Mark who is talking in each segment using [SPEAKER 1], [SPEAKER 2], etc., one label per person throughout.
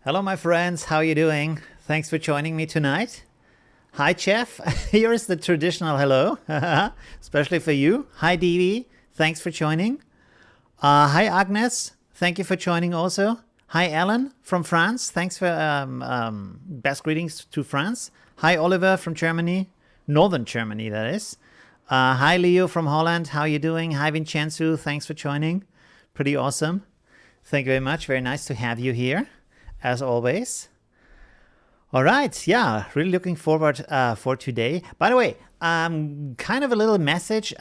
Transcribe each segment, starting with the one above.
[SPEAKER 1] Hello, my friends. How are you doing? Thanks for joining me tonight. Hi, Chef. Here's the traditional hello, especially for you. Hi, Devi. Thanks for joining. Hi, Agnes. Thank you for joining also. Hi, Alan from France. Thanks for best greetings to France. Hi, Oliver from Germany, Northern Germany, that is. Hi, Leo from Holland. How are you doing? Hi, Vincenzo. Thanks for joining. Pretty awesome. Thank you very much. Very nice to have you here, as always. All right, yeah, really looking forward for today. By the way, kind of a little message.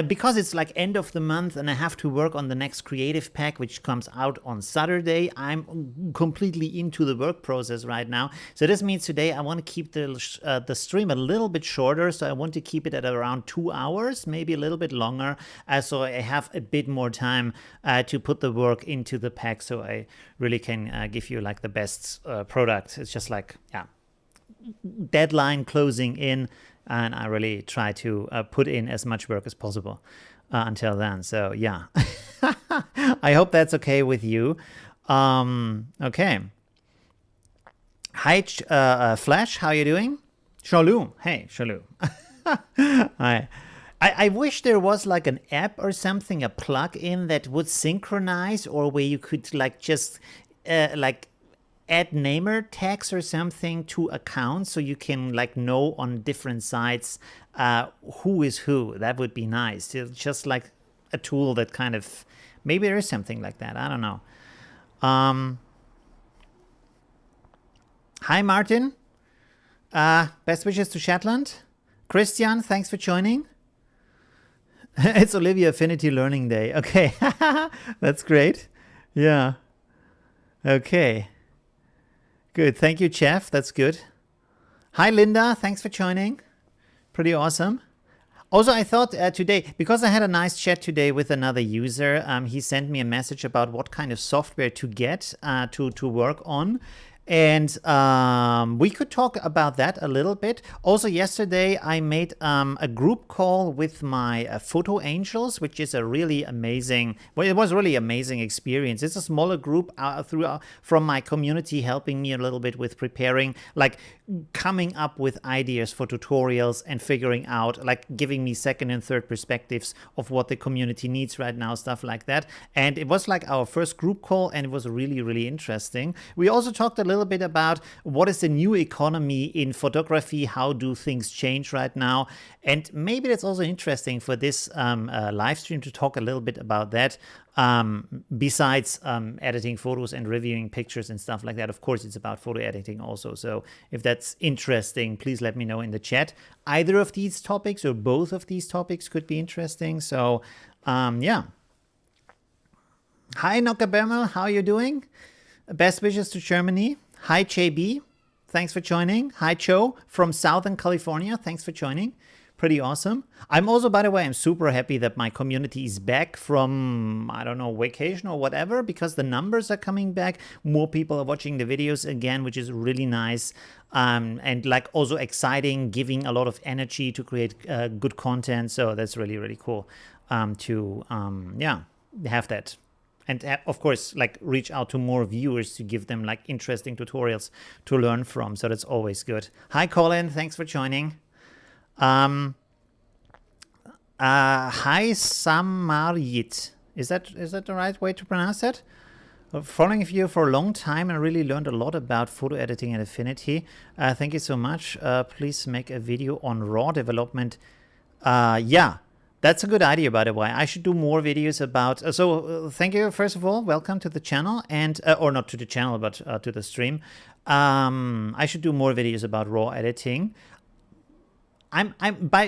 [SPEAKER 1] Because it's like end of the month and I have to work on the next creative pack, which comes out on Saturday. I'm completely into the work process right now. So this means today I want to keep the stream a little bit shorter. So I want to keep it at around 2 hours, maybe a little bit longer. So I have a bit more time to put the work into the pack. So I really can give you like the best product. It's just like, yeah, deadline closing in, and I really try to put in as much work as possible until then. So yeah, I hope that's okay with you. Okay. Hi, Flash, how you doing? Shalom. Hey, shalom. Hi. I wish there was like an app or something, a plug-in that would synchronize, or where you could like just like add namer tags or something to accounts, so you can like know on different sites who is who. That would be nice. It's just like a tool that kind of, maybe there is something like that. I don't know. Hi, Martin. Best wishes to Shetland. Christian, thanks for joining. It's Olivia Affinity Learning Day. Okay, that's great. Yeah. Okay. Good. Thank you, Jeff. That's good. Hi, Linda. Thanks for joining. Pretty awesome. Also, I thought today, because I had a nice chat today with another user, he sent me a message about what kind of software to get to work on. And we could talk about that a little bit. Also, yesterday I made a group call with my photo angels, which is a really amazing, well, it was really amazing experience. It's a smaller group from my community, helping me a little bit with preparing, like coming up with ideas for tutorials and figuring out, like giving me second and third perspectives of what the community needs right now, stuff like that. And it was like our first group call, and it was really, really interesting. We also talked a little bit about what is the new economy in photography, how do things change right now, and maybe that's also interesting for this live stream to talk a little bit about that. Besides editing photos and reviewing pictures and stuff like that, of course it's about photo editing also. So if that's interesting, please let me know in the chat. Either of these topics or both of these topics could be interesting. So yeah. Hi, Noka Bermel, how are you doing? Best wishes to Germany. Hi, JB. Thanks for joining. Hi, Joe from Southern California. Thanks for joining. Pretty awesome. I'm also, by the way, I'm super happy that my community is back from, I don't know, vacation or whatever, because the numbers are coming back. More people are watching the videos again, which is really nice. And like also exciting, giving a lot of energy to create good content. So that's really, really cool yeah, have that. And of course, like reach out to more viewers to give them like interesting tutorials to learn from. So that's always good. Hi, Colin. Thanks for joining. Hi, Samarit. Is that the right way to pronounce that? Following you for a long time and really learned a lot about photo editing and Affinity. Thank you so much. Please make a video on RAW development. Yeah. That's a good idea, by the way. I should do more videos about. Thank you, first of all. Welcome to the channel, and or not to the channel, but to the stream. I should do more videos about RAW editing.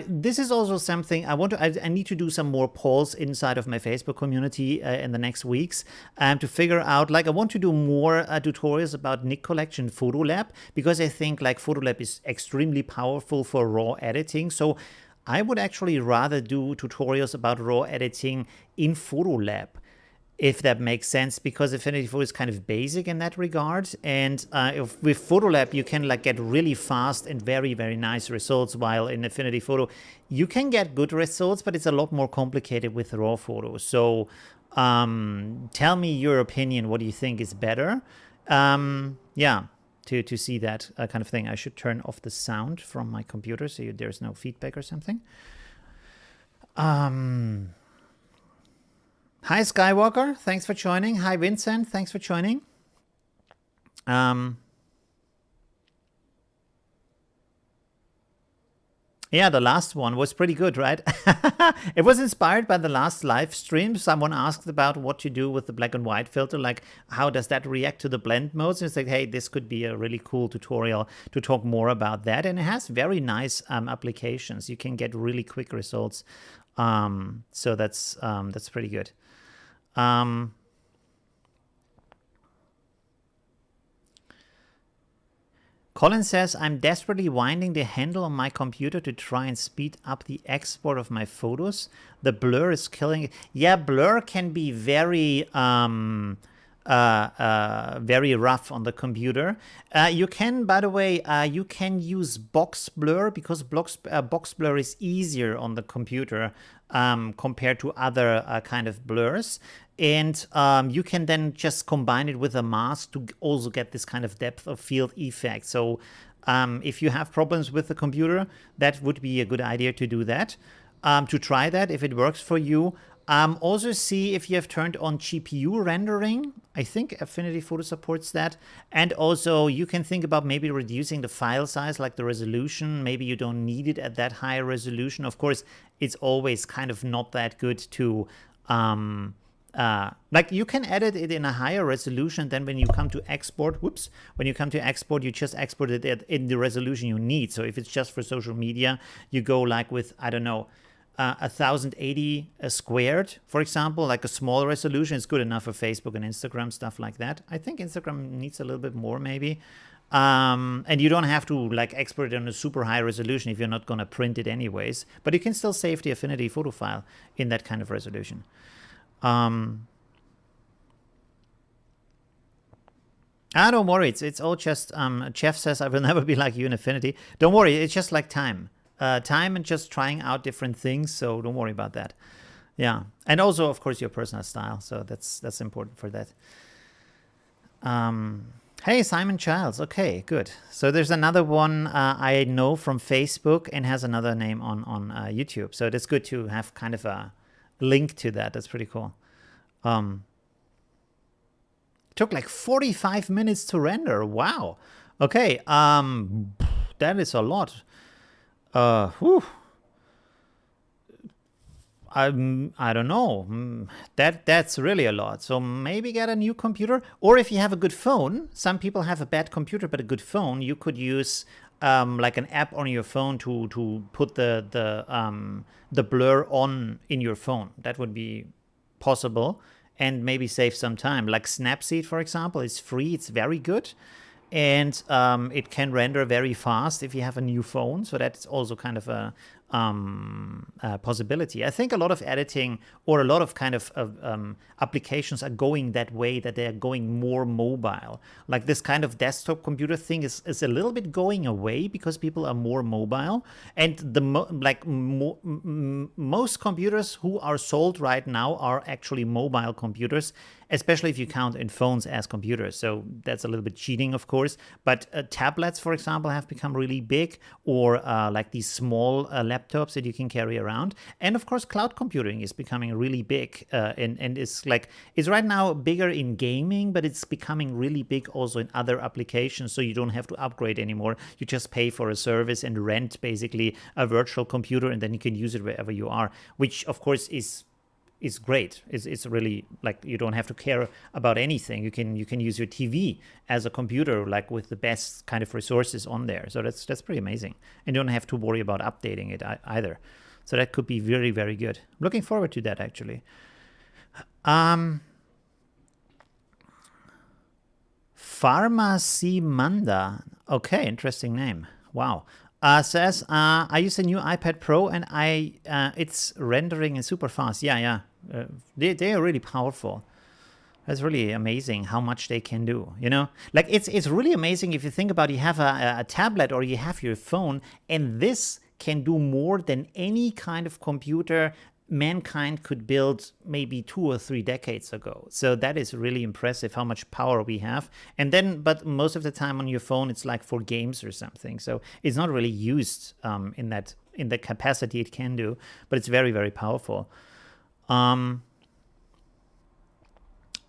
[SPEAKER 1] This is also something I need to do some more polls inside of my Facebook community in the next weeks to figure out, like, I want to do more tutorials about NIK Collection Photo Lab, because I think like Photo Lab is extremely powerful for RAW editing. So I would actually rather do tutorials about RAW editing in Photo Lab, if that makes sense, because Affinity Photo is kind of basic in that regard. And with Photo Lab, you can like get really fast and very, very nice results, while in Affinity Photo, you can get good results, but it's a lot more complicated with RAW photos. So tell me your opinion. What do you think is better? Yeah, to see that kind of thing. I should turn off the sound from my computer so there's no feedback or something. Hi, Skywalker. Thanks for joining. Hi, Vincent. Thanks for joining. Yeah, the last one was pretty good, right? It was inspired by the last live stream. Someone asked about what to do with the black and white filter, like how does that react to the blend modes? And it's like, hey, this could be a really cool tutorial to talk more about that. And it has very nice applications. You can get really quick results. So that's pretty good. Colin says, I'm desperately winding the handle on my computer to try and speed up the export of my photos. The blur is killing it. Yeah, blur can be very very rough on the computer. You can, by the way, you can use box blur because box blur is easier on the computer compared to other kind of blurs. And you can then just combine it with a mask to also get this kind of depth of field effect. So if you have problems with the computer, that would be a good idea to do that, to try that if it works for you. Also see if you have turned on GPU rendering. I think Affinity Photo supports that. And also you can think about maybe reducing the file size, like the resolution. Maybe you don't need it at that high resolution. Of course, it's always kind of not that good to... like you can edit it in a higher resolution. Then when you come to export, when you come to export, you just export it in the resolution you need. So if it's just for social media, you go like with, I don't know, 1080 squared, for example, like a small resolution is good enough for Facebook and Instagram, stuff like that. I think Instagram needs a little bit more maybe. And you don't have to like export it on a super high resolution if you're not going to print it anyways. But you can still save the Affinity Photo file in that kind of resolution. Don't worry, it's all just Jeff says I will never be like you in Affinity. Don't worry, it's just like time and just trying out different things, so don't worry about that. Yeah, and also of course your personal style, so that's important for that. Hey, Simon Childs. Okay, good. So there's another one I know from Facebook and has another name on YouTube, so it's good to have kind of a link to that. That's pretty cool. Took like 45 minutes to render. Wow. Okay. That is a lot. Whew. I don't know. That's really a lot. So maybe get a new computer, or if you have a good phone. Some people have a bad computer but a good phone. You could use like an app on your phone to put the blur on in your phone. That would be possible, and maybe save some time. Like Snapseed, for example, is free. It's very good, and it can render very fast if you have a new phone. So that's also kind of a possibility. I think a lot of editing or a lot of kind of applications are going that way, that they're going more mobile. Like this kind of desktop computer thing is a little bit going away because people are more mobile. And the most computers who are sold right now are actually mobile computers, especially if you count in phones as computers. So that's a little bit cheating, of course. But tablets, for example, have become really big, or like these small laptops that you can carry around. And of course, cloud computing is becoming really big, and it's right now bigger in gaming, but it's becoming really big also in other applications. So you don't have to upgrade anymore. You just pay for a service and rent basically a virtual computer, and then you can use it wherever you are, which of course is great. It's really like you don't have to care about anything. You can use your TV as a computer, like with the best kind of resources on there. So that's pretty amazing, and you don't have to worry about updating it either. So that could be very, very good. I'm looking forward to that actually. Pharmacy Manda. Okay, interesting name. Wow. Says I use a new iPad Pro and it's rendering super fast. Yeah. They are really powerful. That's really amazing how much they can do. You know, like it's really amazing if you think about you have a tablet or you have your phone, and this can do more than any kind of computer mankind could build maybe 2 or 3 decades ago. So that is really impressive how much power we have. And then, but most of the time on your phone, it's like for games or something. So it's not really used in the capacity it can do, but it's very, very powerful.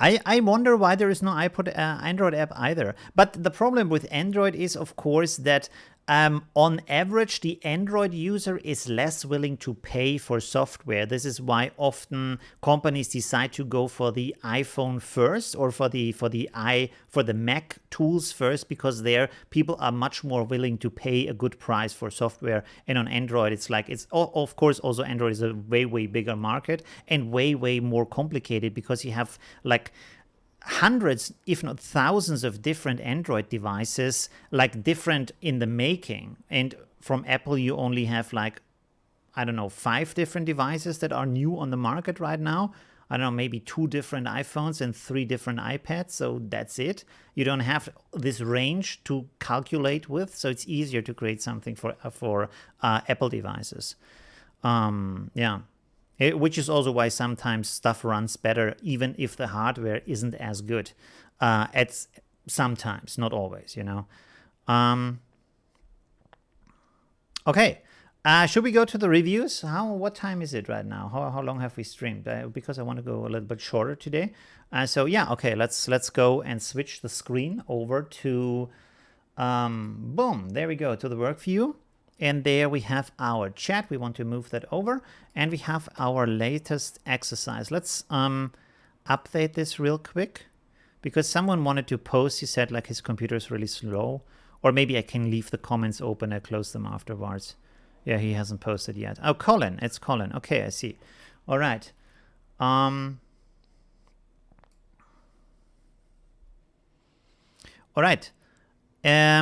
[SPEAKER 1] I wonder why there is no Android app either. But the problem with Android is, of course, that on average, the Android user is less willing to pay for software. This is why often companies decide to go for the iPhone first, or for the Mac tools first, because there people are much more willing to pay a good price for software. And on Android, it's of course also Android is a way bigger market and way more complicated, because you have like hundreds, if not thousands, of different Android devices, like different in the making. And from Apple, you only have like, I don't know, 5 different devices that are new on the market right now. I don't know, maybe 2 different iPhones and 3 different iPads. So that's it. You don't have this range to calculate with. So it's easier to create something for Apple devices. Yeah. Which is also why sometimes stuff runs better, even if the hardware isn't as good. Sometimes, not always, you know. Okay. Should we go to the reviews? What time is it right now? How long have we streamed? Because I want to go a little bit shorter today. So yeah, okay. Let's go and switch the screen over to boom. There we go, to the work view. And there we have our chat. We want to move that over. And we have our latest exercise. Let's update this real quick, because someone wanted to post. He said like his computer is really slow. Or maybe I can leave the comments open and close them afterwards. Yeah, he hasn't posted yet. Oh, Colin. It's Colin. Okay, I see. All right. All right.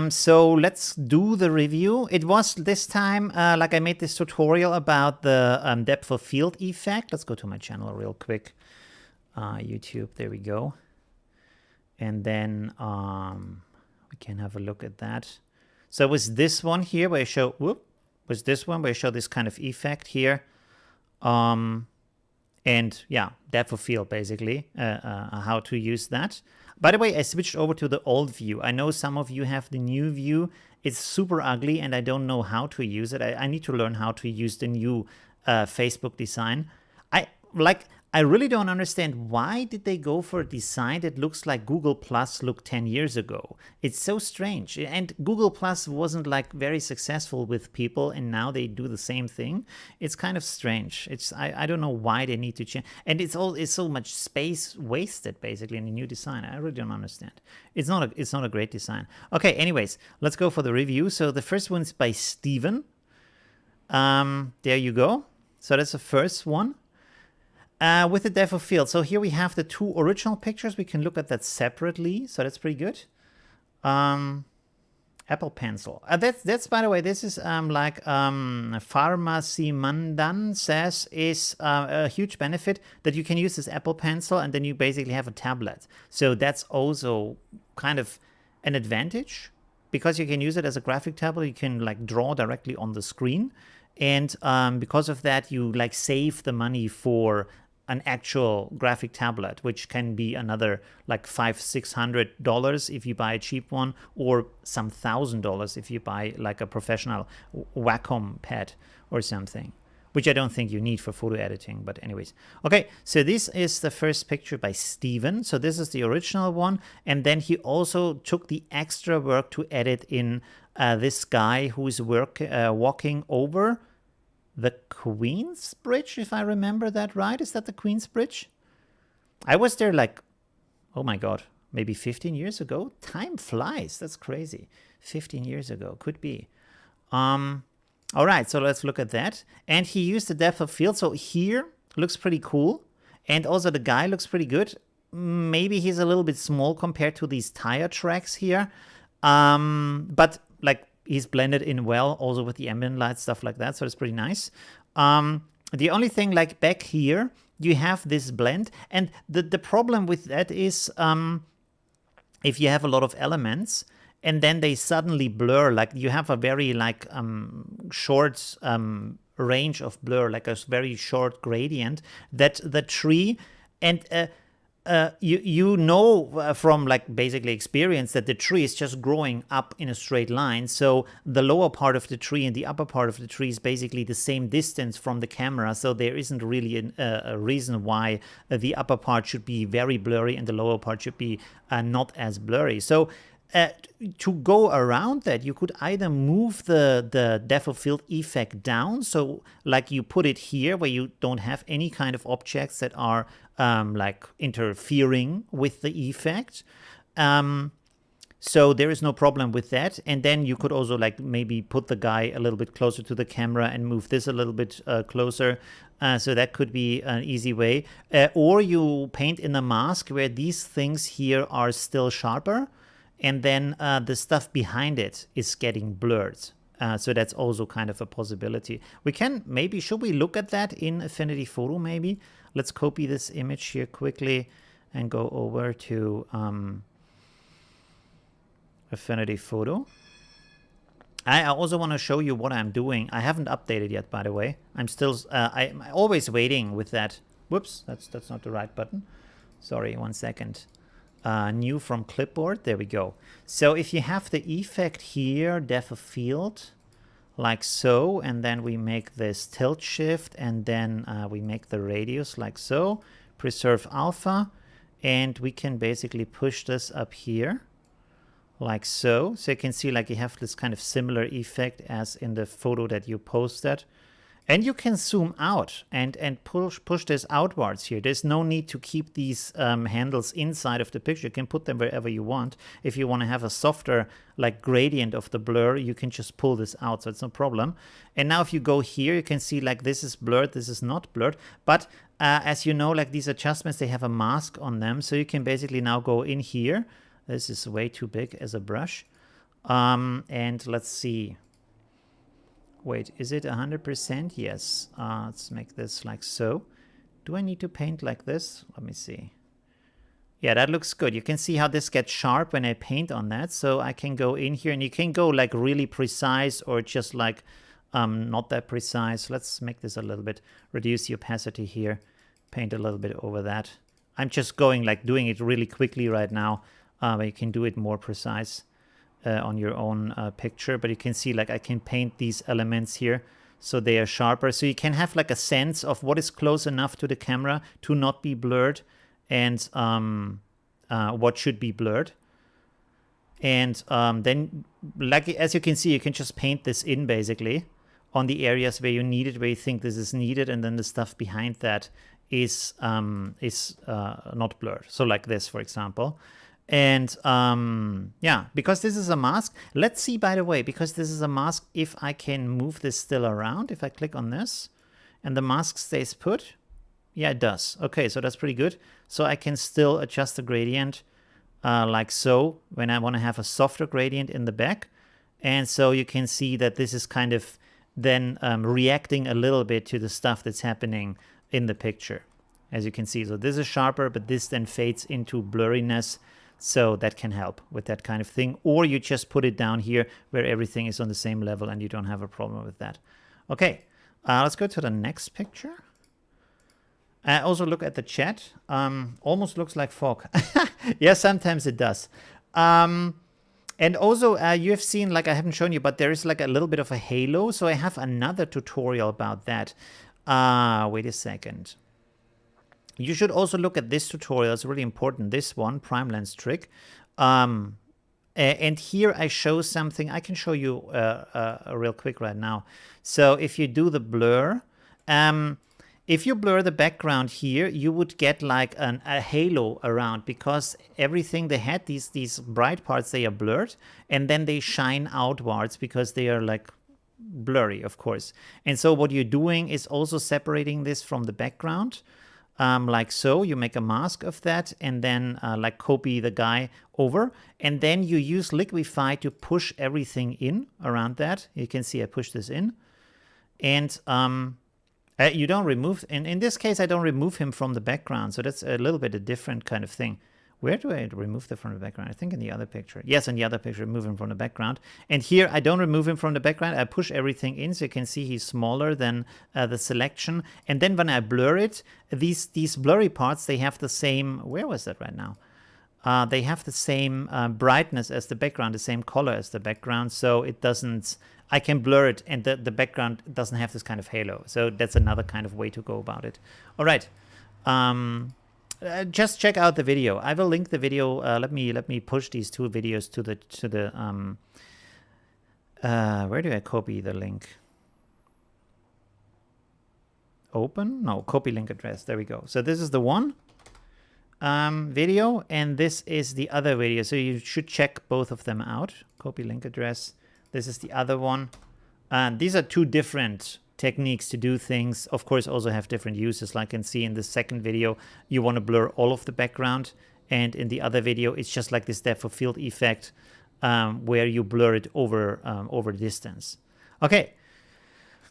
[SPEAKER 1] So let's do the review. It was this time, like I made this tutorial about the depth of field effect. Let's go to my channel real quick. YouTube, there we go. And then we can have a look at that. So it was this one here where I show, this kind of effect here. And yeah, depth of field basically, how to use that. By the way, I switched over to the old view. I know some of you have the new view. It's super ugly and I don't know how to use it. I need to learn how to use the new Facebook design. I really don't understand, why did they go for a design that looks like Google Plus looked 10 years ago? It's so strange. And Google Plus wasn't like very successful with people, and now they do the same thing. It's kind of strange. I don't know why they need to change. And it's so much space wasted basically in the new design. I really don't understand. It's not a great design. Okay, anyways, let's go for the review. So the first one's by Steven. There you go. So that's the first one. With the depth of field. So here we have the 2 original pictures. We can look at that separately. So that's pretty good. Apple Pencil. That's by the way, this is Pharmacy Mandan says is a huge benefit, that you can use this Apple Pencil and then you basically have a tablet. So that's also kind of an advantage, because you can use it as a graphic tablet. You can like draw directly on the screen. And because of that, you like save the money for an actual graphic tablet, which can be another like $500-600 if you buy a cheap one, or some $1,000 if you buy like a professional Wacom pad or something, which I don't think you need for photo editing. But anyways, okay, so this is the first picture by Steven. So this is the original one, and then he also took the extra work to edit in this guy who is walking over the Queen's Bridge, if I remember that right. Is that the Queen's Bridge? I was there like, oh my God, maybe 15 years ago. Time flies. That's crazy. 15 years ago, could be. All right, so let's look at that. And he used the depth of field. So here looks pretty cool. And also the guy looks pretty good. Maybe he's a little bit small compared to these tire tracks here. But like, he's blended in well, also with the ambient light, stuff like that. So it's pretty nice. The only thing, like back here, you have this blend. And the problem with that is if you have a lot of elements and then they suddenly blur, like you have a very like short range of blur, like a very short gradient, that the tree, and you know from like basically experience that the tree is just growing up in a straight line. So the lower part of the tree and the upper part of the tree is basically the same distance from the camera. So there isn't really a reason why the upper part should be very blurry and the lower part should be not as blurry. So to go around that, you could either move the depth of field effect down, so like you put it here where you don't have any kind of objects that are like interfering with the effect. So there is no problem with that. And then you could also like maybe put the guy a little bit closer to the camera and move this a little bit closer. So that could be an easy way. Or you paint in a mask where these things here are still sharper, and then the stuff behind it is getting blurred. So that's also kind of a possibility. We can maybe, should we look at that in Affinity Photo maybe? Let's copy this image here quickly and go over to Affinity Photo. I also want to show you what I'm doing. I haven't updated yet, by the way. I'm still, I'm always waiting with that. Whoops, that's not the right button. Sorry, 1 second. New from clipboard, there we go. So if you have the effect here, depth of field, like so, and then we make this tilt shift, and then we make the radius like so, preserve alpha, and we can basically push this up here, like so. So you can see like you have this kind of similar effect as in the photo that you posted. And you can zoom out and push this outwards here. There's no need to keep these handles inside of the picture. You can put them wherever you want. If you want to have a softer like gradient of the blur, you can just pull this out, so it's no problem. And now if you go here, you can see like this is blurred, this is not blurred. But as you know, like these adjustments, they have a mask on them. So you can basically now go in here. This is way too big as a brush. And let's see. Wait, is it 100%? Yes. Let's make this like so. Do I need to paint like this? Let me see. Yeah, that looks good. You can see how this gets sharp when I paint on that. So I can go in here and you can go like really precise or just like not that precise. Let's make this a little bit, reduce the opacity here. Paint a little bit over that. I'm just going like doing it really quickly right now. But you can do it more precise. On your own picture, but you can see like I can paint these elements here so they are sharper, so you can have like a sense of what is close enough to the camera to not be blurred and what should be blurred. And then like as you can see, you can just paint this in basically on the areas where you need it, where you think this is needed, and then the stuff behind that is not blurred, so like this for example. And yeah, because this is a mask, let's see, by the way, because this is a mask, if I can move this still around, if I click on this and the mask stays put. Yeah, it does. Okay, so that's pretty good. So I can still adjust the gradient like so when I want to have a softer gradient in the back. And so you can see that this is kind of then reacting a little bit to the stuff that's happening in the picture, as you can see. So this is sharper, but this then fades into blurriness. So that can help with that kind of thing. Or you just put it down here where everything is on the same level and you don't have a problem with that. Okay, let's go to the next picture. Also look at the chat. Almost looks like fog. Yeah, sometimes it does. And also you have seen, like I haven't shown you, but there is like a little bit of a halo. So I have another tutorial about that. Wait a second. You should also look at this tutorial. It's really important. This one, prime lens trick. And here I show something. I can show you real quick right now. So if you do the blur, if you blur the background here, you would get like a halo around, because everything they had, these bright parts, they are blurred, and then they shine outwards because they are like blurry, of course. And so what you're doing is also separating this from the background. Like so, you make a mask of that and then like copy the guy over, and then you use liquify to push everything in around that. You can see I push this in, and you don't remove, in this case I don't remove him from the background, so that's a little bit a different kind of thing. Where do I remove them from the background? I think in the other picture. Yes, in the other picture, remove him from the background. And here, I don't remove him from the background. I push everything in, so you can see he's smaller than the selection. And then when I blur it, these blurry parts, they have the same... Where was that right now? They have the same brightness as the background, the same color as the background, so it doesn't... I can blur it, and the background doesn't have this kind of halo. So that's another kind of way to go about it. All right. Just check out the video. I will link the video. Let me push these two videos to the where do I copy the link? Open? No, copy link address. There we go. So this is the one video, and this is the other video. So you should check both of them out. Copy link address. This is the other one. These are two different techniques to do things. Of course, also have different uses. Like you can see in the second video, you want to blur all of the background, and in the other video, it's just like this depth of field effect where you blur it over distance. Okay,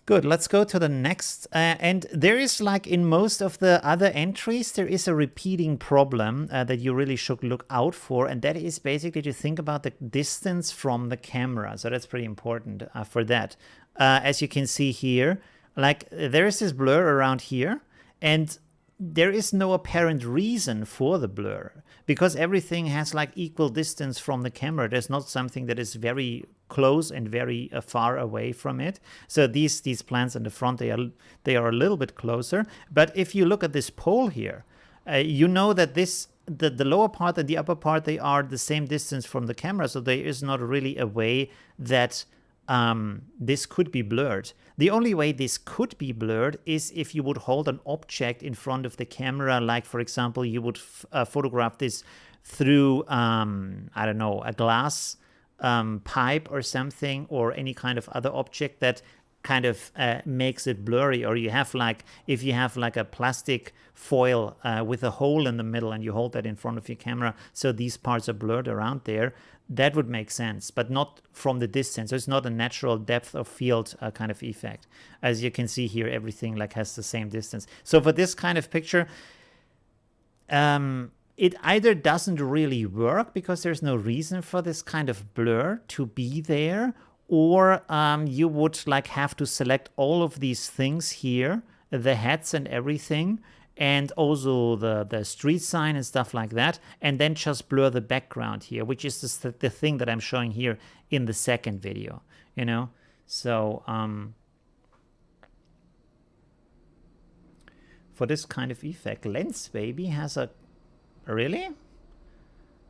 [SPEAKER 1] good. Let's go to the next. And there is, like in most of the other entries, there is a repeating problem that you really should look out for, and that is basically to think about the distance from the camera. So that's pretty important for that. As you can see here, like there is this blur around here, and there is no apparent reason for the blur because everything has like equal distance from the camera. There's not something that is very close and very far away from it. So these plants in the front, they are a little bit closer. But if you look at this pole here, you know that the lower part and the upper part, they are the same distance from the camera. So there is not really a way that this could be blurred. The only way this could be blurred is if you would hold an object in front of the camera, like for example, you would photograph this through, I don't know, a glass pipe or something, or any kind of other object that kind of makes it blurry. Or you have like, if you have like a plastic foil with a hole in the middle and you hold that in front of your camera, so these parts are blurred around there, that would make sense, but not from the distance. So it's not a natural depth of field kind of effect. As you can see here, everything like has the same distance. So for this kind of picture, it either doesn't really work because there's no reason for this kind of blur to be there, or you would like have to select all of these things here, the heads and everything, and also the street sign and stuff like that, and then just blur the background here, which is the thing that I'm showing here in the second video, you know? So for this kind of effect, Lens Baby has a... Really?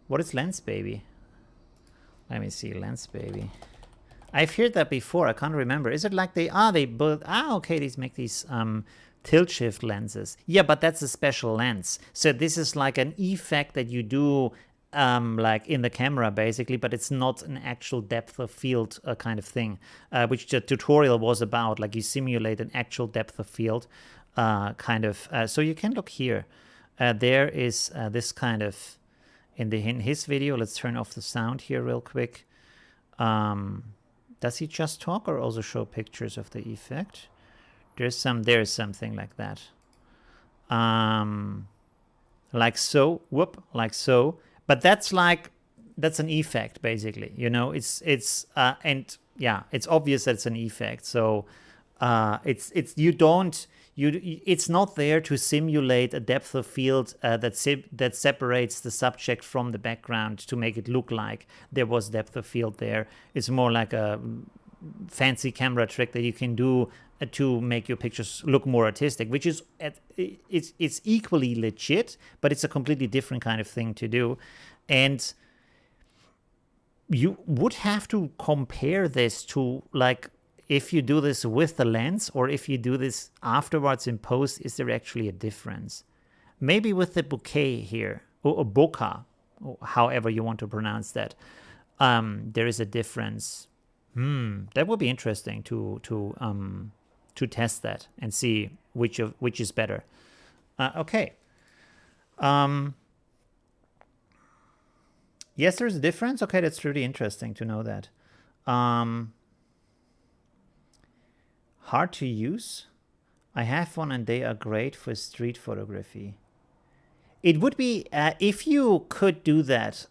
[SPEAKER 1] What is Lens Baby? Let me see, Lens Baby. I've heard that before, I can't remember. Is it like they both... okay, these make these... tilt shift lenses. Yeah, but that's a special lens. So this is like an effect that you do like in the camera basically, but it's not an actual depth of field kind of thing, which the tutorial was about. Like you simulate an actual depth of field kind of. So you can look here. There is this kind of, in his video, let's turn off the sound here real quick. Does he just talk or also show pictures of the effect? There's something like that. Like so, whoop, like so. But that's an effect basically, you know, and yeah, it's obvious that it's an effect. So it's not there to simulate a depth of field that separates the subject from the background to make it look like there was depth of field there. It's more like a fancy camera trick that you can do to make your pictures look more artistic, which is it's equally legit, but it's a completely different kind of thing to do. And you would have to compare this to, like, if you do this with the lens or if you do this afterwards in post, is there actually a difference? Maybe with the bouquet here, or bokeh, or however you want to pronounce that, there is a difference. That would be interesting to test that and see which is better. Okay. Yes, there's a difference. Okay, that's really interesting to know that. Hard to use. I have one and they are great for street photography. it would be, if you could do that,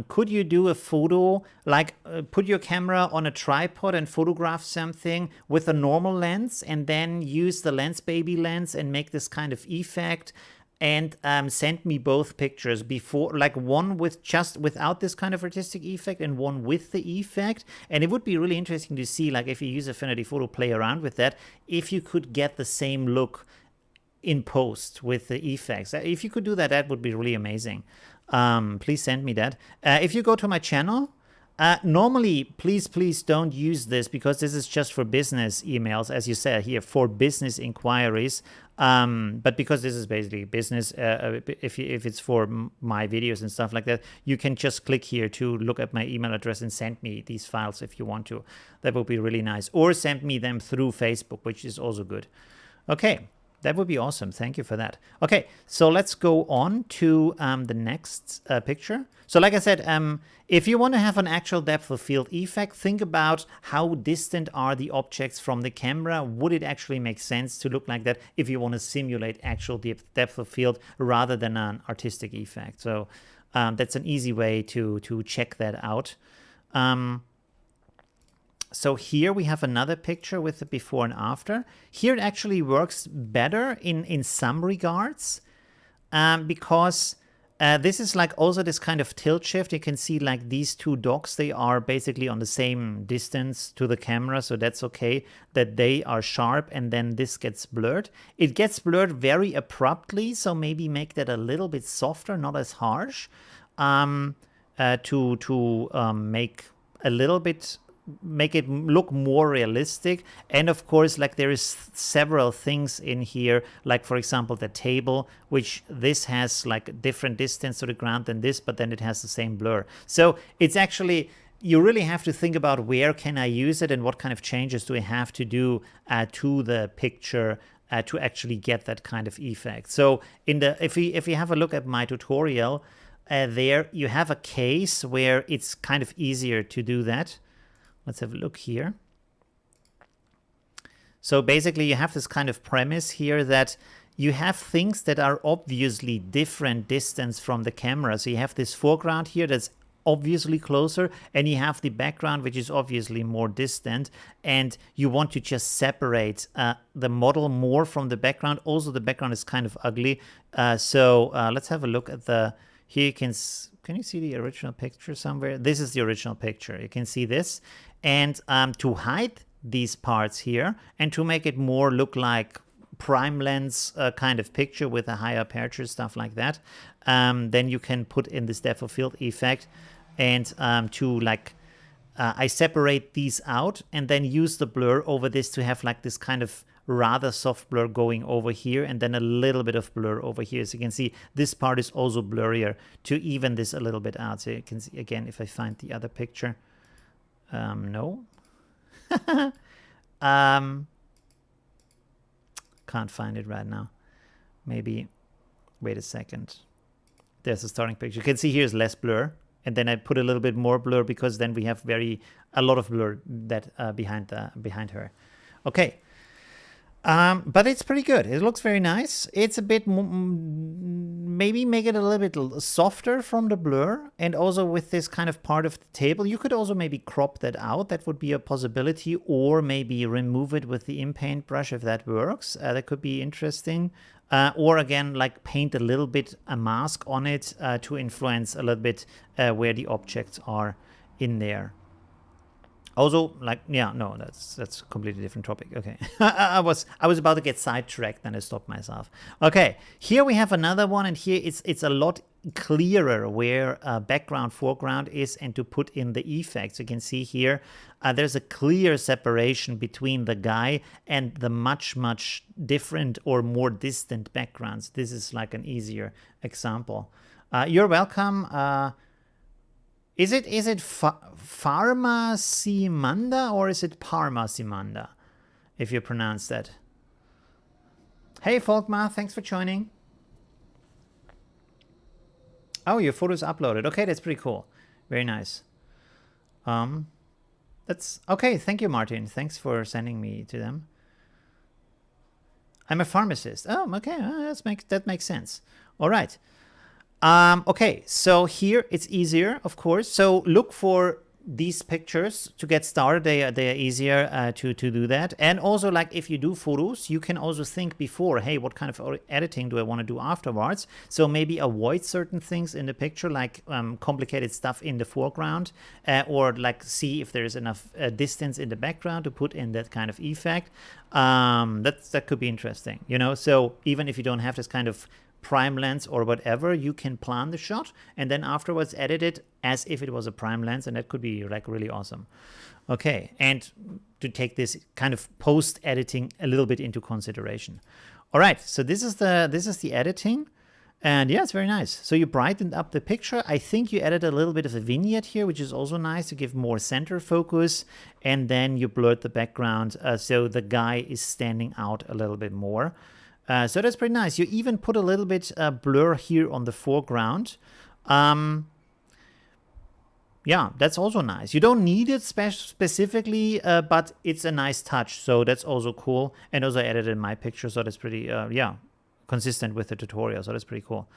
[SPEAKER 1] could you do a photo, like put your camera on a tripod and photograph something with a normal lens and then use the lens baby lens and make this kind of effect and send me both pictures before, like one with just without this kind of artistic effect and one with the effect. And it would be really interesting to see, like if you use Affinity Photo, play around with that, if you could get the same look in post with the effects. If you could do that, that would be really amazing. Please send me that. If you go to my channel, normally, please don't use this because this is just for business emails, as you said here, for business inquiries. But because this is basically business, if it's for my videos and stuff like that, you can just click here to look at my email address and send me these files if you want to. That would be really nice. Or send me them through Facebook, which is also good. Okay. That would be awesome. Thank you for that. Okay, so let's go on to the next picture. So like I said, if you want to have an actual depth of field effect, think about how distant are the objects from the camera. Would it actually make sense to look like that if you want to simulate actual depth of field rather than an artistic effect? So that's an easy way to check that out. So here we have another picture with the before and after. Here it actually works better in some regards because this is like also this kind of tilt shift. You can see like these two dogs, they are basically on the same distance to the camera. So that's okay that they are sharp and then this gets blurred. It gets blurred very abruptly. So maybe make that a little bit softer, not as harsh to make a little bit, make it look more realistic. And of course, like there is several things in here, like for example the table, which this has like a different distance to the ground than this, but then it has the same blur. So it's actually, you really have to think about where can I use it and what kind of changes do I have to do to the picture to actually get that kind of effect. So in the, if we have a look at my tutorial, there you have a case where it's kind of easier to do that. Let's have a look here. So basically you have this kind of premise here that you have things that are obviously different distance from the camera. So you have this foreground here that's obviously closer, and you have the background which is obviously more distant, and you want to just separate the model more from the background. Also the background is kind of ugly. So let's have a look at the, here you can you see the original picture somewhere? This is the original picture. You can see this. And to hide these parts here and to make it more look like prime lens kind of picture with a higher aperture, stuff like that, then you can put in this depth of field effect and to like, I separate these out and then use the blur over this to have like this kind of rather soft blur going over here and then a little bit of blur over here. So you can see this part is also blurrier to even this a little bit out. So you can see again, if I find the other picture, no. Can't find it right now. Maybe, wait a second. There's a starting picture. You can see here's less blur. And then I put a little bit more blur because then we have a lot of blur that behind her. Okay. But it's pretty good. It looks very nice. It's a bit, maybe make it a little bit softer from the blur. And also with this kind of part of the table, you could also maybe crop that out. That would be a possibility. Or maybe remove it with the in-paint brush if that works. That could be interesting. Or again, like paint a little bit a mask on it to influence a little bit where the objects are in there. Also, like, yeah, no, that's a completely different topic. Okay, I was about to get sidetracked, and I stopped myself. Okay, here we have another one, and here it's a lot clearer where background, foreground is, and to put in the effects. You can see here there's a clear separation between the guy and the much different or more distant backgrounds. This is like an easier example. You're welcome. Is it Pharma Simanda or is it Parma Simanda, if you pronounce that? Hey Folkmar, thanks for joining. Oh, your photo's uploaded. Okay, that's pretty cool. Very nice. That's okay. Thank you, Martin. Thanks for sending me to them. I'm a pharmacist. Oh, okay. That makes sense. All right. Okay, so here it's easier, of course. So look for these pictures to get started. They are easier to do that. And also, like, if you do photos, you can also think before, hey, what kind of editing do I want to do afterwards? So maybe avoid certain things in the picture, like complicated stuff in the foreground, or like see if there's enough distance in the background to put in that kind of effect. That could be interesting, you know. So even if you don't have this kind of prime lens or whatever, you can plan the shot and then afterwards edit it as if it was a prime lens, and that could be like really awesome. Okay, and to take this kind of post editing a little bit into consideration. All right, so this is the editing, and yeah, it's very nice. So you brightened up the picture. I think you added a little bit of a vignette here, which is also nice to give more center focus, and then you blurred the background so the guy is standing out a little bit more. So that's pretty nice. You even put a little bit blur here on the foreground. Yeah, that's also nice. You don't need it specifically, but it's a nice touch. So that's also cool. And also I added in my picture, so that's pretty, yeah, consistent with the tutorial. So that's pretty cool.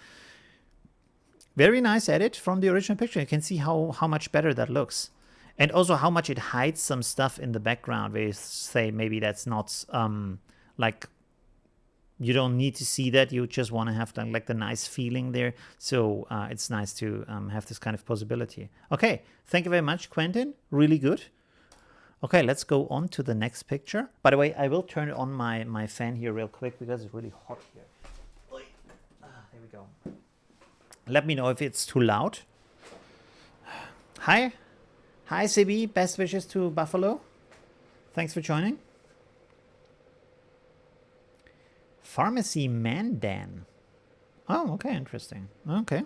[SPEAKER 1] Very nice edit from the original picture. You can see how much better that looks. And also how much it hides some stuff in the background where you say maybe that's not like... You don't need to see that. You just want to have like the nice feeling there. So it's nice to have this kind of possibility. Okay, thank you very much, Quentin. Really good. Okay, let's go on to the next picture. By the way, I will turn on my fan here real quick because it's really hot here. There we go. Let me know if it's too loud. Hi. Hi, CB. Best wishes to Buffalo. Thanks for joining. Pharmacy Mandan. Oh, okay, interesting. Okay.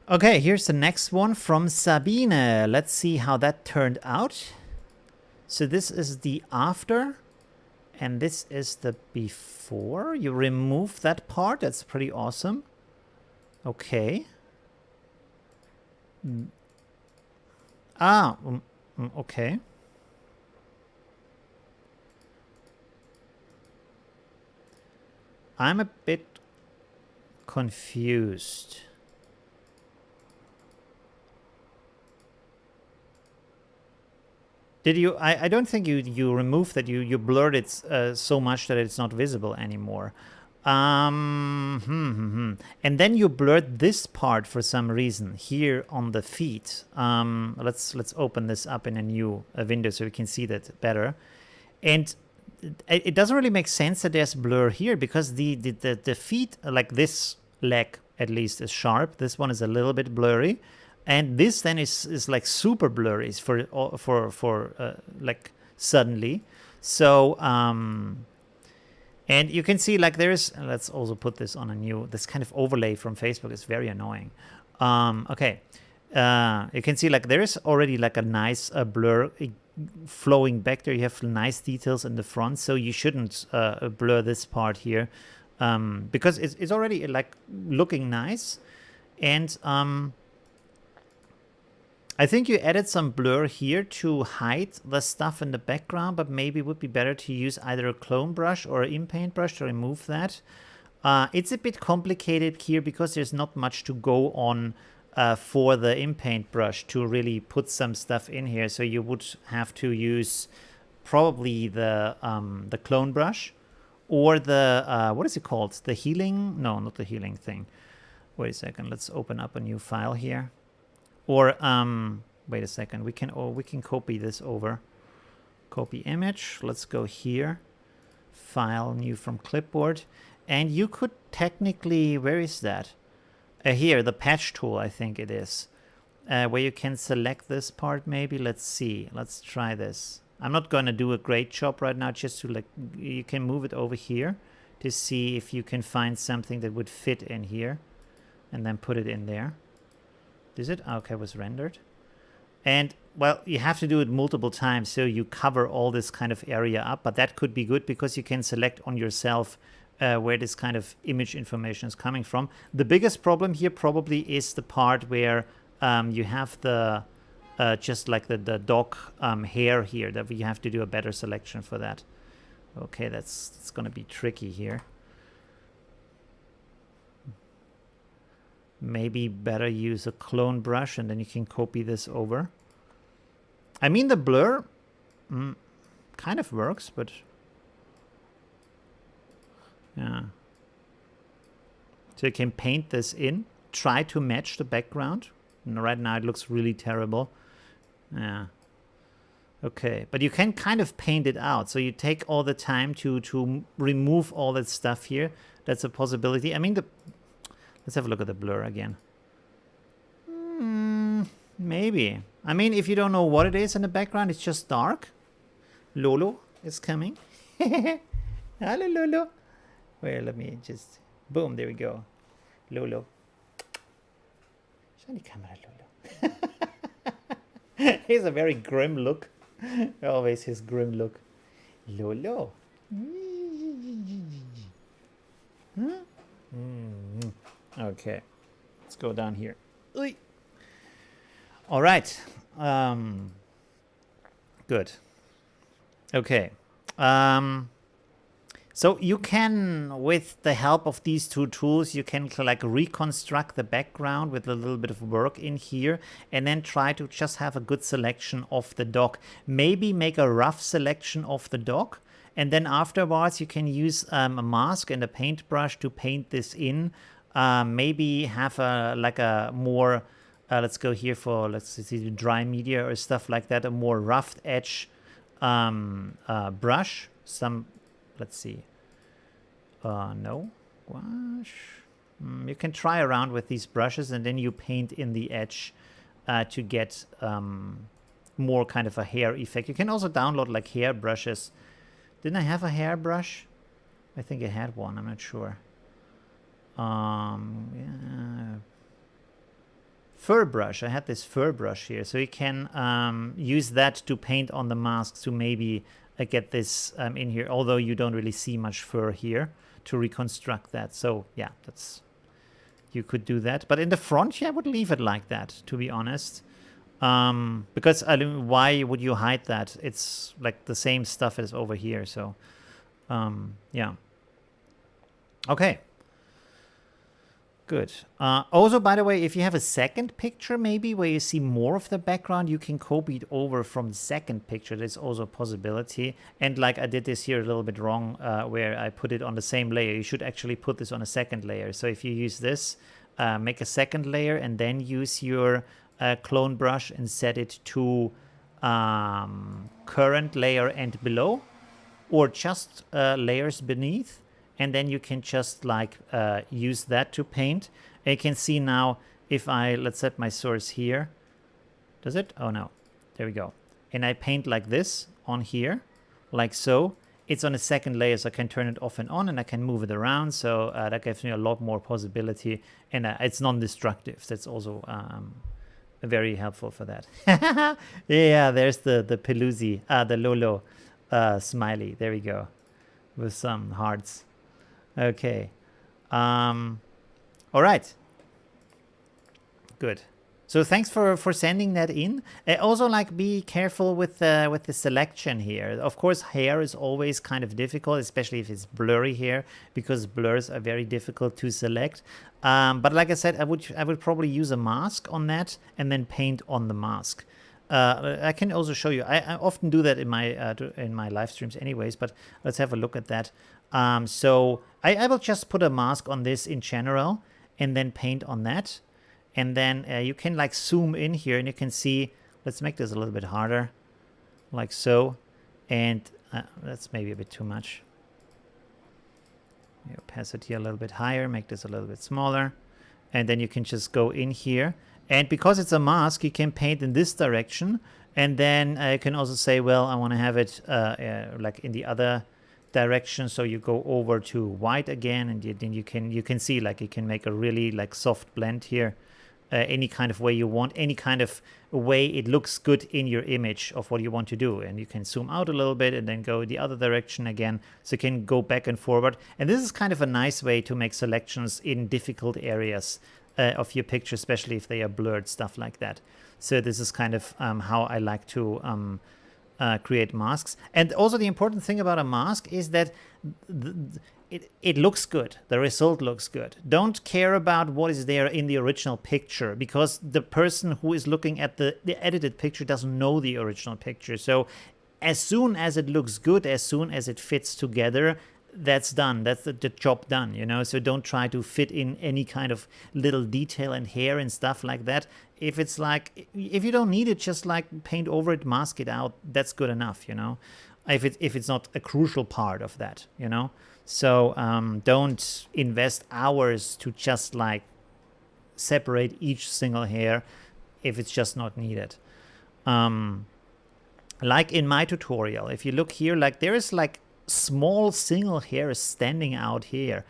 [SPEAKER 1] Okay, here's the next one from Sabine. Let's see how that turned out. So this is the after, and this is the before. You remove that part. That's pretty awesome. Okay. Okay. I'm a bit confused. Did you... I don't think you removed that. You blurred it so much that it's not visible anymore. And then you blurred this part for some reason here on the feet. Let's open this up in a new window so we can see that better. And it doesn't really make sense that there's blur here because the feet, like this leg at least, is sharp. This one is a little bit blurry, and this then is like super blurry for like suddenly. So and you can see like there's... Let's also put this on a new... This kind of overlay from Facebook is very annoying. Okay, you can see like there's already like a nice blur flowing back there. You have nice details in the front, so you shouldn't blur this part here because it's already like looking nice. And I think you added some blur here to hide the stuff in the background, but maybe it would be better to use either a clone brush or an in-paint brush to remove that. It's a bit complicated here because there's not much to go on for the in-paint brush to really put some stuff in here. So you would have to use probably the clone brush or the, what is it called? The healing? No, not the healing thing. Wait a second. Let's open up a new file here. Or, wait a second. We can copy this over. Copy image. Let's go here. File, new from clipboard. And you could technically, where is that? Here, the patch tool, I think it is, where you can select this part maybe. Let's see. Let's try this. I'm not going to do a great job right now, just to like, you can move it over here to see if you can find something that would fit in here and then put it in there. Is it? Okay, it was rendered. And, well, you have to do it multiple times so you cover all this kind of area up, but that could be good because you can select on yourself where this kind of image information is coming from. The biggest problem here probably is the part where you have the just like the dog hair here, that we have to do a better selection for that. Okay, that's going to be tricky here. maybe better use a clone brush and then you can copy this over. I mean, the blur kind of works, but yeah. So you can paint this in, try to match the background. And right now it looks really terrible. Yeah. Okay, but you can kind of paint it out. So you take all the time to remove all that stuff here. That's a possibility. I mean, let's have a look at the blur again. Maybe. I mean, if you don't know what it is in the background, it's just dark. Lolo is coming. Hello, Lolo. Wait, let me just... Boom, there we go. Lolo. Shiny camera, Lolo. He has a very grim look. Always his grim look. Lolo. Huh? Okay. Let's go down here. All right. Good. Okay. So you can, with the help of these two tools, you can like reconstruct the background with a little bit of work in here and then try to just have a good selection of the dog. Maybe make a rough selection of the dog. And then afterwards, you can use a mask and a paintbrush to paint this in. Maybe have a more, let's go here for, let's see, dry media or stuff like that, a more rough edge brush. Let's see. No. Gouache. You can try around with these brushes and then you paint in the edge to get more kind of a hair effect. You can also download like hair brushes. Didn't I have a hair brush? I think I had one. I'm not sure. Yeah. Fur brush. I had this fur brush here. So you can use that to paint on the mask to maybe get this in here, although you don't really see much fur here to reconstruct that. So yeah, you could do that. But in the front, yeah, I would leave it like that, to be honest. Because why would you hide that? It's like the same stuff as over here. So yeah. Okay. Good. Also, by the way, if you have a second picture, maybe where you see more of the background, you can copy it over from the second picture. There's also a possibility. And like I did this here a little bit wrong, where I put it on the same layer. You should actually put this on a second layer. So if you use this, make a second layer and then use your clone brush and set it to current layer and below, or just layers beneath. And then you can just like use that to paint. And you can see now if let's set my source here. Does it? Oh no, there we go. And I paint like this on here, like so. It's on a second layer, so I can turn it off and on and I can move it around. So that gives me a lot more possibility and it's non-destructive. That's also very helpful for that. Yeah, there's the Pelusi, the Lolo smiley. There we go, with some hearts. Okay. All right. Good. So thanks for sending that in. Also, like, be careful with the selection here. Of course, hair is always kind of difficult, especially if it's blurry hair, because blurs are very difficult to select. But like I said, I would probably use a mask on that and then paint on the mask. I can also show you. I often do that in my live streams anyways, but let's have a look at that. So I will just put a mask on this in general and then paint on that. And then you can like zoom in here and you can see, let's make this a little bit harder, like so. And that's maybe a bit too much. The opacity a little bit higher, make this a little bit smaller. And then you can just go in here. And because it's a mask, you can paint in this direction. And then you can also say, well, I want to have it like in the other direction. So you go over to white again, and then you can see like you can make a really like soft blend here. Any kind of way you want, any kind of way it looks good in your image of what you want to do. And you can zoom out a little bit and then go the other direction again. So you can go back and forward. And this is kind of a nice way to make selections in difficult areas of your picture, especially if they are blurred, stuff like that. So this is kind of how I like to create masks. And also the important thing about a mask is that it looks good. The result looks good. Don't care about what is there in the original picture, because the person who is looking at the edited picture doesn't know the original picture. So as soon as it looks good, as soon as it fits together, that's done. That's the job done, you know. So don't try to fit in any kind of little detail and hair and stuff like that. If it's like, if you don't need it, just like paint over it, mask it out. That's good enough, you know. If it's not a crucial part of that, you know. So don't invest hours to just like separate each single hair if it's just not needed. Like in my tutorial, if you look here, like there is like small single hairs standing out here.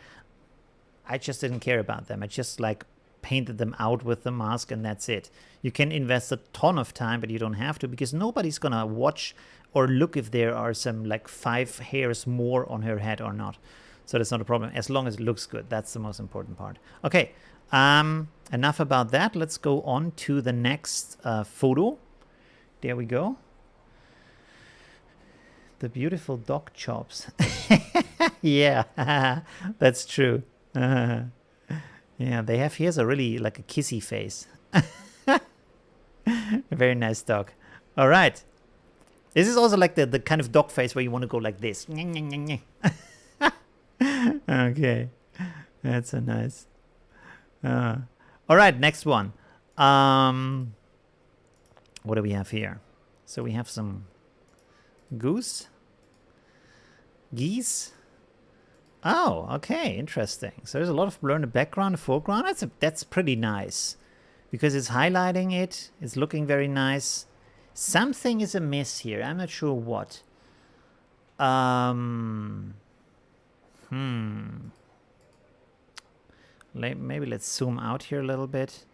[SPEAKER 1] I just didn't care about them. I just like painted them out with the mask and that's it. You can invest a ton of time, but you don't have to, because nobody's gonna watch or look if there are some like 5 hairs more on her head or not. So that's not a problem, as long as it looks good. That's the most important part. Okay, enough about that. Let's go on to the next photo. There we go. The beautiful dog chops. Yeah, that's true. Yeah, they have, here's a really like a kissy face. A very nice dog. All right. This is also like the kind of dog face where you want to go like this. Okay, that's a nice. All right, next one. What do we have here? So we have some geese. Oh, okay, interesting. So there's a lot of blur in the background and foreground. That's pretty nice, because it's highlighting it. It's looking very nice. Something is amiss here. I'm not sure what. Maybe let's zoom out here a little bit.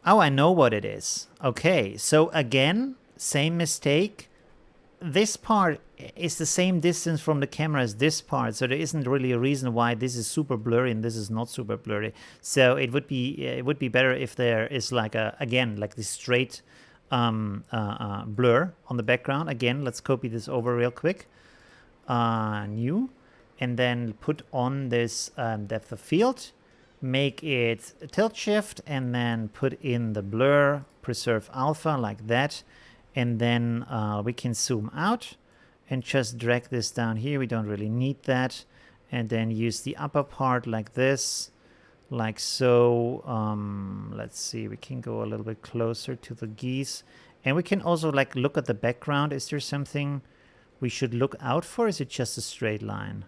[SPEAKER 1] Oh, I know what it is. Okay, so again, same mistake. This part is the same distance from the camera as this part, so there isn't really a reason why this is super blurry and this is not super blurry. So it would be better if there is like again like this straight blur on the background. Again, let's copy this over real quick. New, and then put on this depth of field. Make it tilt shift, and then put in the blur, preserve alpha like that. And then we can zoom out and just drag this down here. We don't really need that. And then use the upper part like this, like so. Let's see, we can go a little bit closer to the geese. And we can also like look at the background. Is there something we should look out for? Is it just a straight line?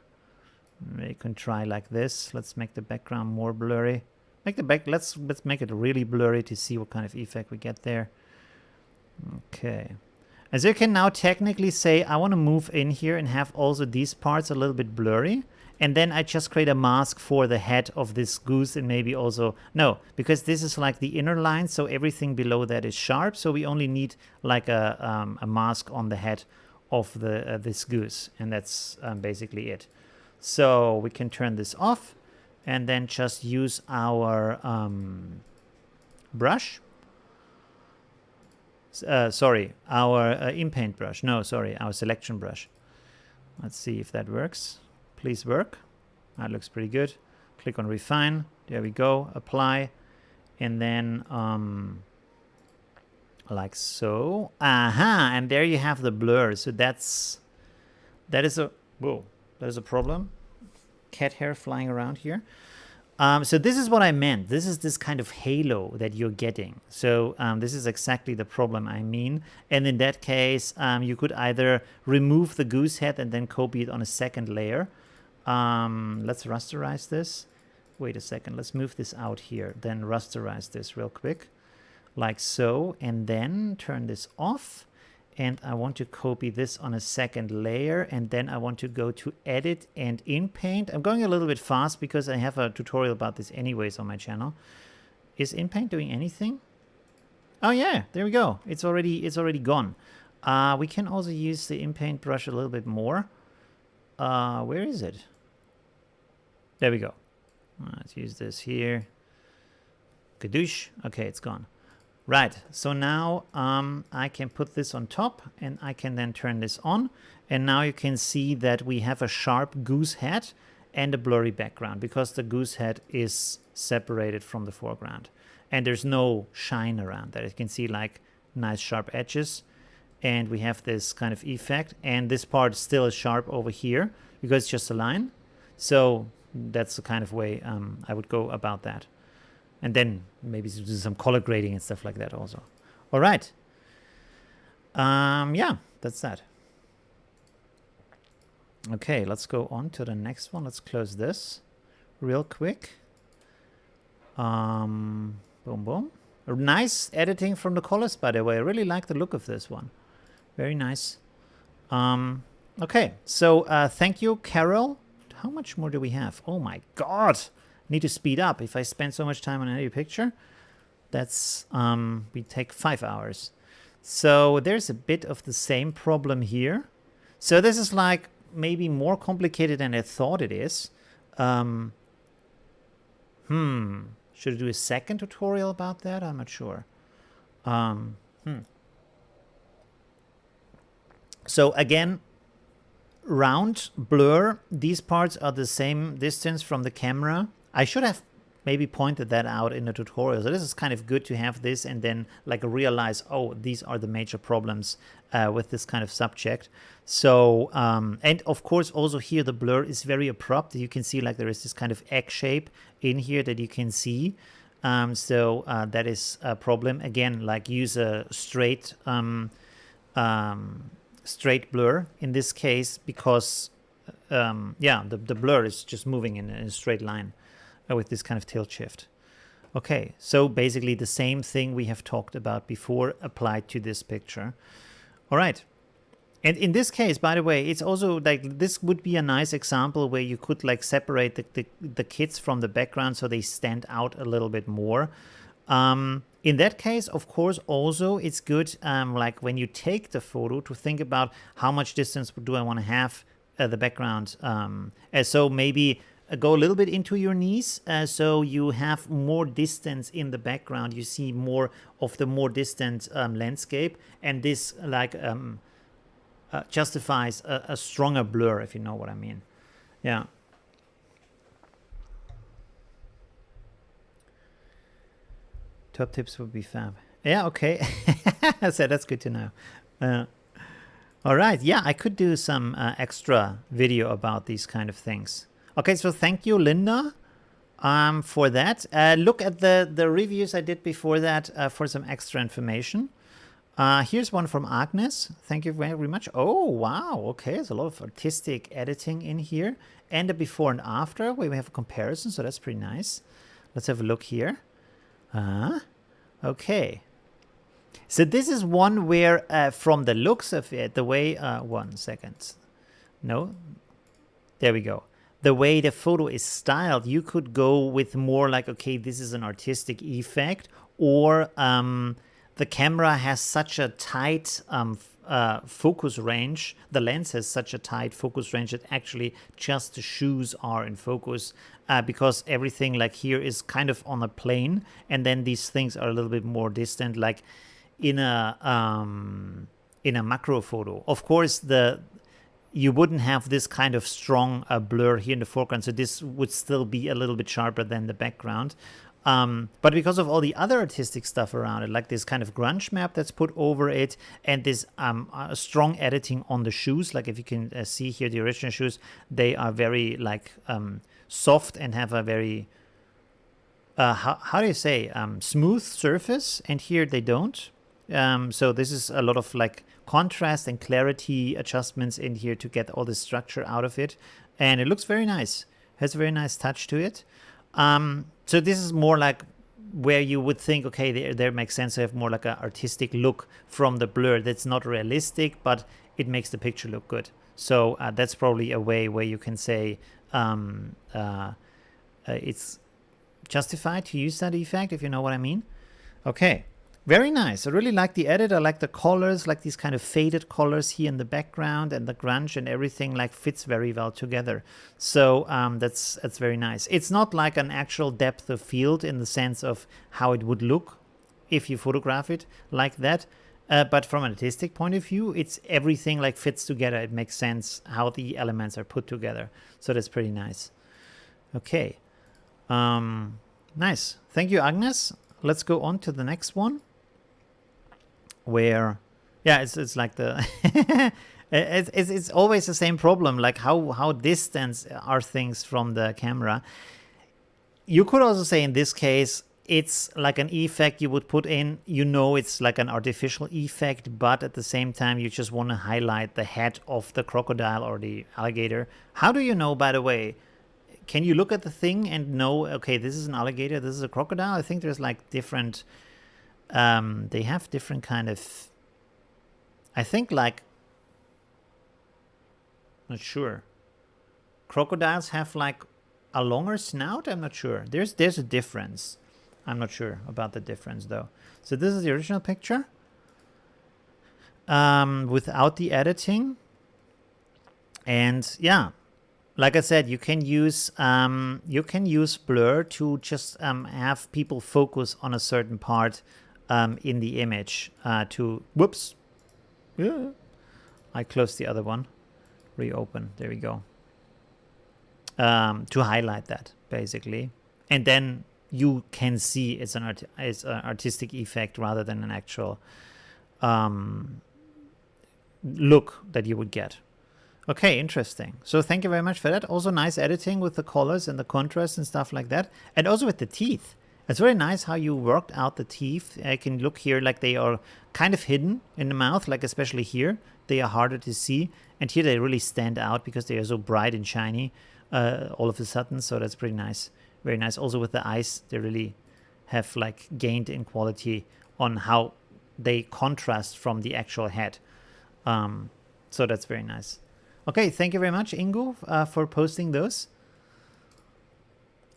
[SPEAKER 1] We can try like this. Let's make the background more blurry. Let's make it really blurry to see what kind of effect we get there. Okay, as you can now technically say, I want to move in here and have also these parts a little bit blurry, and then I just create a mask for the head of this goose, and maybe also no, because this is like the inner line, so everything below that is sharp, so we only need like a mask on the head of the this goose, and that's basically it. So we can turn this off and then just use our brush. Sorry, our in-paint brush. No, sorry, our selection brush. Let's see if that works. Please work. That looks pretty good. Click on refine. There we go. Apply. And then like so. Aha! And there you have the blur. So that is a problem. Cat hair flying around here. So this is what I meant. This is this kind of halo that you're getting. So this is exactly the problem I mean. And in that case, you could either remove the goose head and then copy it on a second layer. Let's rasterize this. Wait a second. Let's move this out here. Then rasterize this real quick. Like so. And then turn this off. And I want to copy this on a second layer, and then I want to go to edit and in paint. I'm going a little bit fast because I have a tutorial about this anyways on my channel. Is in paint doing anything? Oh yeah, there we go. It's already gone. We can also use the in paint brush a little bit more. Where is it? There we go. Let's use this here. Kadoosh. Okay, it's gone. Right, so now I can put this on top and I can then turn this on. And now you can see that we have a sharp goose head and a blurry background because the goose head is separated from the foreground. And there's no shine around that. You can see like nice sharp edges. And we have this kind of effect. And this part still is sharp over here because it's just a line. So that's the kind of way I would go about that. And then maybe do some color grading and stuff like that also. All right. Yeah, that's that. Okay, let's go on to the next one. Let's close this real quick. Boom, boom. Nice editing from the colors, by the way. I really like the look of this one. Very nice. Okay, so thank you, Carol. How much more do we have? Oh my God. Need to speed up. If I spend so much time on any picture, that's we take 5 hours. So there's a bit of the same problem here. So this is like maybe more complicated than I thought it is. Should I do a second tutorial about that? I'm not sure. So again, round, blur, these parts are the same distance from the camera. I should have maybe pointed that out in the tutorial. So this is kind of good to have this and then like realize, oh, these are the major problems with this kind of subject. So, and of course also here the blur is very abrupt. You can see like there is this kind of egg shape in here that you can see. So that is a problem. Again, like use a straight blur in this case because, yeah, the blur is just moving in a straight line. With this kind of tilt shift. Okay, so basically the same thing we have talked about before applied to this picture. All right. And in this case, by the way, it's also like this would be a nice example where you could like separate the kids from the background so they stand out a little bit more. In that case, of course, also it's good like when you take the photo to think about how much distance do I want to have the background. So maybe go a little bit into your knees so you have more distance in the background. You see more of the more distant landscape, and this like justifies a stronger blur, if you know what I mean. Yeah. Top tips would be fab. Yeah, okay. So that's good to know. All right. Yeah, I could do some extra video about these kind of things. Okay, so thank you, Linda, for that. Look at the reviews I did before that for some extra information. Here's one from Agnes. Thank you very much. Oh, wow. Okay, there's a lot of artistic editing in here. And a before and after, where we have a comparison, so that's pretty nice. Let's have a look here. Okay. So this is one where, from the looks of it, the way... 1 second. No. There we go. The way the photo is styled, you could go with more like, okay, this is an artistic effect, or the camera has such a tight focus range, the lens has such a tight focus range that actually just the shoes are in focus because everything like here is kind of on a plane, and then these things are a little bit more distant, like in a macro photo. Of course, you wouldn't have this kind of strong blur here in the foreground, so this would still be a little bit sharper than the background. But because of all the other artistic stuff around it, like this kind of grunge map that's put over it, and this strong editing on the shoes, like if you can see here the original shoes, they are very like soft and have a very, how do you say, smooth surface, and here they don't. So this is a lot of like contrast and clarity adjustments in here to get all the structure out of it, and it looks very nice. Has a very nice touch to it. So this is more like where you would think, okay, there makes sense to have more like an artistic look from the blur that's not realistic, but it makes the picture look good. So that's probably a way where you can say it's justified to use that effect, if you know what I mean. Okay. Very nice. I really like the edit. I like the colors, like these kind of faded colors here in the background, and the grunge and everything like fits very well together. So that's very nice. It's not like an actual depth of field in the sense of how it would look if you photograph it like that. But from an artistic point of view, it's everything like fits together. It makes sense how the elements are put together. So that's pretty nice. Okay. Nice. Thank you, Agnes. Let's go on to the next one. Where, yeah, it's like the it's always the same problem. Like how distant are things from the camera. You could also say in this case, it's like an effect you would put in, it's like an artificial effect, but at the same time, you just want to highlight the head of the crocodile or the alligator. How do you know, by the way? Can you look at the thing and know, okay, this is an alligator, this is a crocodile? I think there's like different, they have different kind of, I think like, not sure. Crocodiles have like a longer snout? I'm not sure. There's a difference. I'm not sure about the difference though. So this is the original picture without the editing. And yeah, like I said, you can use blur to just have people focus on a certain part in the image whoops. Yeah. I closed the other one. Reopen. There we go. To highlight that basically, and then you can see it's an artistic effect rather than an actual look that you would get. Okay, interesting. So thank you very much for that. Also nice editing with the colors and the contrast and stuff like that, and also with the teeth. It's very nice how you worked out the teeth. I can look here like they are kind of hidden in the mouth, like especially here they are harder to see, and here they really stand out because they are so bright and shiny all of a sudden. So that's pretty nice. Very nice. Also with the eyes, they really have like gained in quality on how they contrast from the actual head. So that's very nice. Okay, thank you very much, Ingo, for posting those.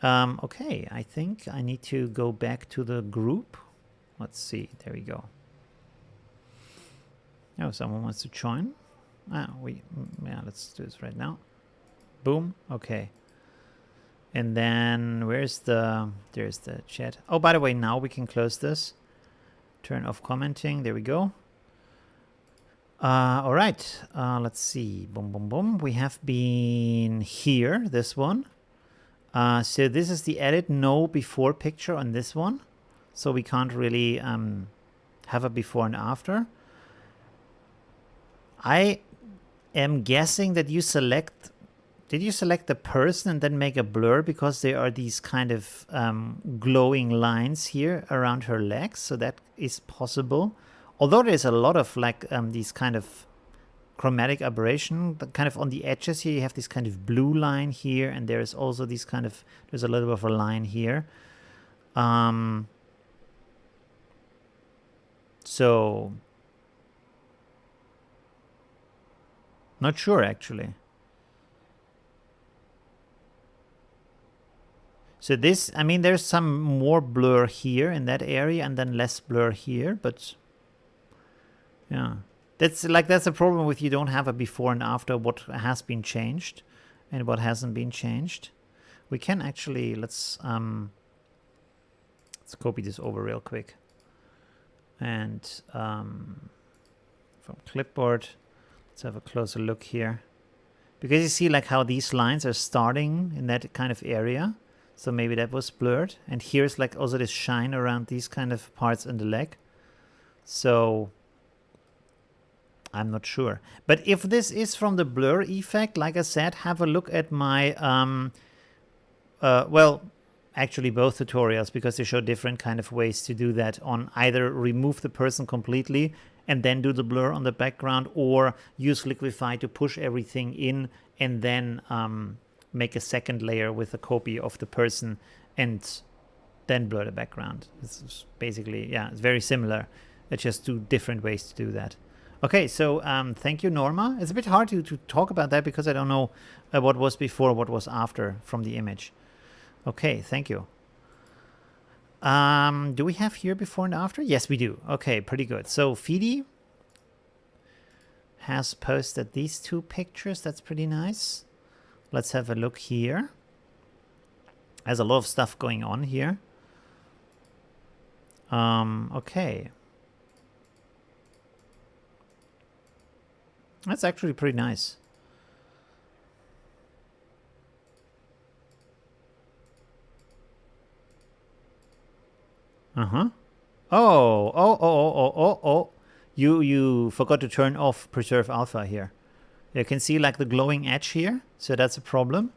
[SPEAKER 1] Okay, I think I need to go back to the group. Let's see. There we go. Oh, someone wants to join. Yeah, let's do this right now. Boom. Okay. And then there's the chat. Oh, by the way, now we can close this. Turn off commenting. There we go. All right. Let's see. Boom, boom, boom. We have been here, this one. So this is the edit no before picture on this one. So we can't really have a before and after. I am guessing that you select... Did you select the person and then make a blur because there are these kind of glowing lines here around her legs? So that is possible. Although there's a lot of like these kind of chromatic aberration, kind of on the edges here, you have this kind of blue line here, and there's also this kind of, there's a little bit of a line here. So, not sure actually. So this, I mean, there's some more blur here in that area and then less blur here, but yeah. That's a problem with you don't have a before and after what has been changed and what hasn't been changed. We can actually, let's copy this over real quick. And from clipboard, let's have a closer look here. Because you see like how these lines are starting in that kind of area. So maybe that was blurred. And here's like also this shine around these kind of parts in the leg. So I'm not sure. But if this is from the blur effect, like I said, have a look at my, well, actually both tutorials, because they show different kind of ways to do that on either remove the person completely and then do the blur on the background, or use Liquify to push everything in and then make a second layer with a copy of the person and then blur the background. It's basically, yeah, it's very similar. It's just two different ways to do that. Okay, so thank you, Norma. It's a bit hard to talk about that because I don't know what was before, what was after from the image. Okay, thank you. Do we have here before and after? Yes, we do. Okay, pretty good. So Fidi has posted these two pictures. That's pretty nice. Let's have a look here. There's a lot of stuff going on here. Okay. That's actually pretty nice. Uh-huh. Oh. You forgot to turn off preserve alpha here. You can see like the glowing edge here, so that's a problem.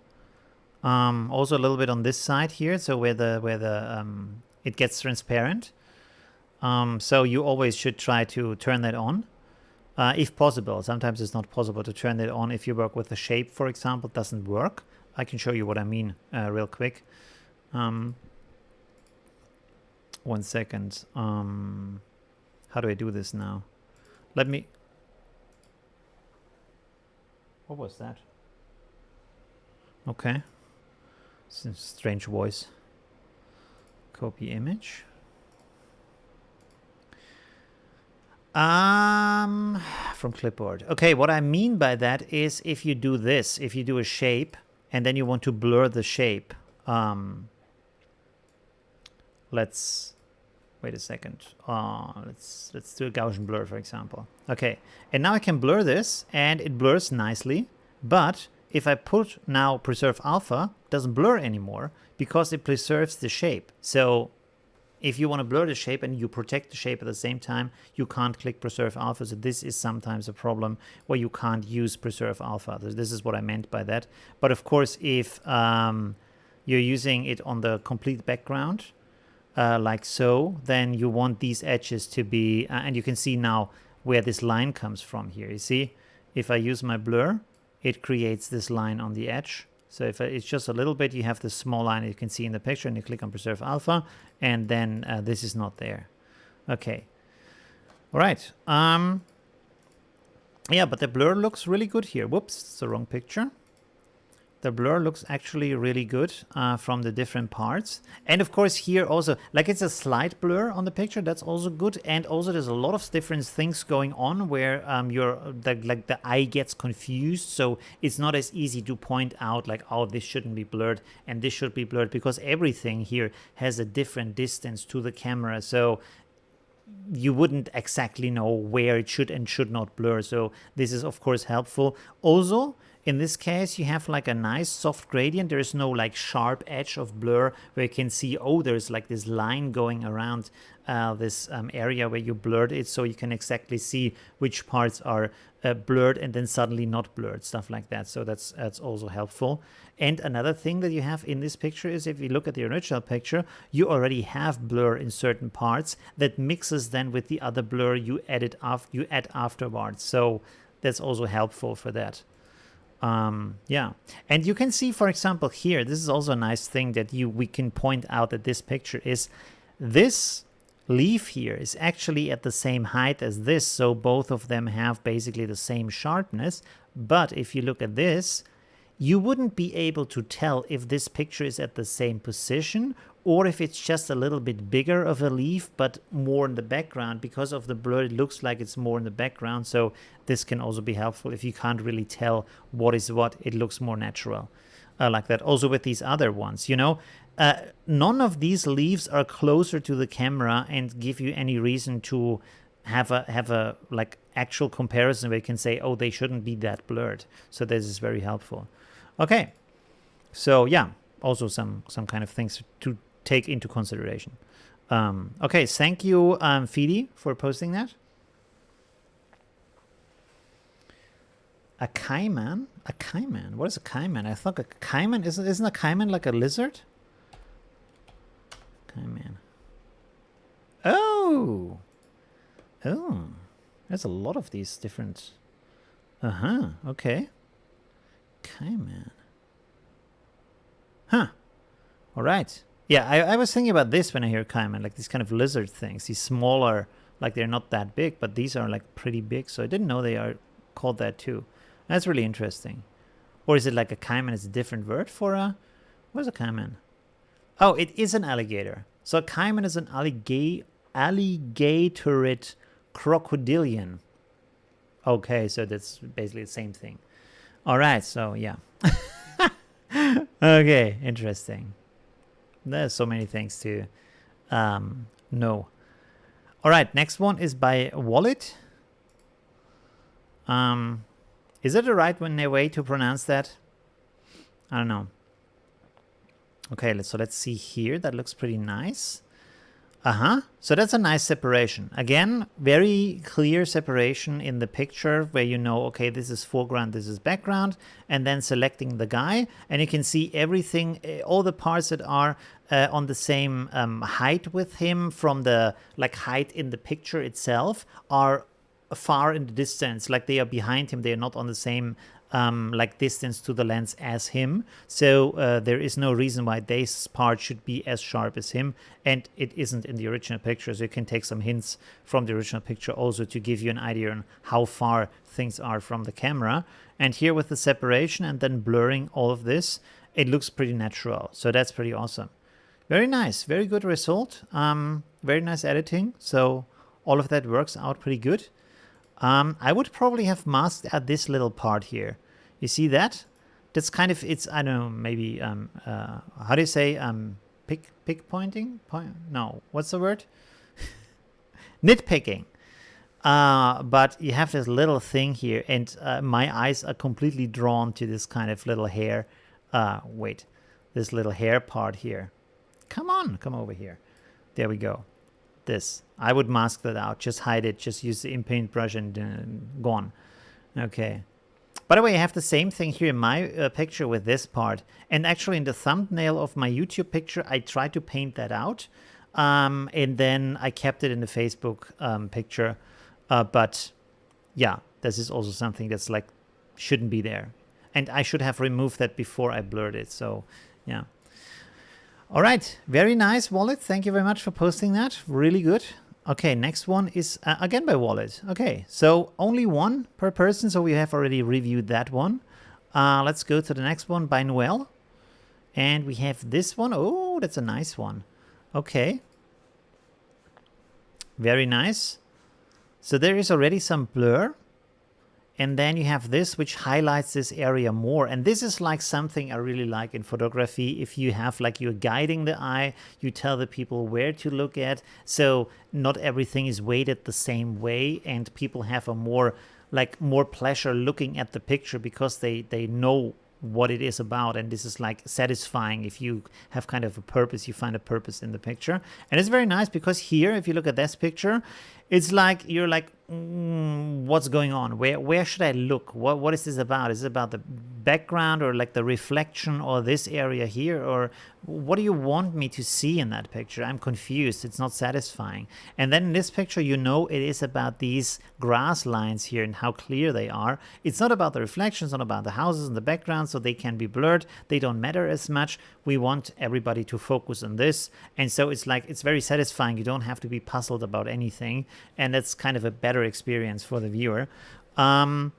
[SPEAKER 1] Also a little bit on this side here, so where the it gets transparent. So you always should try to turn that on, if possible. Sometimes it's not possible to turn it on if you work with a shape, for example. It doesn't work. I can show you what I mean real quick. 1 second. How do I do this now? Let me... What was that? Okay. Some strange voice. Copy image. From clipboard. Okay, what I mean by that is if you do this, if you do a shape and then you want to blur the shape, let's wait a second. Let's do a Gaussian blur, for example. Okay, and now I can blur this and it blurs nicely, but if I put now preserve alpha, it doesn't blur anymore because it preserves the shape. So if you want to blur the shape and you protect the shape at the same time, you can't click preserve alpha. So this is sometimes a problem where you can't use preserve alpha. This is what I meant by that. But of course, if you're using it on the complete background, like so, then you want these edges to be, and you can see now where this line comes from here. You see, if I use my blur, it creates this line on the edge. So if it's just a little bit, you have this small line you can see in the picture, and you click on preserve alpha, and then this is not there. Okay. All right. Yeah, but the blur looks really good here. Whoops, it's the wrong picture. The blur looks actually really good from the different parts. And of course here also, like it's a slight blur on the picture, that's also good. And also there's a lot of different things going on where the eye gets confused. So it's not as easy to point out like, oh, this shouldn't be blurred and this should be blurred, because everything here has a different distance to the camera. So you wouldn't exactly know where it should and should not blur. So this is of course helpful. Also, in this case, you have like a nice soft gradient. There is no like sharp edge of blur where you can see, oh, there's like this line going around this area where you blurred it. So you can exactly see which parts are blurred and then suddenly not blurred, stuff like that. So that's also helpful. And another thing that you have in this picture is if you look at the original picture, you already have blur in certain parts that mixes then with the other blur you add afterwards. So that's also helpful for that. Yeah, and you can see, for example, here, this is also a nice thing that we can point out that this picture is, this leaf here is actually at the same height as this, so both of them have basically the same sharpness. But if you look at this, you wouldn't be able to tell if this picture is at the same position or if it's just a little bit bigger of a leaf but more in the background. Because of the blur, it looks like it's more in the background. So this can also be helpful if you can't really tell what is what. It looks more natural like that. Also with these other ones, you know, none of these leaves are closer to the camera and give you any reason to have a like actual comparison where you can say, oh, they shouldn't be that blurred. So this is very helpful. Okay, so yeah, also some kind of things to take into consideration. Okay, thank you, Fidi, for posting that. A caiman? A caiman? What is a caiman? I thought a caiman, isn't a caiman like a lizard? Caiman. Oh! Oh, there's a lot of these different... okay. Caiman. Huh. All right. Yeah, I was thinking about this when I hear caiman, like these kind of lizard things. These smaller, like they're not that big, but these are like pretty big. So I didn't know they are called that too. That's really interesting. Or is it like a caiman is a different word for a... What is a caiman? Oh, it is an alligator. So a caiman is an alligatorid crocodilian. Okay, so that's basically the same thing. All right, so yeah. Okay, interesting. There's so many things to know All right, next one is by Wallet. Is it the right way to pronounce that? I don't know. Okay, let's see here. That looks pretty nice. So that's a nice separation. Again, very clear separation in the picture where you know, okay, this is foreground, this is background, and then selecting the guy, and you can see everything, all the parts that are on the same height with him from the height in the picture itself are far in the distance, like they are behind him. They are not on the same distance to the lens as him. So there is no reason why this part should be as sharp as him, and it isn't in the original picture. So you can take some hints from the original picture also to give you an idea on how far things are from the camera. And here with the separation and then blurring all of this, it looks pretty natural. So that's pretty awesome. Very nice, very good result. Very nice editing. So all of that works out pretty good. I would probably have masked at this little part here. You see that? That's kind of, it's, I don't know, maybe, how do you say, pick pointing? No, what's the word? Nitpicking. But you have this little thing here, and my eyes are completely drawn to this kind of little hair. This little hair part here. Come on, come over here. There we go. This. I would mask that out. Just hide it. Just use the in-paint brush and gone. Okay. By the way, I have the same thing here in my picture with this part. And actually in the thumbnail of my YouTube picture, I tried to paint that out. And then I kept it in the Facebook picture. But yeah, this is also something that's shouldn't be there. And I should have removed that before I blurred it. So yeah. All right, very nice, Wallet. Thank you very much for posting that. Really good. Okay, next one is again by Wallet. Okay, so only one per person, so we have already reviewed that one. Let's go to the next one by Noel. And we have this one. Oh, that's a nice one. Okay. Very nice. So there is already some blur. And then you have this, which highlights this area more. And this is something I really like in photography. If you have you're guiding the eye, you tell the people where to look at. So not everything is weighted the same way, and people have a more pleasure looking at the picture because they know what it is about. And this is satisfying. If you have kind of a purpose, you find a purpose in the picture. And it's very nice because here, if you look at this picture, it's you're what's going on? Where should I look? What is this about? Is it about the background or the reflection or this area here? Or what do you want me to see in that picture? I'm confused. It's not satisfying. And then in this picture, you know it is about these grass lines here and how clear they are. It's not about the reflections, not about the houses in the background, so they can be blurred. They don't matter as much. We want everybody to focus on this. And so it's very satisfying. You don't have to be puzzled about anything. And that's kind of a better experience for the viewer. One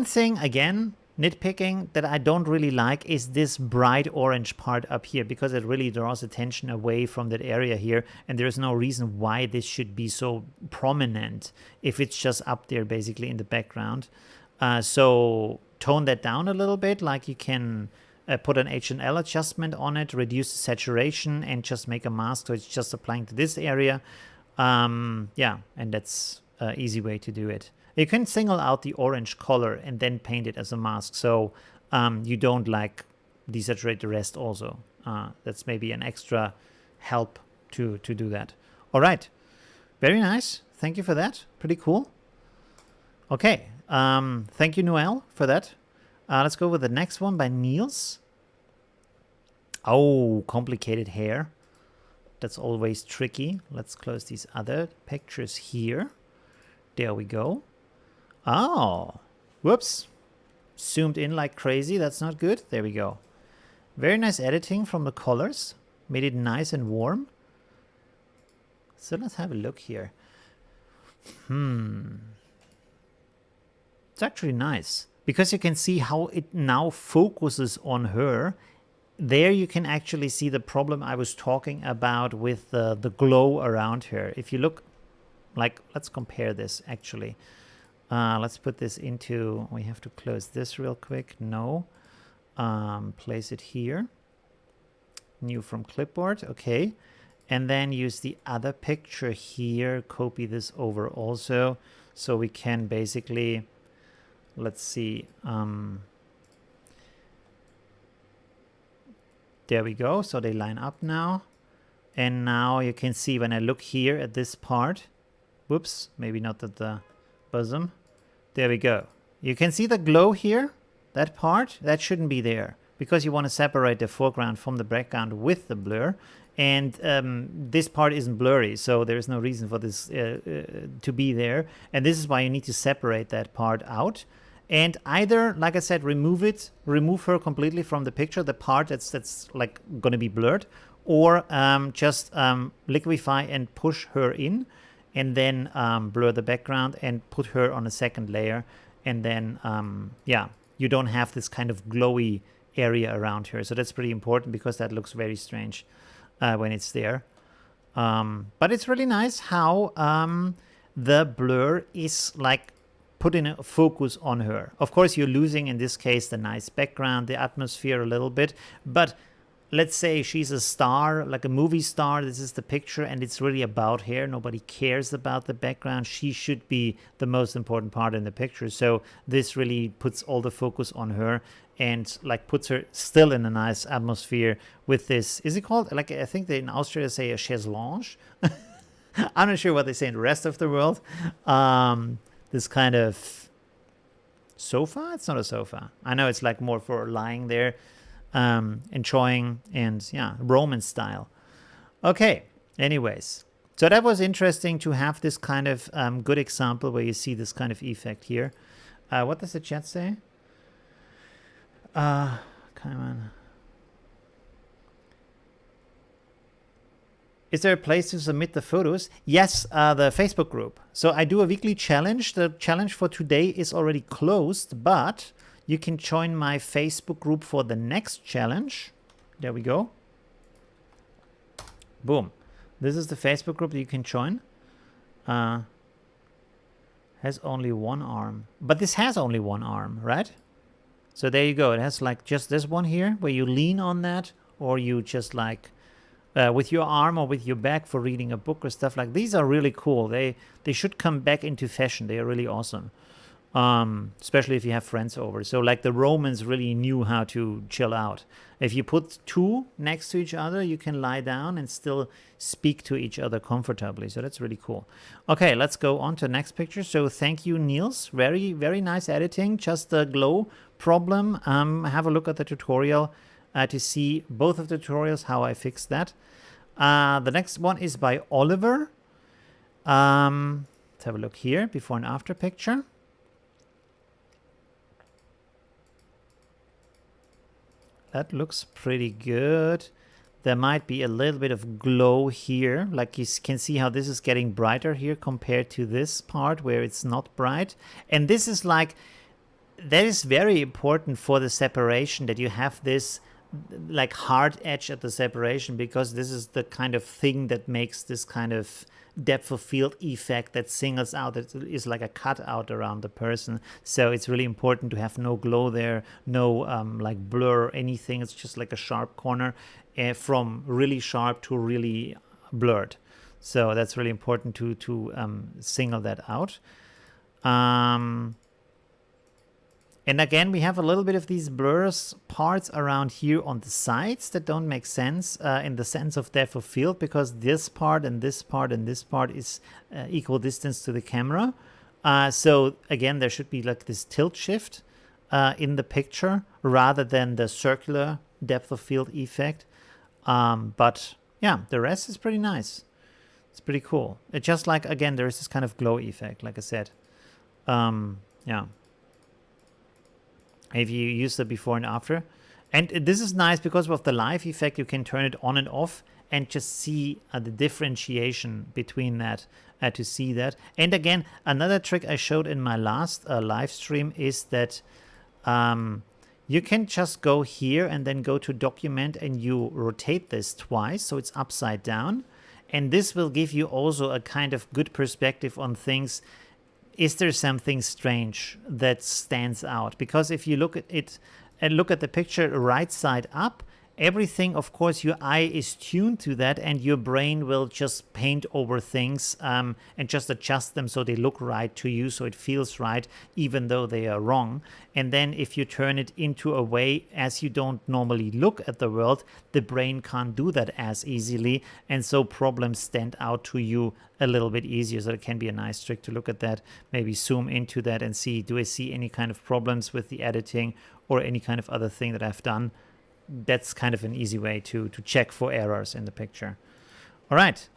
[SPEAKER 1] thing, again, nitpicking, that I don't really like is this bright orange part up here, because it really draws attention away from that area here, and there's no reason why this should be so prominent if it's just up there basically in the background. So tone that down a little bit, you can put an H&L adjustment on it, reduce the saturation, and just make a mask so it's just applying to this area. Yeah, and that's an easy way to do it. You can single out the orange color and then paint it as a mask, so you don't desaturate the rest also. That's maybe an extra help to do that. All right, very nice. Thank you for that. Pretty cool. Okay, thank you, Noel, for that. Let's go with the next one by Niels. Oh, complicated hair. That's always tricky. Let's close these other pictures here. There we go. Oh, whoops. Zoomed in like crazy. That's not good. There we go. Very nice editing from the colors. Made it nice and warm. So let's have a look here. It's actually nice, because you can see how it now focuses on her. There you can actually see the problem I was talking about with the glow around her. If you look, let's compare this actually. Let's put this into, we have to close this real quick. No. Place it here. New from clipboard. Okay. and then use the other picture here, copy this over also, so we can basically, let's see, there we go, so they line up now. And now you can see when I look here at this part, whoops, maybe not at the bosom, there we go. You can see the glow here, that part, that shouldn't be there, because you want to separate the foreground from the background with the blur. And this part isn't blurry, so there's no reason for this to be there. And this is why you need to separate that part out. And either, like I said, remove her completely from the picture, the part that's like going to be blurred, or just liquefy and push her in, and then blur the background and put her on a second layer. And then, yeah, you don't have this kind of glowy area around her. So that's pretty important, because that looks very strange when it's there. But it's really nice how the blur is like putting a focus on her. Of course, you're losing, in this case, the nice background, the atmosphere a little bit. But let's say she's a star, like a movie star. This is the picture, and it's really about her. Nobody cares about the background. She should be the most important part in the picture. So this really puts all the focus on her, and like puts her still in a nice atmosphere with this. Is it called, like, I think they in Austria say a chaise lounge. I'm not sure what they say in the rest of the world. This kind of sofa. It's not a sofa. I know it's like more for lying there, enjoying, and yeah, Roman style. Okay, anyways, so that was interesting to have this kind of good example where you see this kind of effect here. What does the chat say? Come on. Is there a place to submit the photos? Yes, the Facebook group. So I do a weekly challenge. The challenge for today is already closed, but you can join my Facebook group for the next challenge. There we go. Boom. This is the Facebook group that you can join. Has only one arm. But this has only one arm, right? So there you go. It has like just this one here where you lean on that, or you just like with your arm or with your back for reading a book or stuff like. These are really cool. They should come back into fashion. They are really awesome. Especially if you have friends over. So like the Romans really knew how to chill out. If you put two next to each other, you can lie down and still speak to each other comfortably. So that's really cool. Okay, let's go on to the next picture. So thank you, Niels. Very, very nice editing. Just the glow problem. Have a look at the tutorial to see both of the tutorials, how I fixed that. The next one is by Oliver. Let's have a look here, before and after picture. That looks pretty good. There might be a little bit of glow here. Like you can see how this is getting brighter here compared to this part where it's not bright. And this is like, that is very important for the separation, that you have this like hard edge at the separation, because this is the kind of thing that makes this kind of depth of field effect that singles out, that is like a cutout around the person. So it's really important to have no glow there, no like blur or anything. It's just like a sharp corner from really sharp to really blurred. So that's really important to single that out. And again, we have a little bit of these blurs parts around here on the sides that don't make sense in the sense of depth of field, because this part and this part and this part is equal distance to the camera. So again, there should be like this tilt shift in the picture rather than the circular depth of field effect. But yeah, the rest is pretty nice. It's pretty cool. It's just like, again, there is this kind of glow effect, like I said. Yeah. If you use the before and after. And this is nice because of the live effect. You can turn it on and off and just see the differentiation between that to see that. And again, another trick I showed in my last live stream is that you can just go here and then go to document, and you rotate this twice so it's upside down. And this will give you also a kind of good perspective on things. Is there something strange that stands out? Because if you look at it and look at the picture right side up, everything, of course, your eye is tuned to that, and your brain will just paint over things and just adjust them so they look right to you, so it feels right, even though they are wrong. And then if you turn it into a way as you don't normally look at the world, the brain can't do that as easily, and so problems stand out to you a little bit easier. So it can be a nice trick to look at that, maybe zoom into that and see, do I see any kind of problems with the editing or any kind of other thing that I've done? That's kind of an easy way to check for errors in the picture. All right.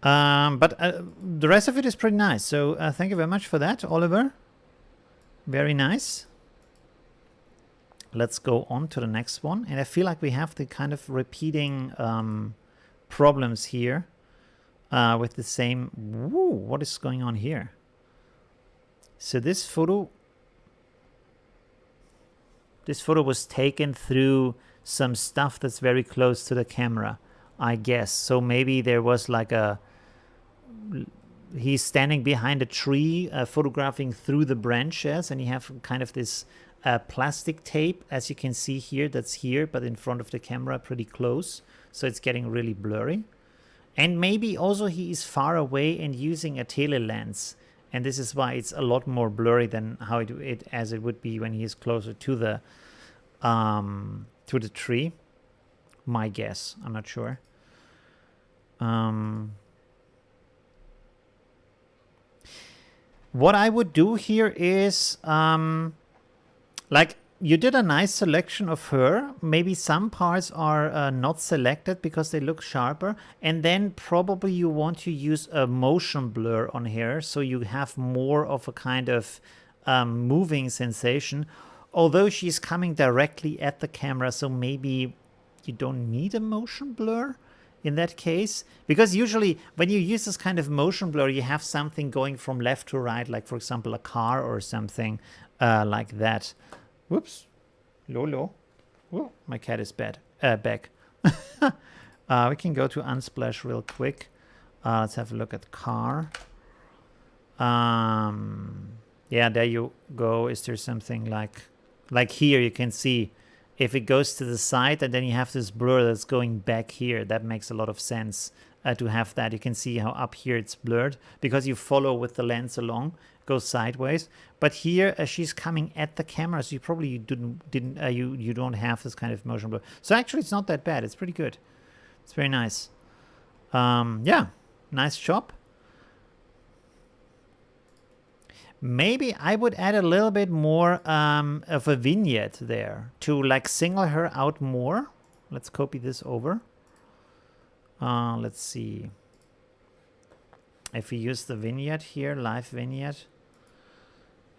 [SPEAKER 1] But the rest of it is pretty nice. So thank you very much for that, Oliver. Very nice. Let's go on to the next one. And I feel like we have the kind of repeating problems here with the same... Woo, what is going on here? So this photo was taken through some stuff that's very close to the camera, I guess. So maybe there was like he's standing behind a tree, photographing through the branches, and you have kind of this plastic tape, as you can see here, that's here, but in front of the camera, pretty close. So it's getting really blurry. And maybe also he is far away and using a tele lens. And this is why it's a lot more blurry than how as it would be when he is closer to the tree. My guess, I'm not sure. What I would do here is like you did a nice selection of her. Maybe some parts are not selected because they look sharper. And then probably you want to use a motion blur on her so you have more of a kind of moving sensation. Although she's coming directly at the camera, so maybe you don't need a motion blur in that case. Because usually when you use this kind of motion blur, you have something going from left to right, like for example a car or something like that. Whoops. Lolo. Whoa, my cat is back. We can go to Unsplash real quick. Let's have a look at car. Yeah, there you go. Is there something like here you can see if it goes to the side and then you have this blur that's going back here. That makes a lot of sense to have that. You can see how up here it's blurred because you follow with the lens along. Goes sideways, but here she's coming at the camera, so you probably you don't have this kind of motion blur. So actually, it's not that bad. It's pretty good. It's very nice. Yeah, nice job. Maybe I would add a little bit more of a vignette there to like single her out more. Let's copy this over. Let's see. If we use the vignette here, live vignette.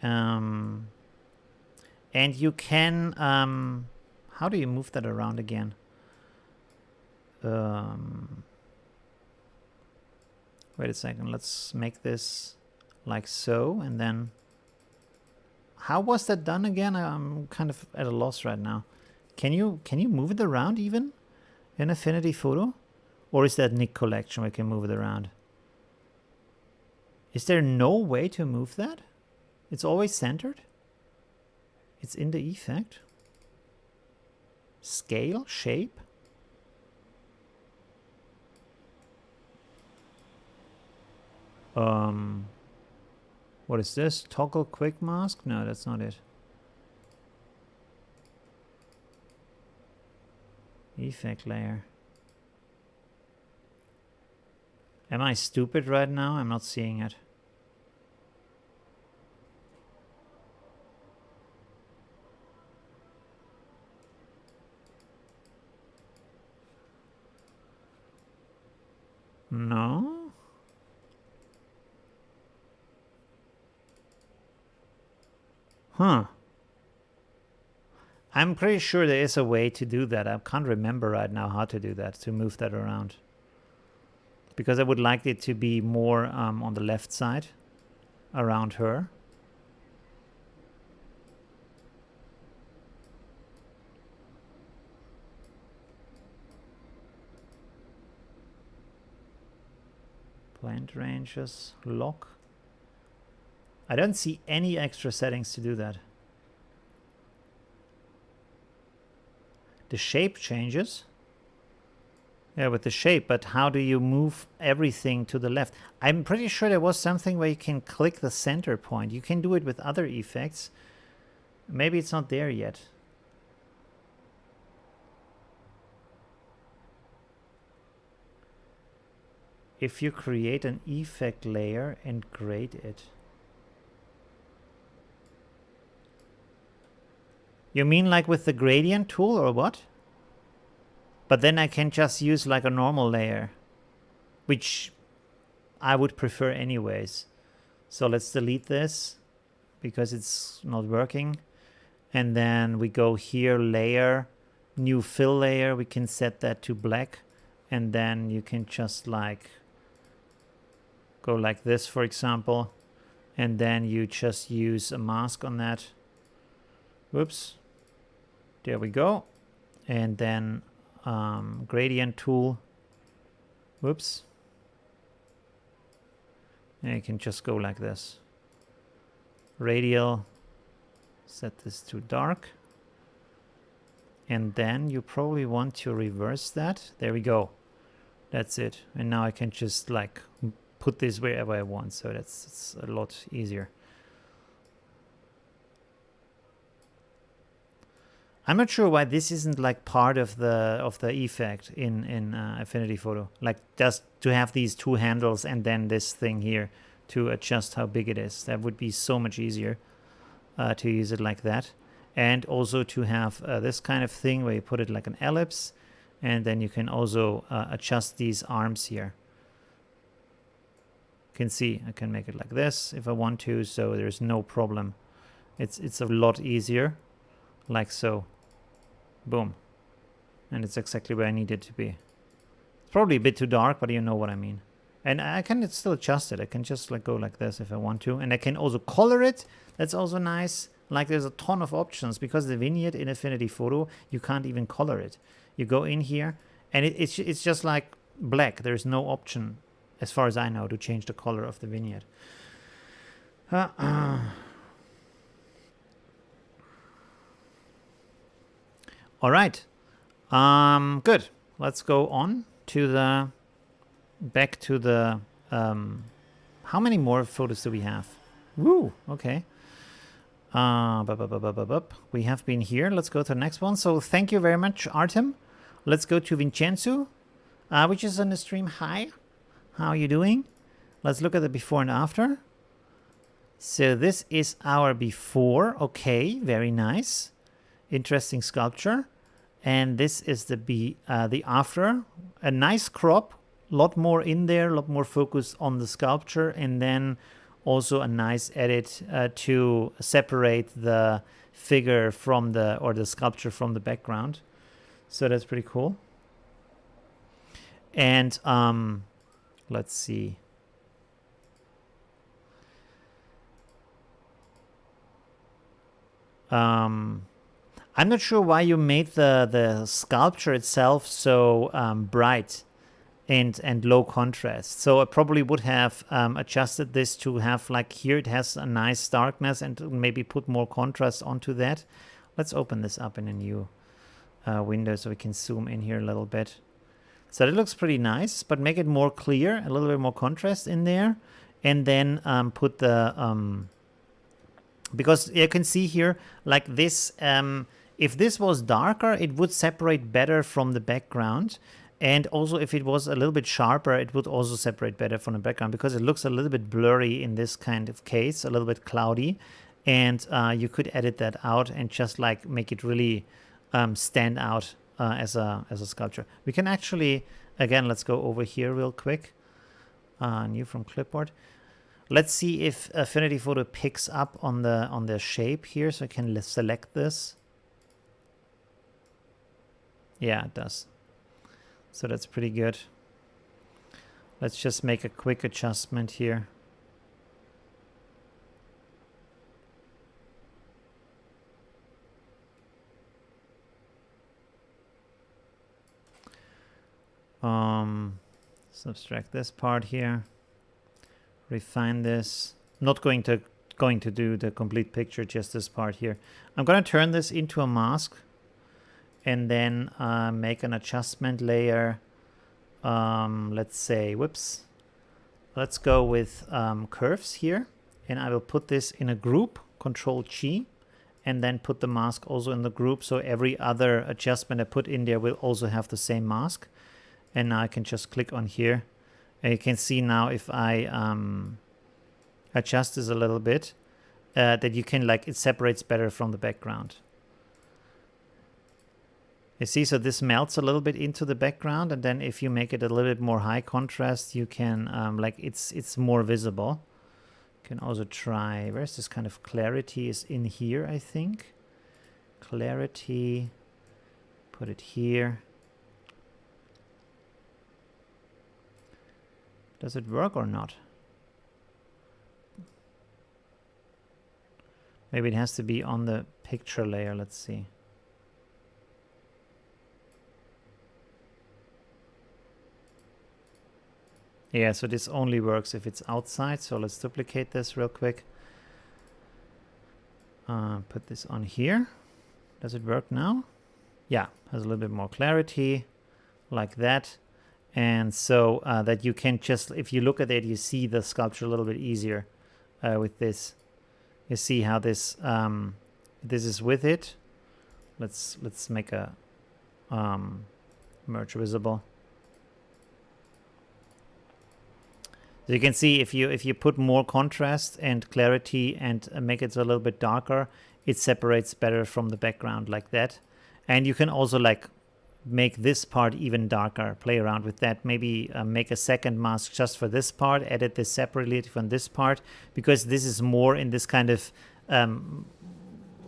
[SPEAKER 1] And you can, how do you move that around again? Wait a second, let's make this like so, and then, how was that done again? I'm kind of at a loss right now. Can you move it around even in Affinity Photo? Or is that NIK Collection where you can move it around? Is there no way to move that? It's always centered? It's in the effect? Scale? Shape? What is this? Toggle quick mask? No, that's not it. Effect layer. Am I stupid right now? I'm not seeing it. No? Huh. I'm pretty sure there is a way to do that. I can't remember right now how to do that, to move that around. Because I would like it to be more on the left side, around her. Plant ranges, lock. I don't see any extra settings to do that. The shape changes. Yeah, with the shape, but how do you move everything to the left? I'm pretty sure there was something where you can click the center point. You can do it with other effects. Maybe it's not there yet. If you create an effect layer and grade it. You mean like with the gradient tool or what? But then I can just use like a normal layer, which I would prefer anyways. So let's delete this because it's not working. And then we go here, layer, new fill layer. We can set that to black. And then you can just like go like this, for example. And then you just use a mask on that. Whoops. There we go. And then gradient tool. Whoops. And you can just go like this. Radial. Set this to dark. And then you probably want to reverse that. There we go. That's it. And now I can just like put this wherever I want. So it's a lot easier. I'm not sure why this isn't like part of the effect in Affinity Photo. Like just to have these two handles and then this thing here to adjust how big it is. That would be so much easier to use it like that. And also to have this kind of thing where you put it like an ellipse, and then you can also adjust these arms here. You can see I can make it like this if I want to, so there's no problem. It's a lot easier, like so. Boom. And it's exactly where I need it to be. It's probably a bit too dark, but you know what I mean. And I can still adjust it. I can just like go like this if I want to. And I can also color it. That's also nice. Like there's a ton of options because the vignette in Affinity Photo, you can't even color it. You go in here and it's just like black. There's no option, as far as I know, to change the color of the vignette. All right. Good. Let's go on to the back to the how many more photos do we have? Woo, okay. We have been here. Let's go to the next one. So thank you very much, Artem. Let's go to Vincenzo, which is on the stream. Hi, how are you doing? Let's look at the before and after. So this is our before. Okay, very nice. Interesting sculpture. And this is the after. A nice crop, a lot more in there, a lot more focus on the sculpture, and then also a nice edit to separate the figure from the sculpture from the background. So that's pretty cool. And let's see. I'm not sure why you made the sculpture itself so bright and low contrast. So I probably would have adjusted this to have like here it has a nice darkness and maybe put more contrast onto that. Let's open this up in a new window so we can zoom in here a little bit. So it looks pretty nice, but make it more clear, a little bit more contrast in there. And then put the... because you can see here like this... if this was darker, it would separate better from the background. And also if it was a little bit sharper, it would also separate better from the background because it looks a little bit blurry in this kind of case, a little bit cloudy. And you could edit that out and just like make it really stand out as a sculpture. We can actually, again, let's go over here real quick. New from clipboard. Let's see if Affinity Photo picks up on the shape here. So I can select this. Yeah, it does. So that's pretty good. Let's just make a quick adjustment here. Subtract this part here. Refine this. Not going to do the complete picture, just this part here. I'm going to turn this into a mask. and then make an adjustment layer. Let's say, whoops. Let's go with curves here, and I will put this in a group, Control G, and then put the mask also in the group, so every other adjustment I put in there will also have the same mask. And now I can just click on here, and you can see now if I adjust this a little bit, that you can, like, it separates better from the background. You see, so this melts a little bit into the background, and then if you make it a little bit more high contrast, you can, like, it's more visible. You can also try, where's this kind of clarity is in here, I think. Clarity, put it here. Does it work or not? Maybe it has to be on the picture layer, let's see. Yeah, so this only works if it's outside. So let's duplicate this real quick. Put this on here. Does it work now? Yeah, has a little bit more clarity, like that. And so that you can just, if you look at it, you see the sculpture a little bit easier with this. You see how this this is with it. Let's make a merge visible. So you can see if you put more contrast and clarity and make it a little bit darker, it separates better from the background like that. And you can also, like, make this part even darker, play around with that, maybe make a second mask just for this part, edit this separately from this part, because this is more in this kind of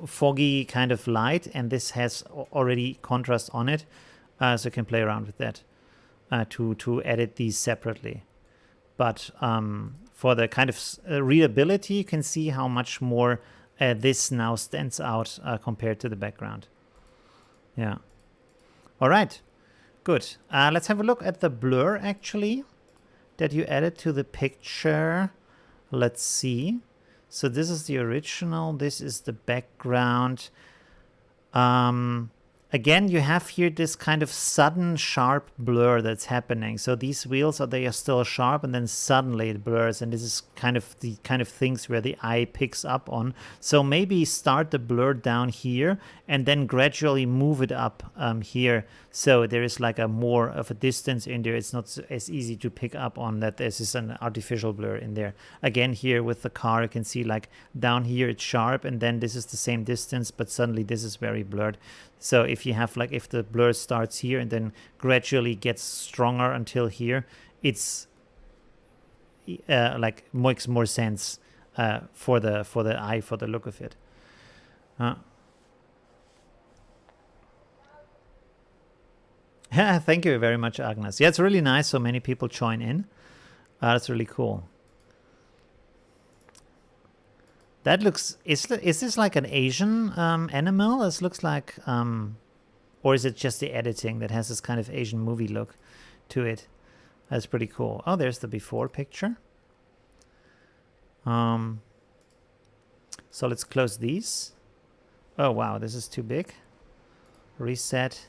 [SPEAKER 1] foggy kind of light, and this has already contrast on it, so you can play around with that to edit these separately. But for the kind of readability, you can see how much more this now stands out compared to the background. Yeah. All right, good. Let's have a look at the blur, actually, that you added to the picture. Let's see. So this is the original. This is the background. Again, you have here this kind of sudden sharp blur that's happening. So these wheels, they are still sharp, and then suddenly it blurs, and this is kind of the kind of things where the eye picks up on. So maybe start the blur down here and then gradually move it up here, so there is like a more of a distance in there. It's not as easy to pick up on that this is an artificial blur in there. Again, here with the car, you can see, like, down here it's sharp, and then this is the same distance, but suddenly this is very blurred. So if you have, like, if the blur starts here and then gradually gets stronger until here, it's like makes more sense for the eye, for the look of it. Thank you very much, Agnes. Yeah, it's really nice. So many people join in. That's really cool. That looks, is this like an Asian animal? This looks like, or is it just the editing that has this kind of Asian movie look to it? That's pretty cool. Oh, there's the before picture. So let's close these. Oh, wow, this is too big. Reset.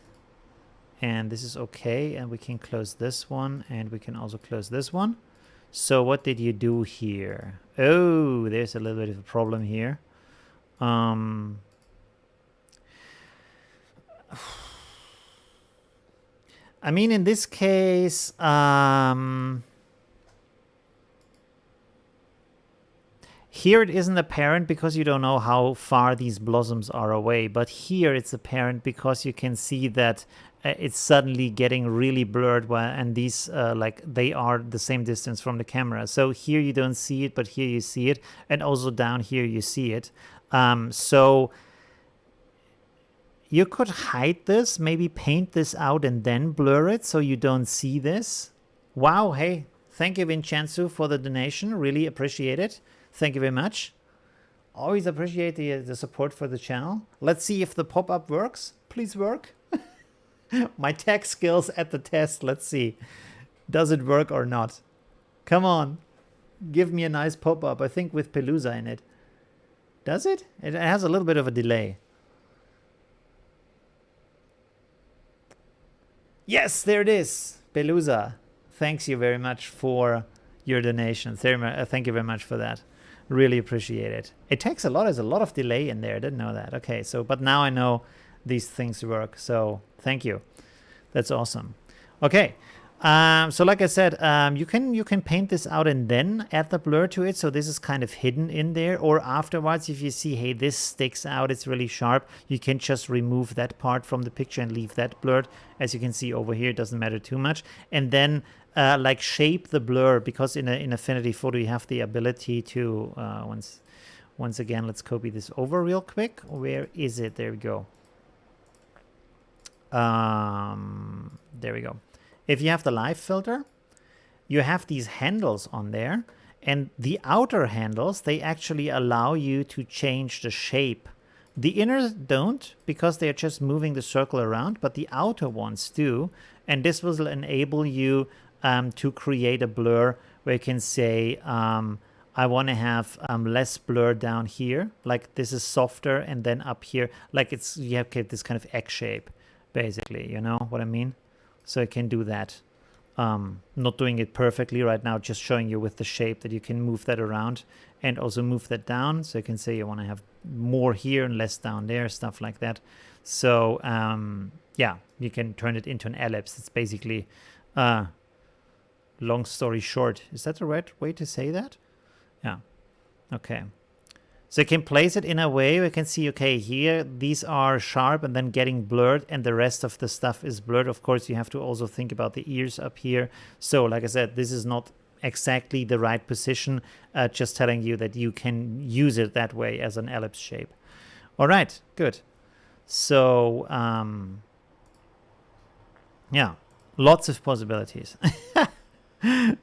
[SPEAKER 1] And this is okay. And we can close this one, and we can also close this one. So what did you do here? Oh, there's a little bit of a problem here. I mean, in this case, here it isn't apparent because you don't know how far these blossoms are away. But here it's apparent because you can see that it's suddenly getting really blurred, and these like they are the same distance from the camera. So here you don't see it, but here you see it, and also down here you see it. So you could hide this, maybe paint this out and then blur it so you don't see this. Wow, hey, thank you, Vincenzo, for the donation. Really appreciate it. Thank you very much. Always appreciate the support for the channel. Let's see if the pop-up works. Please work. My tech skills at the test. Let's see. Does it work or not? Come on. Give me a nice pop-up. I think with Pelusa in it. Does it? It has a little bit of a delay. Yes, there it is. Belusa. Thanks you very much for your donation. Thank you very much for that. Really appreciate it. It takes a lot. There's a lot of delay in there. I didn't know that. Okay, so but now I know these things work. So thank you. That's awesome. Okay. So like I said, you can paint this out and then add the blur to it. So this is kind of hidden in there. Or afterwards, if you see, hey, this sticks out, it's really sharp, you can just remove that part from the picture and leave that blurred. As you can see over here, it doesn't matter too much. And then like shape the blur, because in Affinity Photo you have the ability to once again, let's copy this over real quick. Where is it? There we go. There we go. If you have the live filter, you have these handles on there, and the outer handles, they actually allow you to change the shape. The inners don't, because they're just moving the circle around, but the outer ones do, and this will enable you to create a blur where you can say, I want to have less blur down here, like this is softer, and then up here, like you have this kind of X shape, basically, you know what I mean? So I can do that. Not doing it perfectly right now, just showing you with the shape that you can move that around and also move that down. So you can say you want to have more here and less down there, stuff like that. So yeah, you can turn it into an ellipse. It's basically, long story short. Is that the right way to say that? Yeah. Okay. So you can place it in a way where you can see, okay, here, these are sharp and then getting blurred, and the rest of the stuff is blurred. Of course, you have to also think about the ears up here. So like I said, this is not exactly the right position, just telling you that you can use it that way as an ellipse shape. All right, good. So, yeah, lots of possibilities.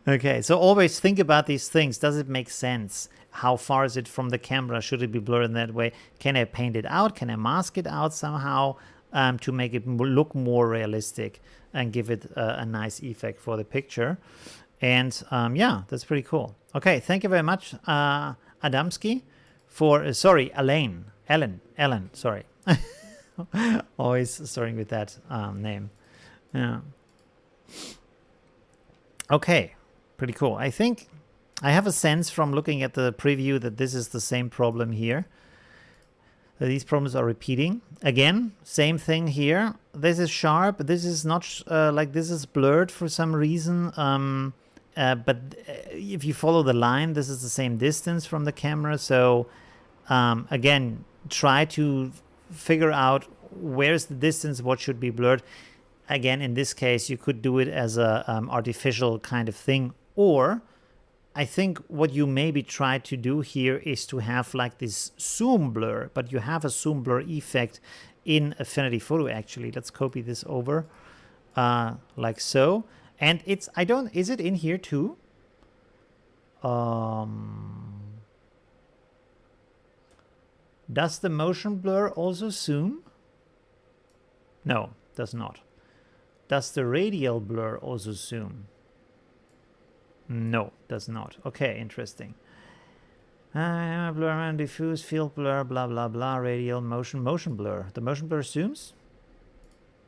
[SPEAKER 1] Okay, so always think about these things. Does it make sense? How far is it from the camera? Should it be blurred in that way? Can I paint it out? Can I mask it out somehow to make it look more realistic and give it a nice effect for the picture? And yeah, that's pretty cool. Okay, thank you very much, Adamski, for, Ellen, sorry. Always starting with that name. Yeah. Okay, pretty cool. I think I have a sense from looking at the preview that this is the same problem here. These problems are repeating. Again, same thing here. This is sharp. This is not like this is blurred for some reason. But if you follow the line, this is the same distance from the camera. So again, try to figure out where's the distance, what should be blurred. Again, in this case, you could do it as a artificial kind of thing. Or I think what you maybe try to do here is to have like this zoom blur, but you have a zoom blur effect in Affinity Photo actually. Let's copy this over like so. And it's, is it in here too? Does the motion blur also zoom? No, does not. Does the radial blur also zoom? No, does not. Okay, interesting. Blur and diffuse, field blur, blah, blah, blah, radial, motion blur. The motion blur zooms?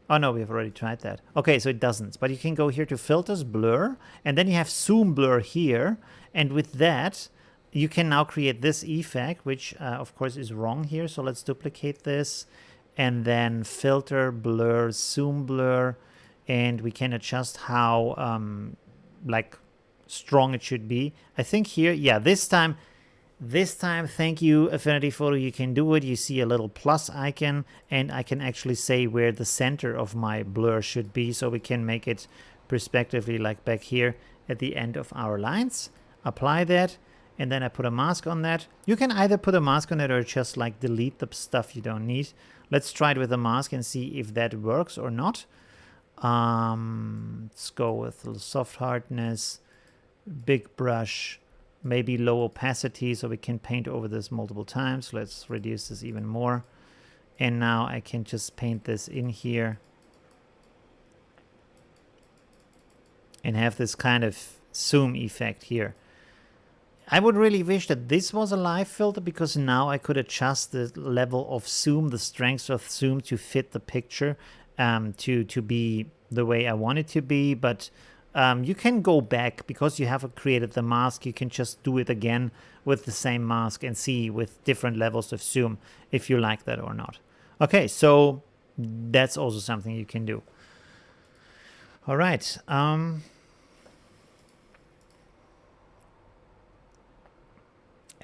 [SPEAKER 1] Oh no, we've already tried that. Okay, so it doesn't. But you can go here to filters, blur, and then you have zoom blur here. And with that, you can now create this effect, which of course is wrong here. So let's duplicate this and then filter, blur, zoom blur. And we can adjust how like strong it should be. I think here, yeah, this time, thank you, Affinity Photo, you can do it. You see a little plus icon, and I can actually say where the center of my blur should be, so we can make it perspectively like back here at the end of our lines. Apply that, and then I put a mask on that. You can either put a mask on it or just like delete the stuff you don't need. Let's try it with a mask and see if that works or not. Let's go with a little soft hardness, big brush, maybe low opacity so we can paint over this multiple times. Let's reduce this even more. And now I can just paint this in here and have this kind of zoom effect here. I would really wish that this was a live filter, because now I could adjust the level of zoom, the strength of zoom to fit the picture to be the way I want it to be, but you can go back because you have created the mask. You can just do it again with the same mask and see with different levels of zoom if you like that or not. Okay, so that's also something you can do. All right.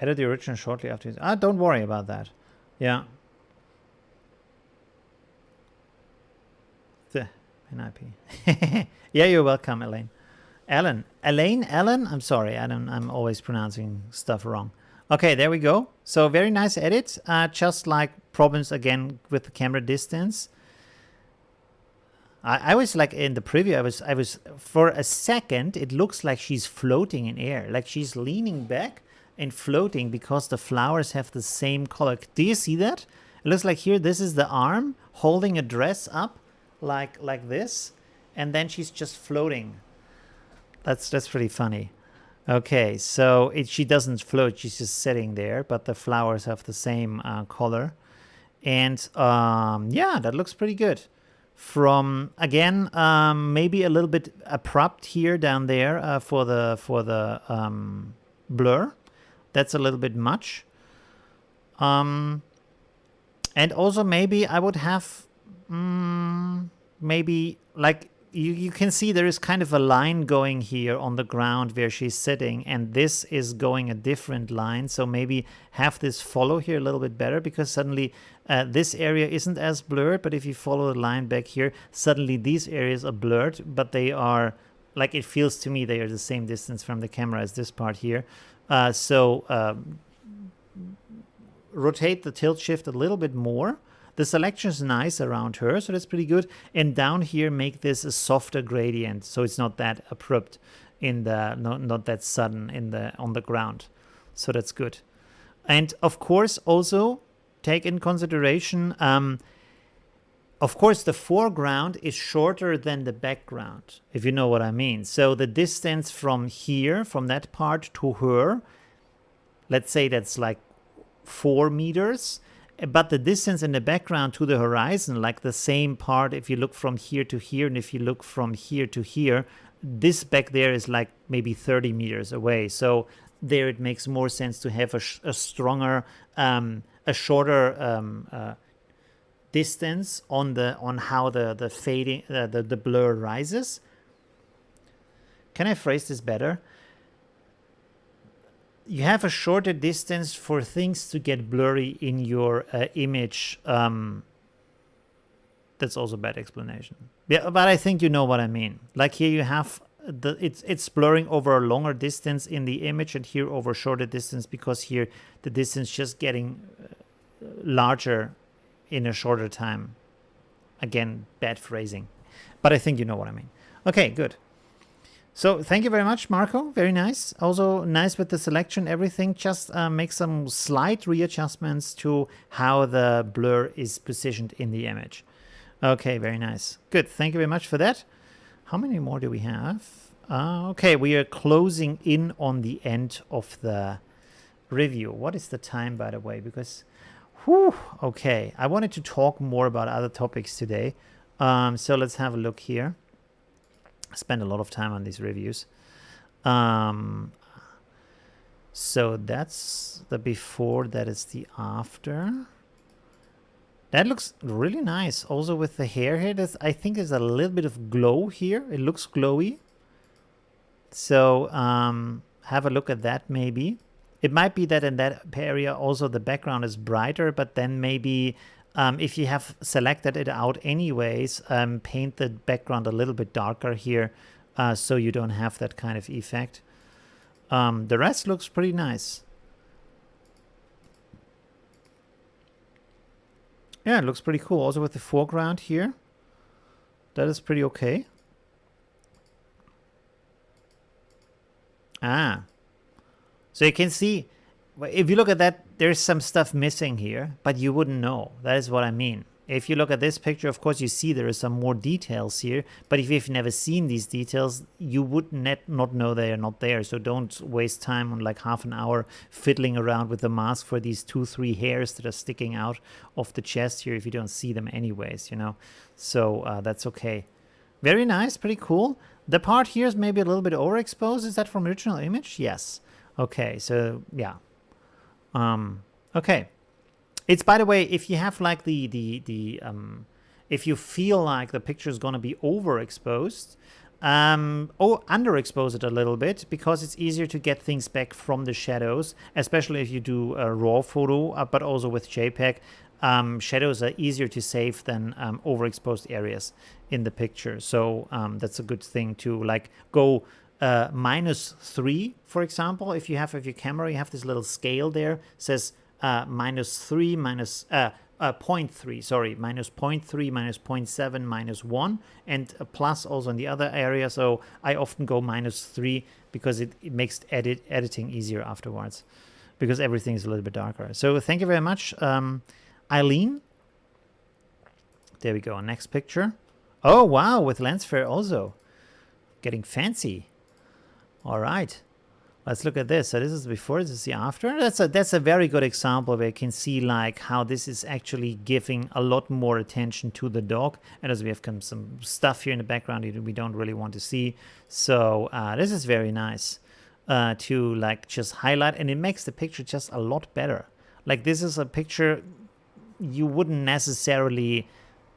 [SPEAKER 1] Edit the original shortly after. Don't worry about that. Yeah. The NIP. Yeah, you're welcome, Elaine. Ellen. I'm sorry. I'm always pronouncing stuff wrong. Okay, there we go. So very nice edit. Just like problems again with the camera distance. I was like in the preview, I was for a second, it looks like she's floating in air, like she's leaning back and floating because the flowers have the same color. Do you see that? It looks like here, this is the arm holding a dress up like this, and then she's just floating. That's pretty funny. Okay, so she doesn't float, she's just sitting there, but the flowers have the same color. And yeah, that looks pretty good. From again, maybe a little bit abrupt here down there for the blur. That's a little bit much. And also maybe I would have maybe like you can see there is kind of a line going here on the ground where she's sitting, and this is going a different line. So maybe have this follow here a little bit better, because suddenly this area isn't as blurred, but if you follow the line back here, suddenly these areas are blurred, but they are, like, it feels to me they are the same distance from the camera as this part here. So rotate the tilt shift a little bit more. The selection is nice around her, so that's pretty good. And down here, make this a softer gradient, so it's not that abrupt in the, not that sudden in the on the ground. So that's good. And of course, also take in consideration, of course, the foreground is shorter than the background, if you know what I mean. So the distance from here, from that part to her, let's say that's like 4 meters. But the distance in the background to the horizon, like the same part, if you look from here to here, and if you look from here to here, this back there is like maybe 30 meters away. So there it makes more sense to have a stronger, a shorter distance on how the fading, the blur rises. Can I phrase this better? You have a shorter distance for things to get blurry in your image. That's also a bad explanation. Yeah, but I think you know what I mean. Like here you have it's blurring over a longer distance in the image, and here over a shorter distance, because here the distance just getting larger in a shorter time. Again, bad phrasing, but I think you know what I mean. Okay, good. So thank you very much, Marco. Very nice. Also nice with the selection, everything. Just make some slight readjustments to how the blur is positioned in the image. Okay, very nice. Good. Thank you very much for that. How many more do we have? Okay, we are closing in on the end of the review. What is the time, by the way? Because, whew, okay, I wanted to talk more about other topics today. So let's have a look here. I spend a lot of time on these reviews. So that's the before, that is the after. That looks really nice. Also with the hair here, I think there's a little bit of glow here. It looks glowy. So have a look at that maybe. It might be that in that area also the background is brighter, but then maybe if you have selected it out anyways, paint the background a little bit darker here so you don't have that kind of effect. The rest looks pretty nice. Yeah, it looks pretty cool. Also with the foreground here, that is pretty okay. So you can see, if you look at that, there's some stuff missing here, but you wouldn't know. That is what I mean. If you look at this picture, of course, you see there are some more details here. But if you've never seen these details, you would not know they are not there. So don't waste time on like half an hour fiddling around with the mask for these 2-3 hairs that are sticking out of the chest here if you don't see them anyways, you know. So that's okay. Very nice, pretty cool. The part here is maybe a little bit overexposed. Is that from original image? Yes. Okay, so yeah. Okay. It's, by the way, if you have like if you feel like the picture is going to be overexposed, or underexpose it a little bit, because it's easier to get things back from the shadows, especially if you do a raw photo, but also with JPEG. Shadows are easier to save than overexposed areas in the picture. So that's a good thing to like go -3, for example. If you have with your camera, you have this little scale there, says -3, -0.3, sorry, -0.3, -0.7, -1, and a plus also in the other area. So I often go -3 because it makes editing easier afterwards, because everything is a little bit darker. So thank you very much, Eileen. There we go. Next picture. Oh, wow, with lens flare also. Getting fancy. All right. Let's look at this. So this is before, this is the after. That's a very good example where you can see like how this is actually giving a lot more attention to the dog. And as we have some stuff here in the background we don't really want to see. So this is very nice to like just highlight, and it makes the picture just a lot better. Like this is a picture you wouldn't necessarily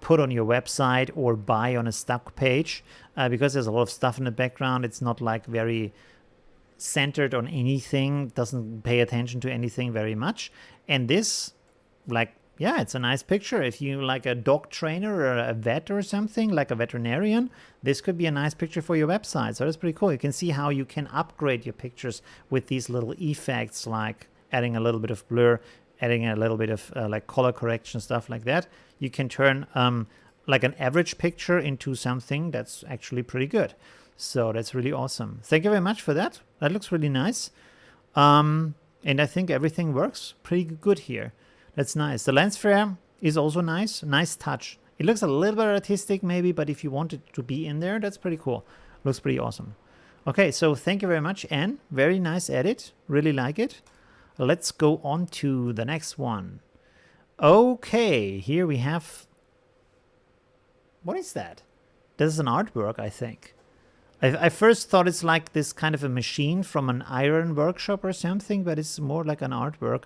[SPEAKER 1] put on your website or buy on a stock page because there's a lot of stuff in the background. It's not like very centered on anything, doesn't pay attention to anything very much. And this, like, yeah, it's a nice picture. If you like a dog trainer or a vet or something, like a veterinarian, this could be a nice picture for your website. So that's pretty cool. You can see how you can upgrade your pictures with these little effects, like adding a little bit of blur, adding a little bit of like color correction, stuff like that. You can turn like an average picture into something that's actually pretty good. So that's really awesome. Thank you very much for that. That looks really nice. And I think everything works pretty good here. That's nice. The lens flare is also nice. Nice touch. It looks a little bit artistic maybe, but if you want it to be in there, that's pretty cool. Looks pretty awesome. Okay, so thank you very much, Anne. Very nice edit. Really like it. Let's go on to the next one. Okay, here we have... What is that? This is an artwork, I think. I first thought it's like this kind of a machine from an iron workshop or something, but it's more like an artwork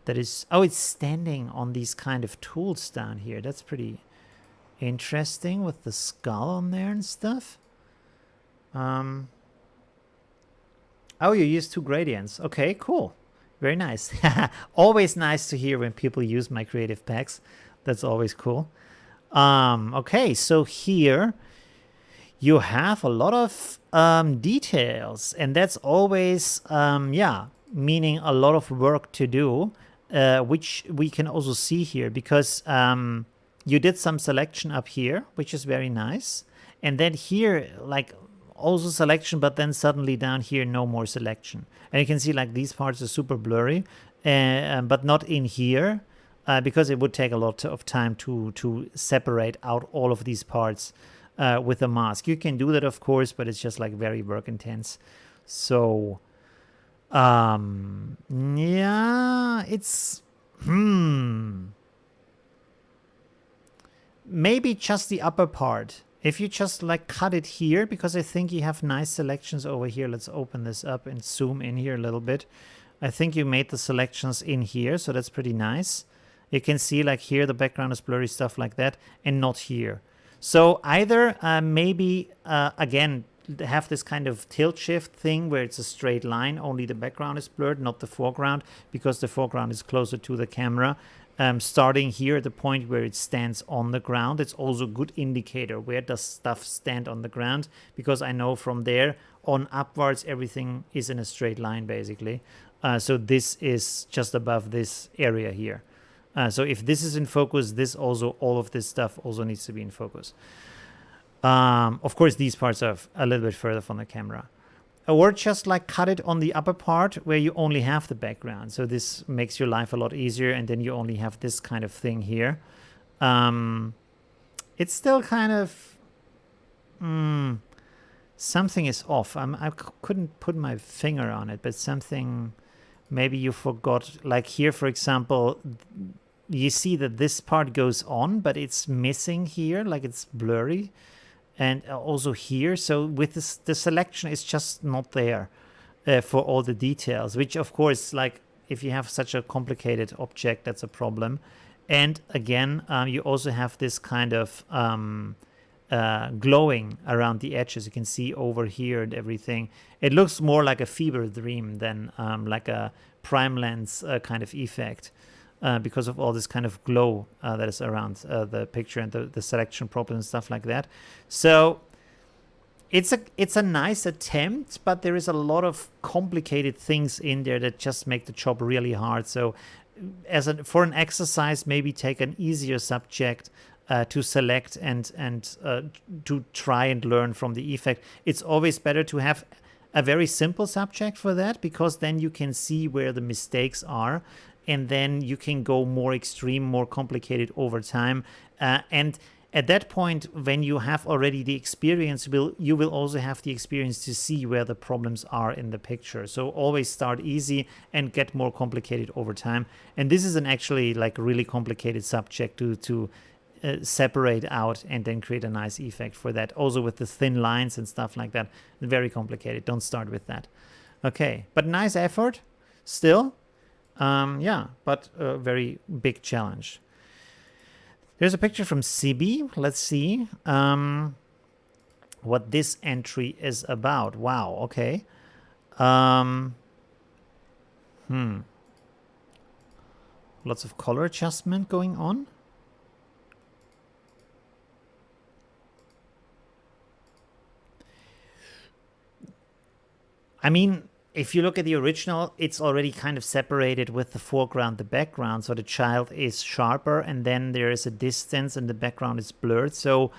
[SPEAKER 1] that is... Oh, it's standing on these kind of tools down here. That's pretty interesting with the skull on there and stuff. Oh, you use 2 gradients. Okay, cool. Very nice. Always nice to hear when people use my creative packs. That's always cool. Okay, so here you have a lot of details, and that's always, yeah, meaning a lot of work to do, which we can also see here, because you did some selection up here, which is very nice. And then here, like, also selection, but then suddenly down here, no more selection. And you can see like these parts are super blurry, but not in here, because it would take a lot of time to separate out all of these parts with a mask. You can do that, of course, but it's just like very work intense. So, yeah, it's, maybe just the upper part. If you just like cut it here, because I think you have nice selections over here. Let's open this up and zoom in here a little bit. I think you made the selections in here, so that's pretty nice. You can see like here the background is blurry, stuff like that, and not here. So either maybe, again, have this kind of tilt shift thing where it's a straight line, only the background is blurred, not the foreground, because the foreground is closer to the camera. Starting here at the point where it stands on the ground. It's also a good indicator where does stuff stand on the ground, because I know from there on upwards everything is in a straight line basically. So this is just above this area here. So if this is in focus, this also, all of this stuff also needs to be in focus. Of course these parts are a little bit further from the camera. Or just like cut it on the upper part where you only have the background. So this makes your life a lot easier, and then you only have this kind of thing here. It's still kind of something is off. I couldn't put my finger on it, but something, maybe you forgot. Like here, for example, you see that this part goes on, but it's missing here, like it's blurry, and also here. So with this, the selection is just not there for all the details, which of course, like if you have such a complicated object, that's a problem. And again, you also have this kind of glowing around the edges. You can see over here and everything. It looks more like a fever dream than like a prime lens kind of effect because of all this kind of glow that is around the picture and the selection problem and stuff like that. So it's a nice attempt, but there is a lot of complicated things in there that just make the job really hard. So for an exercise, maybe take an easier subject to select and to try and learn from the effect. It's always better to have a very simple subject for that, because then you can see where the mistakes are, and then you can go more extreme, more complicated over time. And at that point, when you have already the experience, you will also have the experience to see where the problems are in the picture. So always start easy and get more complicated over time. And this is an actually like really complicated subject to separate out and then create a nice effect for that. Also with the thin lines and stuff like that. Very complicated. Don't start with that. Okay, but nice effort still. Yeah, but a very big challenge. There's a picture from Sibi. Let's see what this entry is about. Wow, okay. Lots of color adjustment going on. I mean, if you look at the original, it's already kind of separated with the foreground, the background. So the child is sharper, and then there is a distance and the background is blurred. So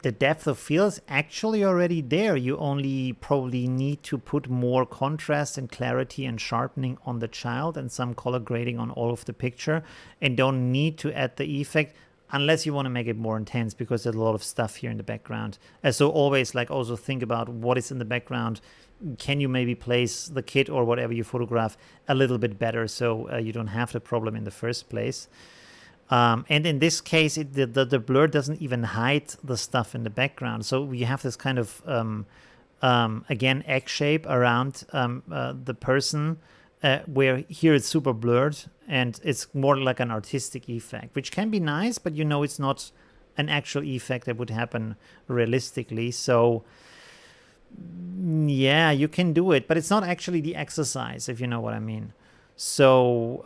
[SPEAKER 1] the depth of field is actually already there. You only probably need to put more contrast and clarity and sharpening on the child and some color grading on all of the picture, and don't need to add the effect unless you want to make it more intense, because there's a lot of stuff here in the background. So always like also think about what is in the background. Can you maybe place the kid or whatever you photograph a little bit better so you don't have the problem in the first place? And in this case, the blur doesn't even hide the stuff in the background. So we have this kind of, again, egg shape around the person, where here it's super blurred and it's more like an artistic effect, which can be nice, but you know it's not an actual effect that would happen realistically. So yeah, you can do it, but it's not actually the exercise, if you know what I mean. So,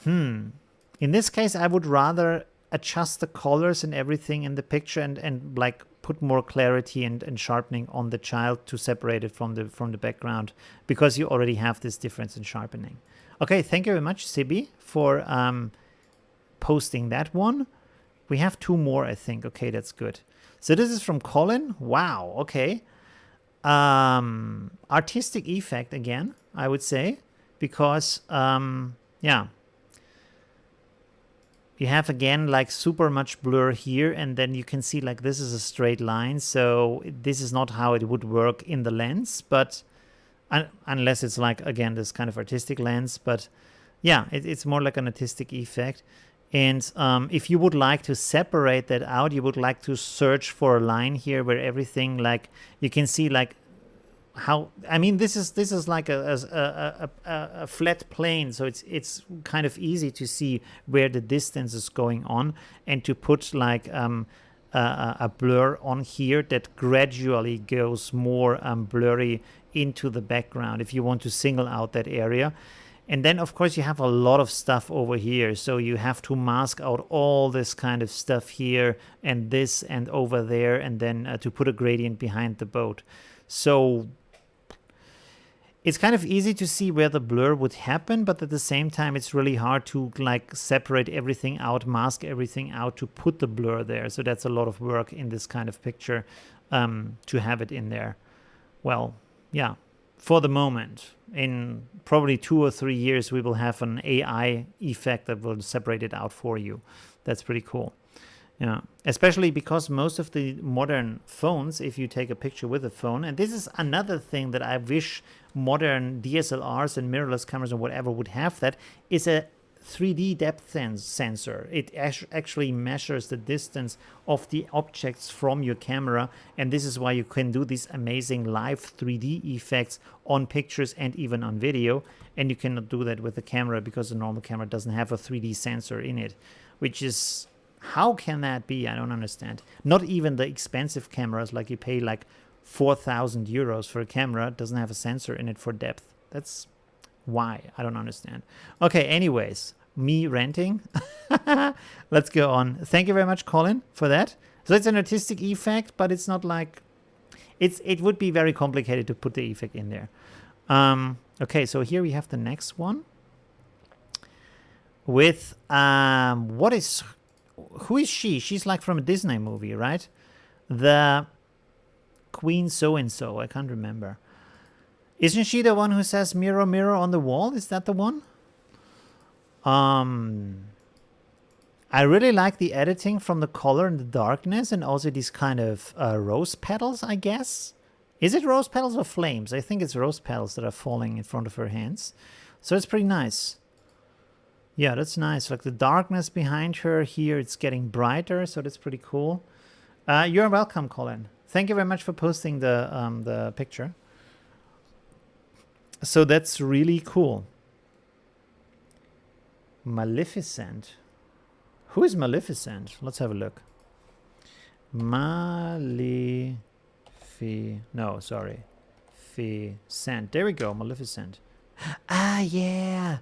[SPEAKER 1] in this case, I would rather adjust the colors and everything in the picture and like put more clarity and sharpening on the child to separate it from the background, because you already have this difference in sharpening. Okay, thank you very much, Sibi, for posting that one. We have two more, I think. Okay, that's good. So this is from Colin. Wow, okay. Artistic effect again, I would say, because yeah, you have again like super much blur here, and then you can see like this is a straight line, so this is not how it would work in the lens, but unless it's like again this kind of artistic lens. But yeah, it's more like an artistic effect. And if you would like to separate that out, you would like to search for a line here where everything, like you can see like how, I mean, this is like a flat plane, so it's kind of easy to see where the distance is going on, and to put like a blur on here that gradually goes more blurry into the background if you want to single out that area. And then, of course, you have a lot of stuff over here. So you have to mask out all this kind of stuff here and this and over there, and then to put a gradient behind the boat. So it's kind of easy to see where the blur would happen, but at the same time, it's really hard to like separate everything out, mask everything out to put the blur there. So that's a lot of work in this kind of picture to have it in there. Well, yeah. for the moment. In probably 2 or 3 years, we will have an AI effect that will separate it out for you. That's pretty cool. Yeah, especially because most of the modern phones, if you take a picture with a phone, and this is another thing that I wish modern DSLRs and mirrorless cameras or whatever would have, that is a 3D depth sensor. It actually measures the distance of the objects from your camera, and this is why you can do these amazing live 3D effects on pictures and even on video, and you cannot do that with the camera because the normal camera doesn't have a 3D sensor in it, which is, how can that be? I don't understand. Not even the expensive cameras, like you pay like 4,000 euros for a camera, doesn't have a sensor in it for depth. That's why. I don't understand. Okay, anyways, me ranting. Let's go on. Thank you very much, Colin, for that. So it's an artistic effect, but it's not like... It would be very complicated to put the effect in there. Okay, so here we have the next one. With... Who is she? She's like from a Disney movie, right? The Queen so-and-so. I can't remember. Isn't she the one who says mirror, mirror on the wall? Is that the one? I really like the editing from the color and the darkness, and also these kind of rose petals, I guess. Is it rose petals or flames? I think it's rose petals that are falling in front of her hands. So it's pretty nice. Yeah, that's nice. Like the darkness behind her here, it's getting brighter, so that's pretty cool. You're welcome, Colin. Thank you very much for posting the picture. So that's really cool. Maleficent. Who is Maleficent? Let's have a look. Maleficent. No, sorry. Ficent. There we go, Maleficent. Ah, yeah.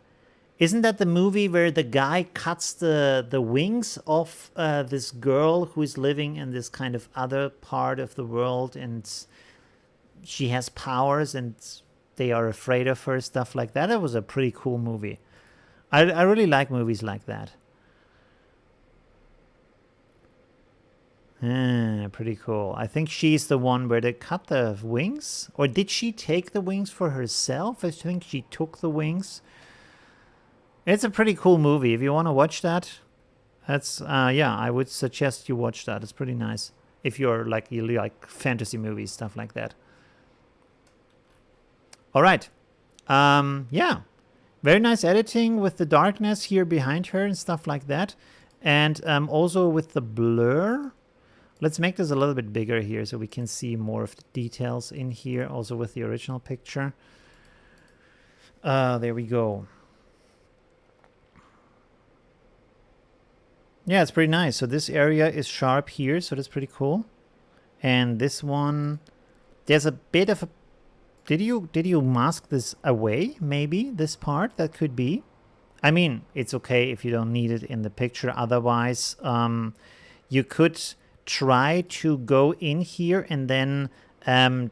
[SPEAKER 1] Isn't that the movie where the guy cuts the wings of this girl who is living in this kind of other part of the world, and she has powers and they are afraid of her, stuff like that? It was a pretty cool movie. I really like movies like that. Pretty cool. I think she's the one where they cut the wings. Or did she take the wings for herself? I think she took the wings. It's a pretty cool movie. If you want to watch that, that's yeah, I would suggest you watch that. It's pretty nice. If you like fantasy movies, stuff like that. All right. Yeah. Very nice editing with the darkness here behind her and stuff like that. And also with the blur. Let's make this a little bit bigger here so we can see more of the details in here, also with the original picture. There we go. Yeah, it's pretty nice. So this area is sharp here, so that's pretty cool. And this one, there's a bit of a... Did you mask this away, maybe, this part? That could be. I mean, it's okay if you don't need it in the picture. Otherwise, you could try to go in here and then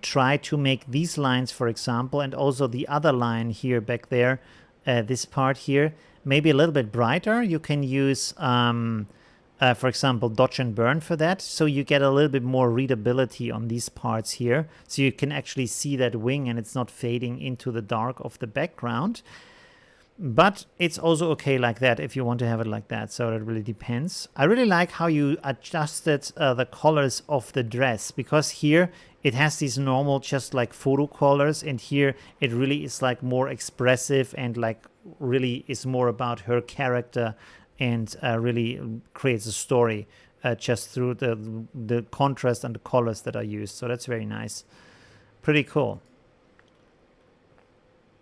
[SPEAKER 1] try to make these lines, for example, and also the other line here back there, this part here, maybe a little bit brighter. You can use, for example, dodge and burn for that. So you get a little bit more readability on these parts here. So you can actually see that wing and it's not fading into the dark of the background. But it's also okay like that if you want to have it like that. So it really depends. I really like how you adjusted the colors of the dress, because here it has these normal just like photo colors, and here it really is like more expressive and like really is more about her character, and really creates a story just through the contrast and the colors that are used. So that's very nice. Pretty cool.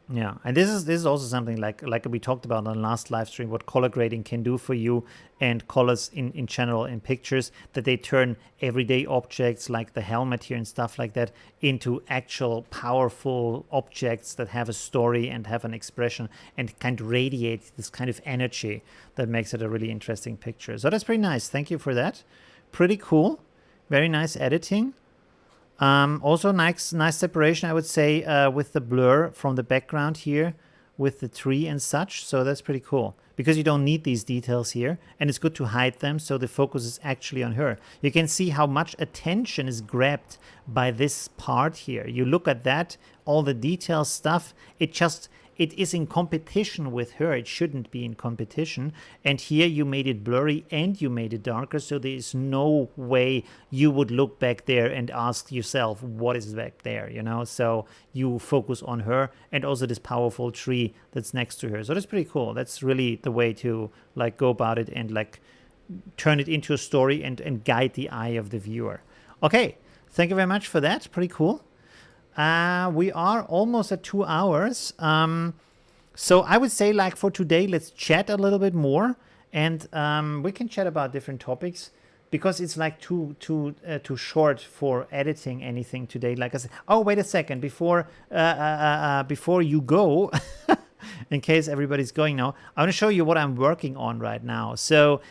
[SPEAKER 1] Yeah, and this is also something like we talked about on the last live stream, what color grading can do for you, and colors in general in pictures, that they turn everyday objects like the helmet here and stuff like that into actual powerful objects that have a story and have an expression and kind of radiate this kind of energy that makes it a really interesting picture. So that's pretty nice. Thank you for that. Pretty cool. Very nice editing. Also nice separation, I would say, with the blur from the background here, with the tree and such. So that's pretty cool because you don't need these details here, and it's good to hide them so the focus is actually on her. You can see how much attention is grabbed by this part here. You look at that, all the detail stuff, it is in competition with her. It shouldn't be in competition. And here you made it blurry and you made it darker, so there is no way you would look back there and ask yourself, what is back there, you know? So you focus on her and also this powerful tree that's next to her. So that's pretty cool. That's really the way to like go about it and like turn it into a story and guide the eye of the viewer. Okay, thank you very much for that. Pretty cool. We are almost at 2 hours. So I would say like for today, let's chat a little bit more, and we can chat about different topics because it's like too short for editing anything today. Like I said, oh, wait a second, before you go, in case everybody's going now, I want to show you what I'm working on right now. So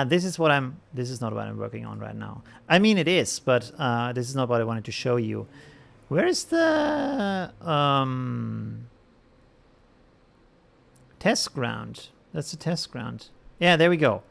[SPEAKER 1] this is not what I'm working on right now. I mean, it is, but this is not what I wanted to show you. Where's the test ground? That's the test ground. Yeah, there we go.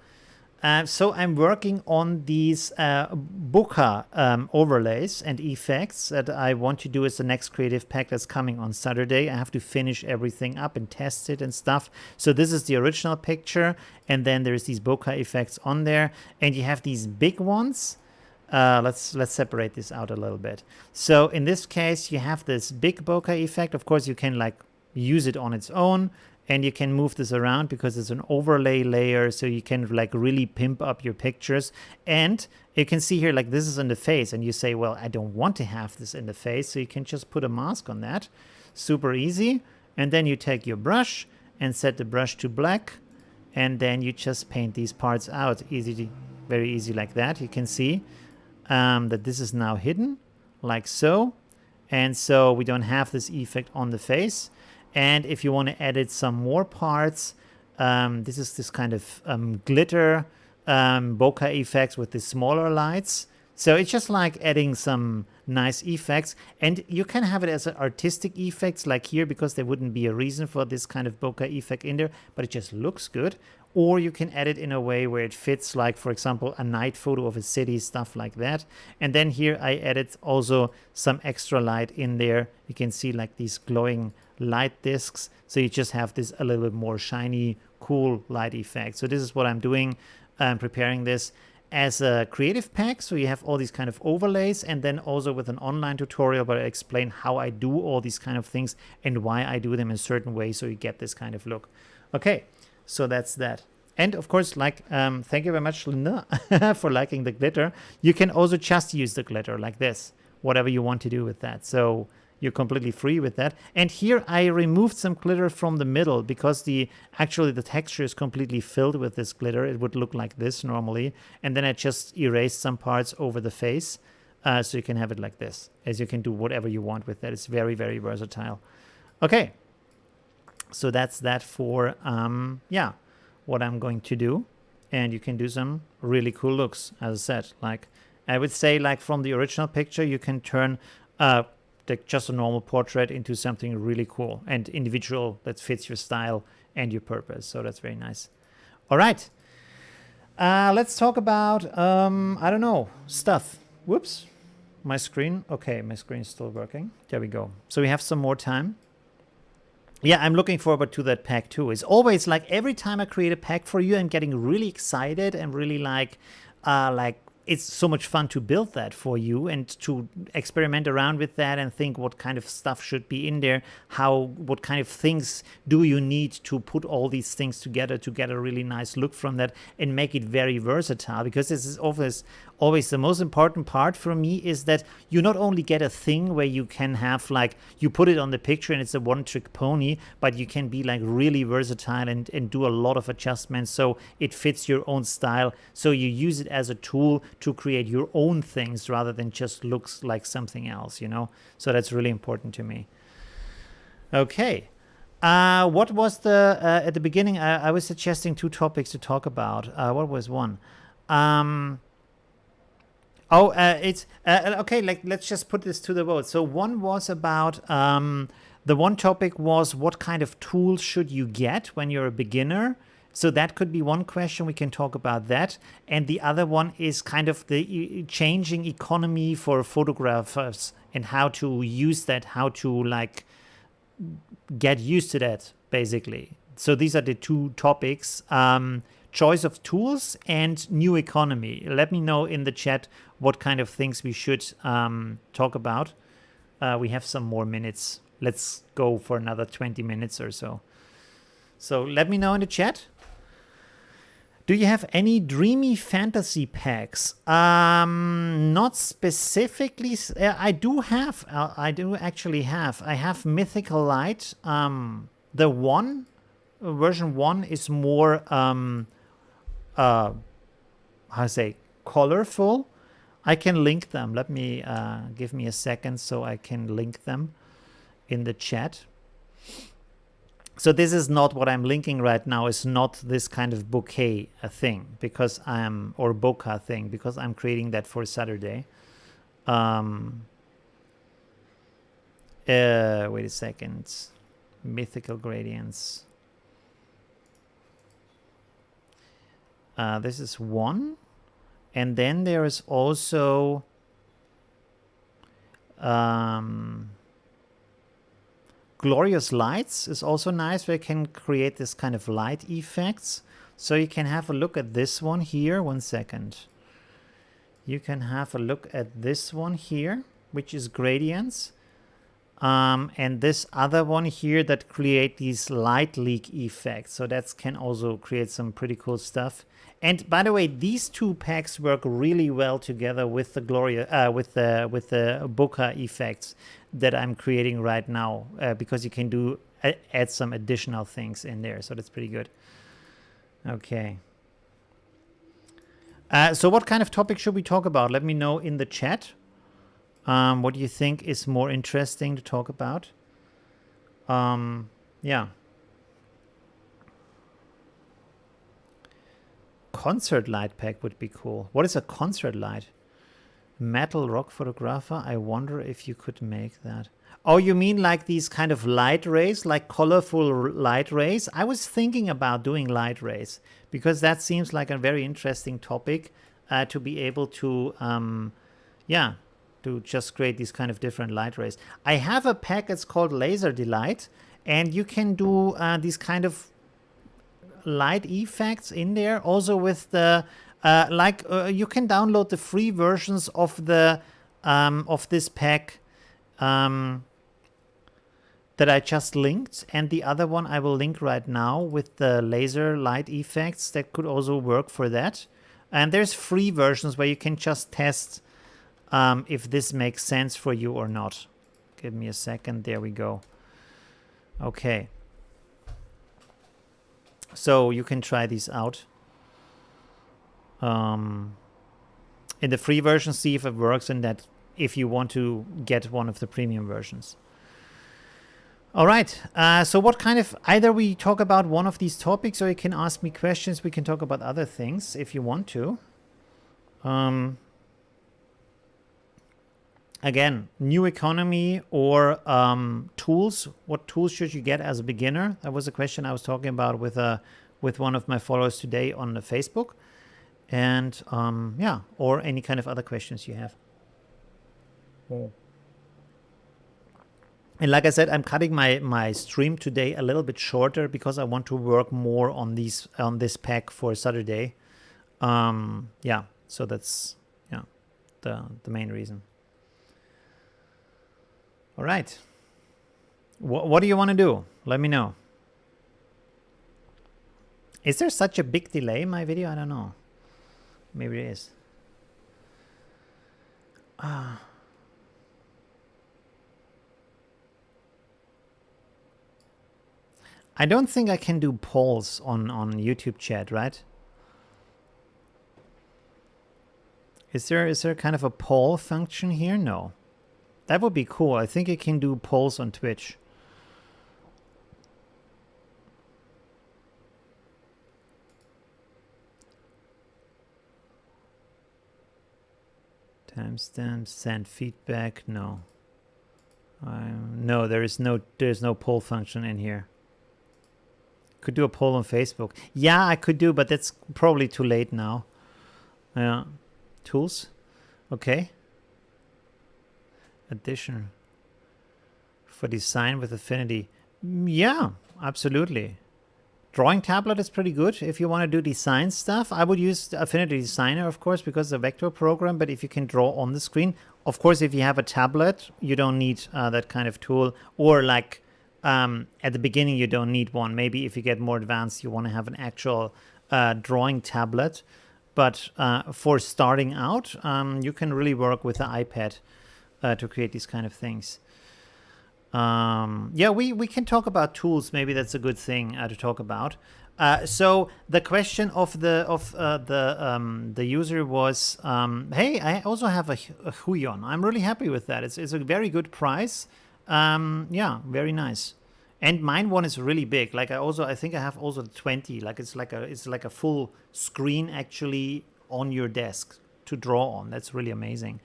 [SPEAKER 1] So I'm working on these bokeh overlays and effects that I want to do as the next creative pack that's coming on Saturday. I have to finish everything up and test it and stuff. So this is the original picture, and then there's these bokeh effects on there, and you have these big ones. Let's separate this out a little bit. So in this case, you have this big bokeh effect. Of course, you can like use it on its own, and you can move this around because it's an overlay layer, so you can like really pimp up your pictures. And you can see here, like this is in the face, and you say, well, I don't want to have this in the face, so you can just put a mask on that. Super easy. And then you take your brush and set the brush to black, and then you just paint these parts out. Very easy like that. You can see that this is now hidden like so, and so we don't have this effect on the face. And if you want to edit some more parts, this is this kind of glitter bokeh effects with the smaller lights. So it's just like adding some nice effects, and you can have it as an artistic effects like here, because there wouldn't be a reason for this kind of bokeh effect in there, but it just looks good. Or you can edit in a way where it fits, like for example a night photo of a city, stuff like that. And then here I added also some extra light in there. You can see like these glowing light discs, so you just have this a little bit more shiny, cool light effect. So this is what I'm doing, preparing this as a creative pack. So you have all these kind of overlays, and then also with an online tutorial where I explain how I do all these kind of things and why I do them in a certain way, so you get this kind of look. Okay, so that's that. And of course, like, thank you very much, Linda, for liking the glitter. You can also just use the glitter like this, whatever you want to do with that. So you're completely free with that. And here I removed some glitter from the middle because actually the texture is completely filled with this glitter. It would look like this normally. And then I just erased some parts over the face, so you can have it like this, as you can do whatever you want with that. It's very, very versatile. Okay, so that's that for, yeah, what I'm going to do. And you can do some really cool looks, as I said. Like, I would say, like from the original picture, you can turn just a normal portrait into something really cool and individual that fits your style and your purpose. So that's very nice. All right, let's talk about I don't know, stuff. Whoops, my screen. Okay, my screen is still working. There we go. So we have some more time. Yeah, I'm looking forward to that pack too. It's always like every time I create a pack for you, I'm getting really excited and really like it's so much fun to build that for you and to experiment around with that and think what kind of stuff should be in there, what kind of things do you need to put all these things together to get a really nice look from that and make it very versatile. Because this is always the most important part for me, is that you not only get a thing where you can have like, you put it on the picture and it's a one-trick pony, but you can be like really versatile and do a lot of adjustments so it fits your own style. So you use it as a tool to create your own things rather than just looks like something else, you know? So that's really important to me. Okay. What was the, at the beginning, I was suggesting 2 topics to talk about. What was one? Okay, like let's just put this to the vote. So one was about The one topic was what kind of tools should you get when you're a beginner? So that could be one question. We can talk about that. And the other one is kind of the changing economy for photographers and how to use that, how to like get used to that, basically. So these are the two topics, choice of tools and new economy. Let me know in the chat what kind of things we should talk about. We have some more minutes. Let's go for another 20 minutes or so. So let me know in the chat. Do you have any dreamy fantasy packs? Not specifically. I do have. I do actually have. I have Mythical Light. The one version 1 is more how to say, colorful. I can link them. Let me give me a second so I can link them in the chat. So this is not what I'm linking right now. It's not this kind of bouquet thing because I'm, or bokeh thing, because I'm creating that for Saturday. Wait a second. Mythical gradients. This is one. And then there is also Glorious Lights is also nice, where you can create this kind of light effects. So you can have a look at this one here. One second. You can have a look at this one here, which is gradients. And this other one here that create these light leak effects. So that can also create some pretty cool stuff. And by the way, these two packs work really well together with the with the bokeh effects that I'm creating right now, because you can do add some additional things in there. So that's pretty good. Okay. So what kind of topic should we talk about? Let me know in the chat. What do you think is more interesting to talk about? Yeah. Concert light pack would be cool. What is a concert light? Metal rock photographer. I wonder if you could make that. Oh, you mean like these kind of light rays, like colorful light rays? I was thinking about doing light rays because that seems like a very interesting topic to be able to, yeah, to just create these kind of different light rays. I have a pack, it's called Laser Delight, and you can do these kind of light effects in there. Also with the, you can download the free versions of the, of this pack that I just linked. And the other one I will link right now with the laser light effects that could also work for that. And there's free versions where you can just test if this makes sense for you or not. Give me a second. There we go. Okay. So you can try these out. In the free version, see if it works, and that if you want to get one of the premium versions. All right. So what kind of, either we talk about one of these topics or you can ask me questions. We can talk about other things if you want to. Again, new economy or tools. What tools should you get as a beginner? That was a question I was talking about with one of my followers today on the Facebook. And yeah, or any kind of other questions you have. And like I said, I'm cutting my stream today a little bit shorter because I want to work more on this pack for Saturday. Yeah, so that's the main reason. All right. What do you want to do? Let me know. Is there such a big delay in my video? I don't know. Maybe it is. I don't think I can do polls on YouTube chat, right? Is there kind of a poll function here? No. That would be cool. I think I can do polls on Twitch. Timestamp, send feedback, no. No, there's no poll function in here. Could do a poll on Facebook. Yeah, I could do, but that's probably too late now. Yeah. Tools. Okay. Addition for design with Affinity. Yeah, absolutely. Drawing tablet is pretty good if you want to do design stuff. I would use Affinity Designer, of course, because it's a vector program. But if you can draw on the screen, of course, if you have a tablet, you don't need that kind of tool. Or like at the beginning, you don't need one. Maybe if you get more advanced, you want to have an actual drawing tablet. But for starting out, you can really work with the iPad to create these kind of things. Yeah, we can talk about tools. Maybe that's a good thing to talk about. So the question of the user was, hey, I also have a Huion. I'm really happy with that. It's a very good price. Yeah, very nice. And mine one is really big. Like I think I have also the 20. Like it's like a full screen actually on your desk to draw on. That's really amazing.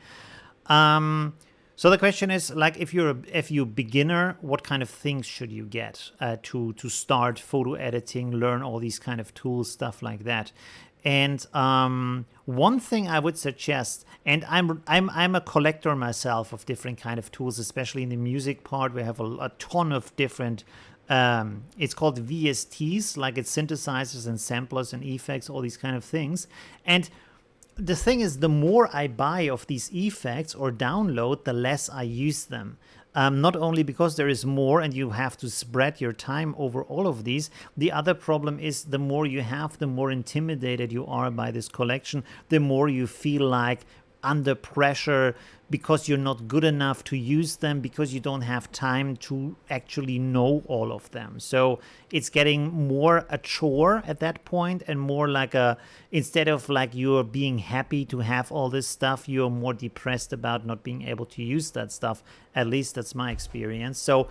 [SPEAKER 1] So the question is, like, if you're beginner, what kind of things should you get to start photo editing, learn all these kind of tools, stuff like that? And one thing I would suggest, and I'm a collector myself of different kind of tools, especially in the music part. We have a ton of different. It's called VSTs, like it's synthesizers and samplers and effects, all these kind of things, and the thing is, the more I buy of these effects or download, the less I use them. Not only because there is more and you have to spread your time over all of these. The other problem is the more you have, the more intimidated you are by this collection, the more you feel like under pressure because you're not good enough to use them, because you don't have time to actually know all of them. So it's getting more a chore at that point, and more like instead of like you're being happy to have all this stuff, you're more depressed about not being able to use that stuff. At least that's my experience. So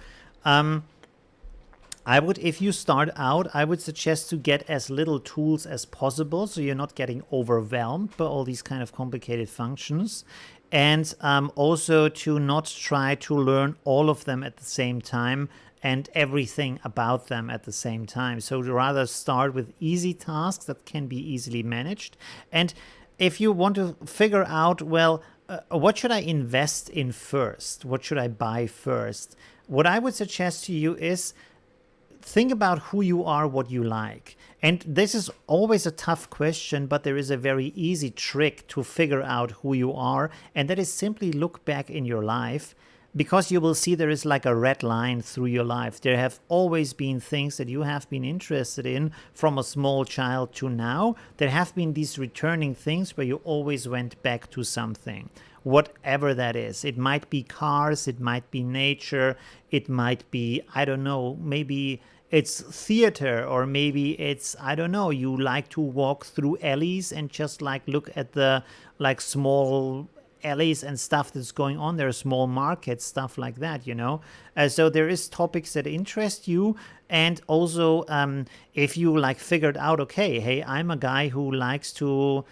[SPEAKER 1] if you start out, I would suggest to get as little tools as possible, so you're not getting overwhelmed by all these kind of complicated functions. And also to not try to learn all of them at the same time and everything about them at the same time. So rather start with easy tasks that can be easily managed. And if you want to figure out, well, what should I invest in first? What should I buy first? What I would suggest to you is think about who you are, what you like. And this is always a tough question, but there is a very easy trick to figure out who you are. And that is simply look back in your life, because you will see there is like a red line through your life. There have always been things that you have been interested in from a small child to now. There have been these returning things where you always went back to something, whatever that is. It might be cars, it might be nature, it might be, I don't know, maybe it's theater, or maybe it's, I don't know, you like to walk through alleys and just like look at the like small alleys and stuff that's going on there, small markets, stuff like that, you know. So there is topics that interest you. And also if you like figured out, okay, hey, I'm a guy who likes to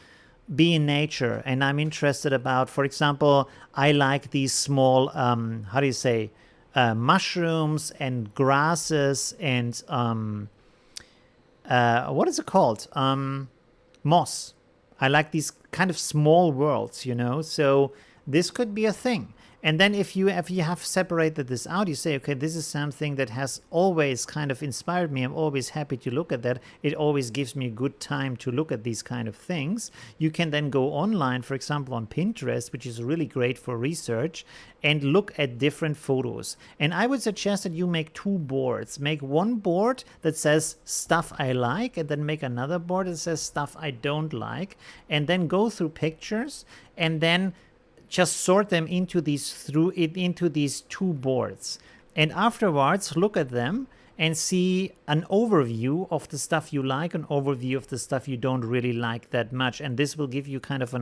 [SPEAKER 1] be in nature, and I'm interested about, for example, I like these small how do you say, mushrooms and grasses and what is it called, moss. I like these kind of small worlds, you know. So this could be a thing. And then if you have separated this out, you say, okay, this is something that has always kind of inspired me. I'm always happy to look at that. It always gives me a good time to look at these kind of things. You can then go online, for example, on Pinterest, which is really great for research, and look at different photos. And I would suggest that you make two boards. Make one board that says stuff I like, and then make another board that says stuff I don't like, and then go through pictures, and then just sort them into these two boards. And afterwards, look at them and see an overview of the stuff you like, an overview of the stuff you don't really like that much. And this will give you kind of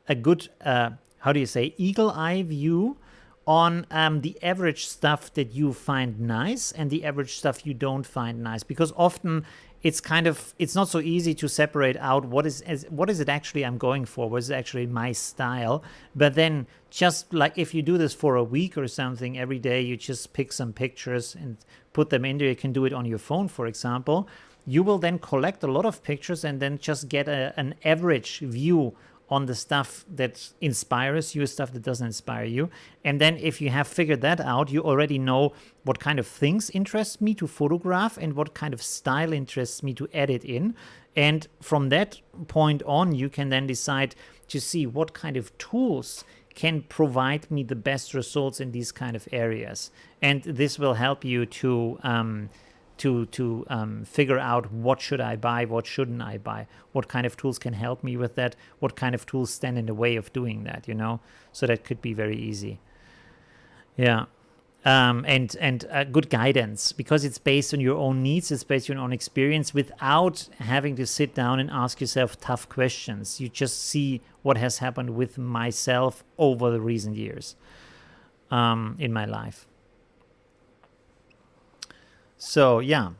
[SPEAKER 1] a good, how do you say, eagle eye view on the average stuff that you find nice and the average stuff you don't find nice, because often it's not so easy to separate out what is it actually I'm going for, what is actually my style. But then just like if you do this for a week or something, every day you just pick some pictures and put them in there. You can do it on your phone, for example. You will then collect a lot of pictures and then just get an average view on the stuff that inspires you, stuff that doesn't inspire you. And then if you have figured that out, you already know what kind of things interest me to photograph and what kind of style interests me to edit in. And from that point on, you can then decide to see what kind of tools can provide me the best results in these kind of areas. And this will help you to figure out what should I buy, what shouldn't I buy, what kind of tools can help me with that, what kind of tools stand in the way of doing that, you know. So that could be very easy. Yeah. And good guidance, because it's based on your own needs, it's based on your own experience, without having to sit down and ask yourself tough questions. You just see what has happened with myself over the recent years in my life. So yeah,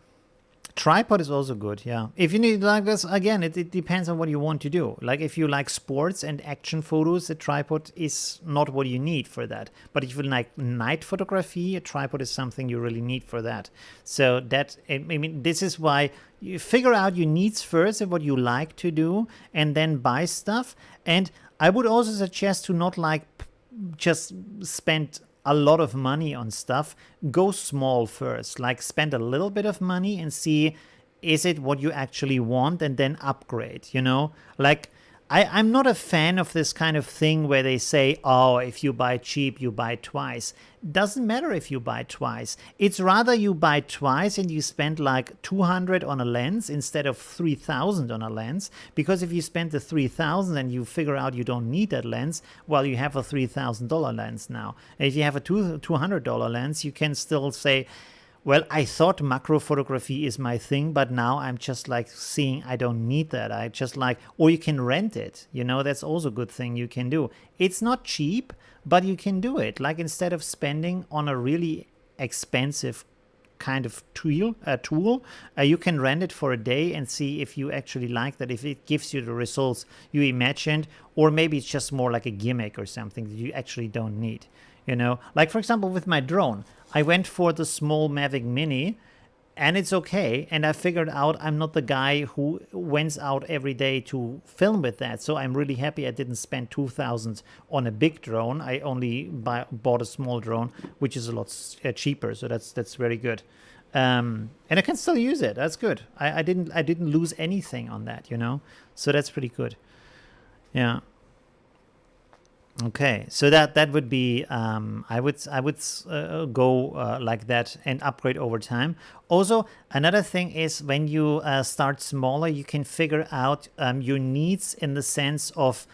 [SPEAKER 1] tripod is also good. Yeah, if you need like this, again, it depends on what you want to do. Like if you like sports and action photos, a tripod is not what you need for that. But if you like night photography, a tripod is something you really need for that. So that, I mean, this is why you figure out your needs first and what you like to do, and then buy stuff. And I would also suggest to not like just spend a lot of money on stuff. Go small first, like spend a little bit of money and see, is it what you actually want, and then upgrade, you know? Like I'm not a fan of this kind of thing where they say, oh, if you buy cheap, you buy twice. Doesn't matter if you buy twice. It's rather you buy twice and you spend like 200 on a lens instead of 3,000 on a lens. Because if you spend the 3,000 and you figure out you don't need that lens, well, you have a $3,000 lens now. And if you have a $200 lens, you can still say, well, I thought macro photography is my thing, but now I'm just like seeing I don't need that. I just like, or you can rent it. You know, that's also a good thing you can do. It's not cheap, but you can do it. Like instead of spending on a really expensive kind of tool, you can rent it for a day and see if you actually like that, if it gives you the results you imagined, or maybe it's just more like a gimmick or something that you actually don't need. You know, like for example, with my drone, I went for the small Mavic Mini, and it's okay. And I figured out I'm not the guy who went out every day to film with that. So I'm really happy I didn't spend 2,000 on a big drone. I only bought a small drone, which is a lot cheaper. So that's very good. And I can still use it. That's good. I didn't lose anything on that, you know. So that's pretty good. Yeah. Okay, so that would be I would go like that and upgrade over time. Also, another thing is when you start smaller, you can figure out your needs in the sense of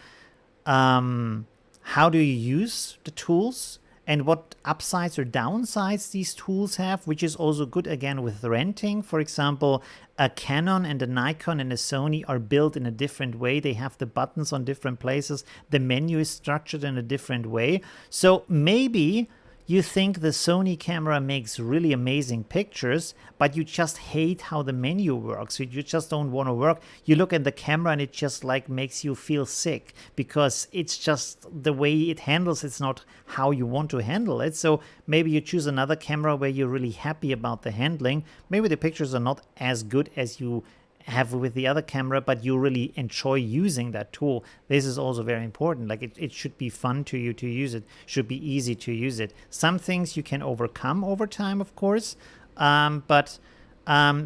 [SPEAKER 1] how do you use the tools and what upsides or downsides these tools have, which is also good again with renting. For example, a Canon and a Nikon and a Sony are built in a different way. They have the buttons on different places. The menu is structured in a different way. So maybe you think the Sony camera makes really amazing pictures, but you just hate how the menu works. You just don't want to work. You look at the camera and it just like makes you feel sick because it's just the way it handles. It's not how you want to handle it. So maybe you choose another camera where you're really happy about the handling. Maybe the pictures are not as good as you have with the other camera, but you really enjoy using that tool. This is also very important. Like it should be fun to you to use it, should be easy to use it. Some things you can overcome over time, of course, but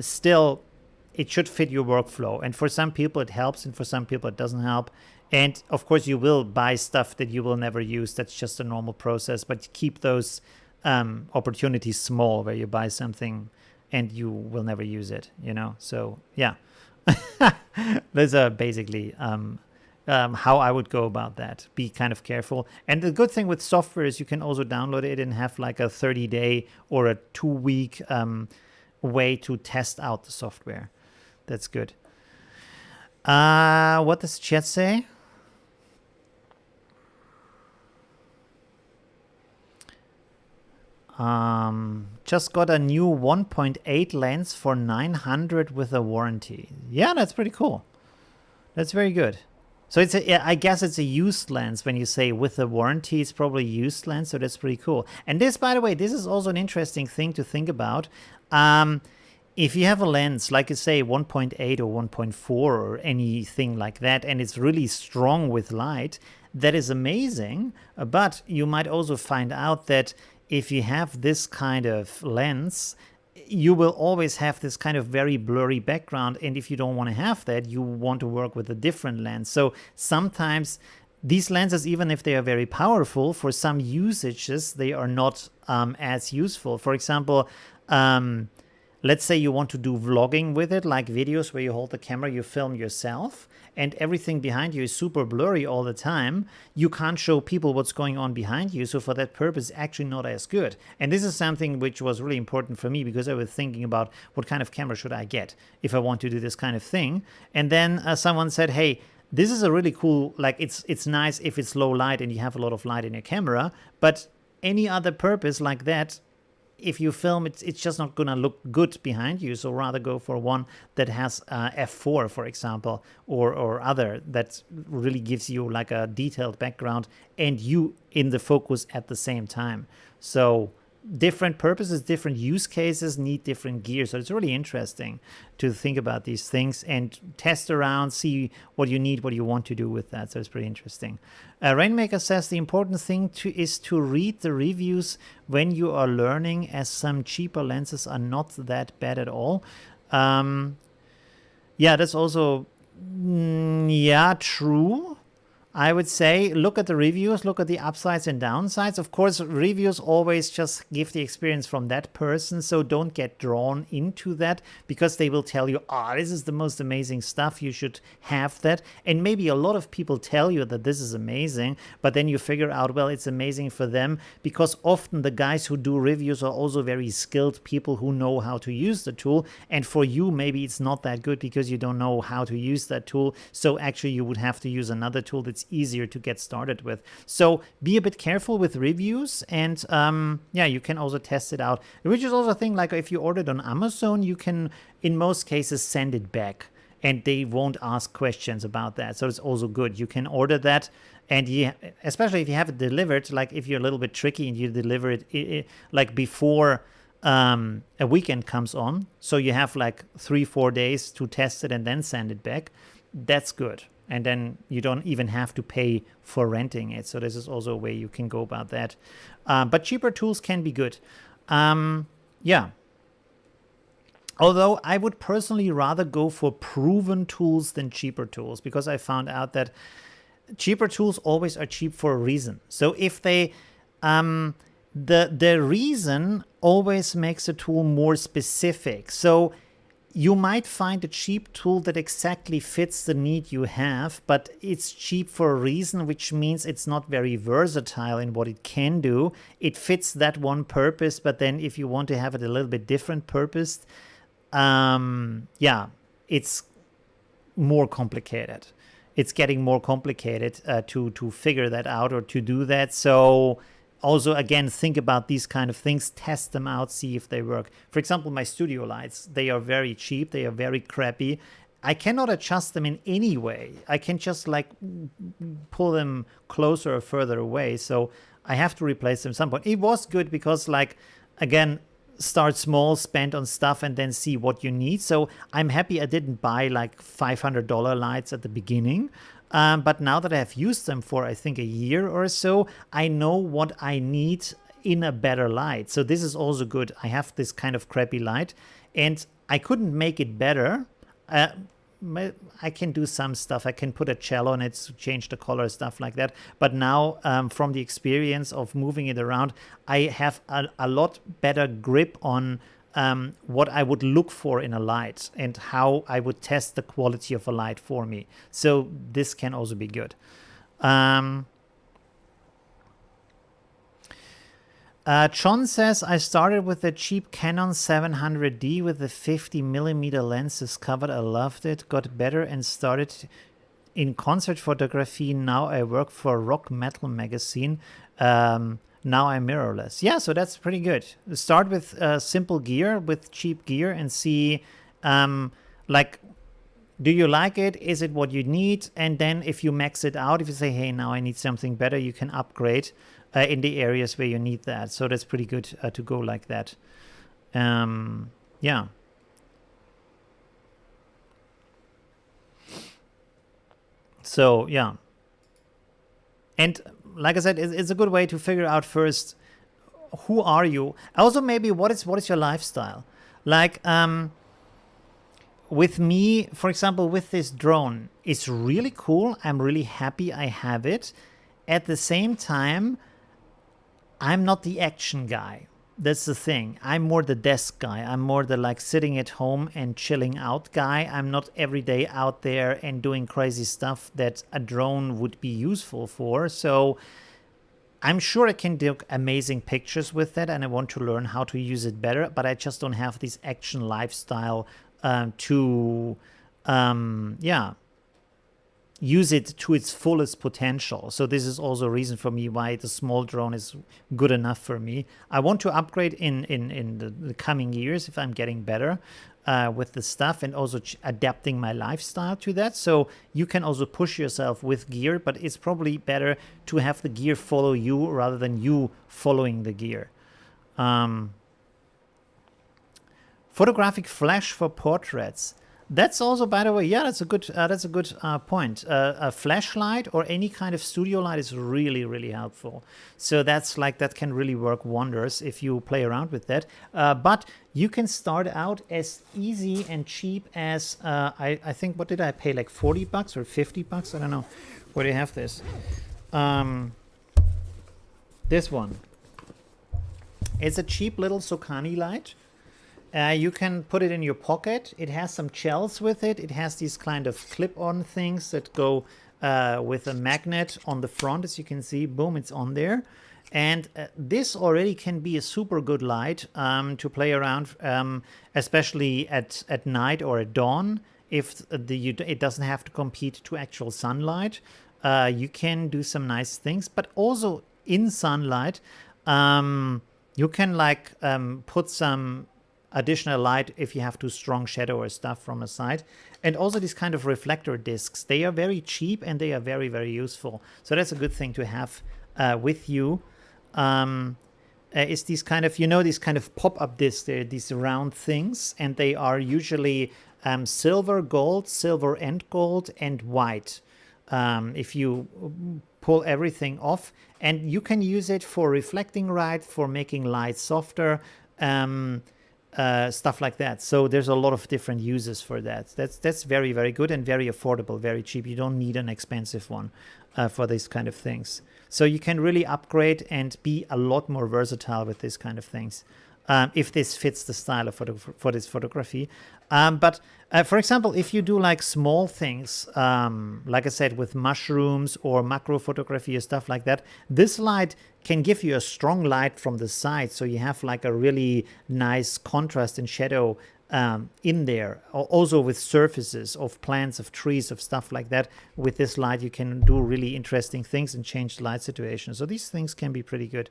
[SPEAKER 1] still it should fit your workflow. And for some people it helps, and for some people it doesn't help. And of course you will buy stuff that you will never use. That's just a normal process, but keep those opportunities small where you buy something and you will never use it, you know? So yeah, those are basically how I would go about that. Be kind of careful. And the good thing with software is you can also download it and have like a 30-day or a 2-week way to test out the software. That's good. What does chat say? Just got a new 1.8 lens for 900 with a warranty. Yeah, that's pretty cool. That's very good. So it's I guess it's a used lens. When you say with a warranty, it's probably a used lens. So that's pretty cool. And this, by the way, this is also an interesting thing to think about. If you have a lens, like you say, 1.8 or 1.4 or anything like that, and it's really strong with light, that is amazing. But you might also find out that if you have this kind of lens, you will always have this kind of very blurry background. And if you don't want to have that, you want to work with a different lens. So sometimes these lenses, even if they are very powerful, for some usages, they are not as useful. For example, let's say you want to do vlogging with it, like videos where you hold the camera, you film yourself, and everything behind you is super blurry all the time. You can't show people what's going on behind you. So for that purpose, actually not as good. And this is something which was really important for me, because I was thinking about what kind of camera should I get if I want to do this kind of thing. And then someone said, hey, this is a really cool, like it's nice if it's low light and you have a lot of light in your camera, but any other purpose like that, if you film, it's just not going to look good behind you. So rather go for one that has f4, for example, or other that really gives you like a detailed background and you in the focus at the same time. So different purposes, different use cases need different gear. So it's really interesting to think about these things and test around, see what you need, what you want to do with that. So it's pretty interesting. Rainmaker says the important thing is to read the reviews when you are learning, as some cheaper lenses are not that bad at all. Yeah, that's also, yeah, true. I would say look at the reviews, look at the upsides and downsides. Of course, reviews always just give the experience from that person, so don't get drawn into that, because they will tell you, this is the most amazing stuff, you should have that. And maybe a lot of people tell you that this is amazing, but then you figure out, well, it's amazing for them, because often the guys who do reviews are also very skilled people who know how to use the tool. And for you, maybe it's not that good because you don't know how to use that tool. So actually you would have to use another tool that's easier to get started with. So be a bit careful with reviews, and yeah, you can also test it out, which is also a thing. Like if you ordered on Amazon, you can in most cases send it back and they won't ask questions about that. So it's also good. You can order that, and especially if you have it delivered, like if you're a little bit tricky and you deliver it like before a weekend comes on, so you have like 3-4 days to test it and then send it back. That's good. And then you don't even have to pay for renting it. So this is also a way you can go about that. But cheaper tools can be good. Yeah. Although I would personally rather go for proven tools than cheaper tools, because I found out that cheaper tools always are cheap for a reason. So if they, the reason always makes a tool more specific. So you might find a cheap tool that exactly fits the need you have, but it's cheap for a reason, which means it's not very versatile in what it can do. It fits that one purpose, but then if you want to have it a little bit different purpose, yeah, it's more complicated. It's getting more complicated to figure that out or to do that. So also, again, think about these kind of things, test them out, see if they work. For example, my studio lights, they are very cheap, they are very crappy. I cannot adjust them in any way. I can just like pull them closer or further away. So I have to replace them at some point. It was good because, like, again, start small, spend on stuff, and then see what you need. So I'm happy I didn't buy like $500 lights at the beginning. But now that I have used them for, I think, a year or so, I know what I need in a better light. So this is also good. I have this kind of crappy light, and I couldn't make it better. I can do some stuff. I can put a cello on it to change the color, stuff like that. But now, from the experience of moving it around, I have a lot better grip on what I would look for in a light and how I would test the quality of a light for me. So this can also be good. John says, I started with a cheap Canon 700D with a 50mm lens discovered. I loved it, got better, and started in concert photography. Now I work for a rock metal magazine. Now I'm mirrorless. Yeah, so that's pretty good. Start with simple gear, with cheap gear, and see, like, do you like it? Is it what you need? And then if you max it out, if you say, hey, now I need something better, you can upgrade in the areas where you need that. So that's pretty good to go like that. Yeah. So, yeah. And like I said, it's a good way to figure out first, who are you? Also, maybe what is your lifestyle? Like, with me, for example, with this drone, it's really cool. I'm really happy I have it. At the same time, I'm not the action guy. That's the thing. I'm more the desk guy. I'm more the like sitting at home and chilling out guy. I'm not every day out there and doing crazy stuff that a drone would be useful for. So I'm sure I can do amazing pictures with that, and I want to learn how to use it better, but I just don't have this action lifestyle to use it to its fullest potential. So this is also a reason for me why the small drone is good enough for me. I want to upgrade in the coming years if I'm getting better with the stuff, and also adapting my lifestyle to that. So you can also push yourself with gear, but it's probably better to have the gear follow you rather than you following the gear. Photographic flash for portraits. That's also, by the way, yeah, that's a good point. A flashlight or any kind of studio light is really, really helpful. So that's like, that can really work wonders if you play around with that. But you can start out as easy and cheap as I think, what did I pay, like $40 or $50? I don't know. Where do you have this? This one. It's a cheap little Sokani light. You can put it in your pocket. It has some shells with it. It has these kind of clip-on things that go with a magnet on the front. As you can see, boom, it's on there. And this already can be a super good light to play around, especially at night or at dawn. If it doesn't have to compete to actual sunlight, you can do some nice things. But also in sunlight, you can like put some additional light if you have too strong shadow or stuff from the side. And also these kind of reflector discs, they are very cheap and they are very, very useful. So that's a good thing to have with you. Is these kind of, these kind of pop-up discs, they're these round things, and they are usually silver, gold, silver and gold, and white. If you pull everything off, and you can use it for reflecting light, for making light softer, stuff like that. So there's a lot of different uses for that. That's very, very good and very affordable, very cheap. You don't need an expensive one for these kind of things. So you can really upgrade and be a lot more versatile with these kind of things, if this fits the style of for this photography. But for example, if you do like small things, like I said, with mushrooms or macro photography or stuff like that, this light can give you a strong light from the side. So you have like a really nice contrast and shadow in there. Also with surfaces of plants, of trees, of stuff like that. With this light, you can do really interesting things and change the light situation. So these things can be pretty good.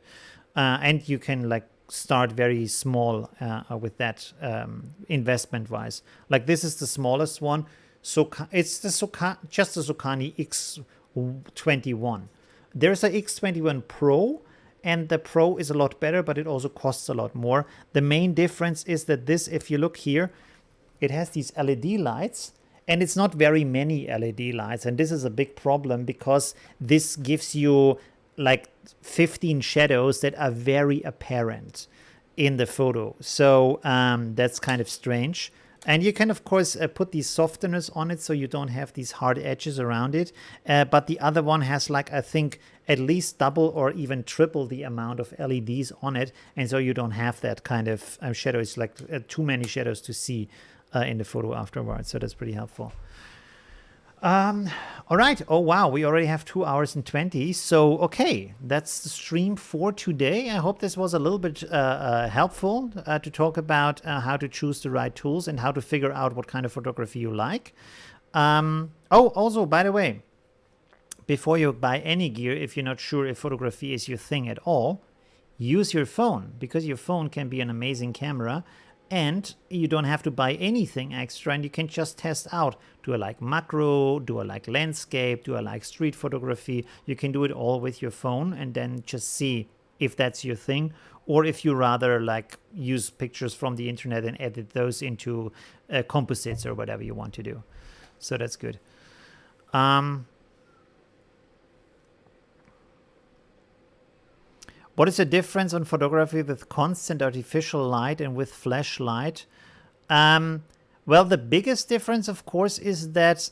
[SPEAKER 1] And you can like start very small with that investment wise. Like this is the smallest one. So it's the just the Sokani X21. There's a X21 Pro, and the Pro is a lot better, but it also costs a lot more. The main difference is that this, if you look here, it has these LED lights, and it's not very many LED lights. And this is a big problem because this gives you like 15 shadows that are very apparent in the photo. So that's kind of strange. And you can, of course, put these softeners on it so you don't have these hard edges around it. But the other one has, like, I think, at least double or even triple the amount of LEDs on it. And so you don't have that kind of shadow. It's like too many shadows to see in the photo afterwards. So that's pretty helpful. All right. Oh, wow. We already have 2 hours and 20. So, okay. That's the stream for today. I hope this was a little bit helpful to talk about how to choose the right tools and how to figure out what kind of photography you like. Also, by the way, before you buy any gear, if you're not sure if photography is your thing at all, use your phone, because your phone can be an amazing camera, and you don't have to buy anything extra, and you can just test out. Do I like macro? Do I like landscape? Do I like street photography? You can do it all with your phone and then just see if that's your thing, or if you rather like use pictures from the internet and edit those into composites or whatever you want to do. So that's good. What is the difference on photography with constant artificial light and with flashlight? Well, the biggest difference, of course, is that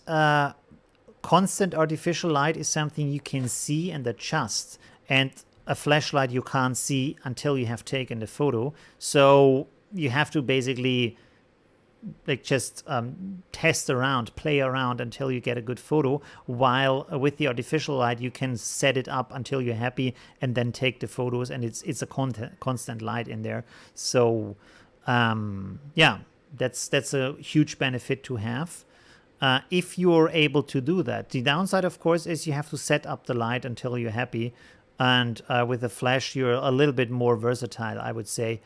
[SPEAKER 1] constant artificial light is something you can see and adjust, and a flashlight you can't see until you have taken the photo. So you have to basically like just test around, play around until you get a good photo, while with the artificial light you can set it up until you're happy and then take the photos, and it's a constant light in there. So yeah, that's a huge benefit to have if you're able to do that. The downside, of course, is you have to set up the light until you're happy, and with the flash you're a little bit more versatile, I would say.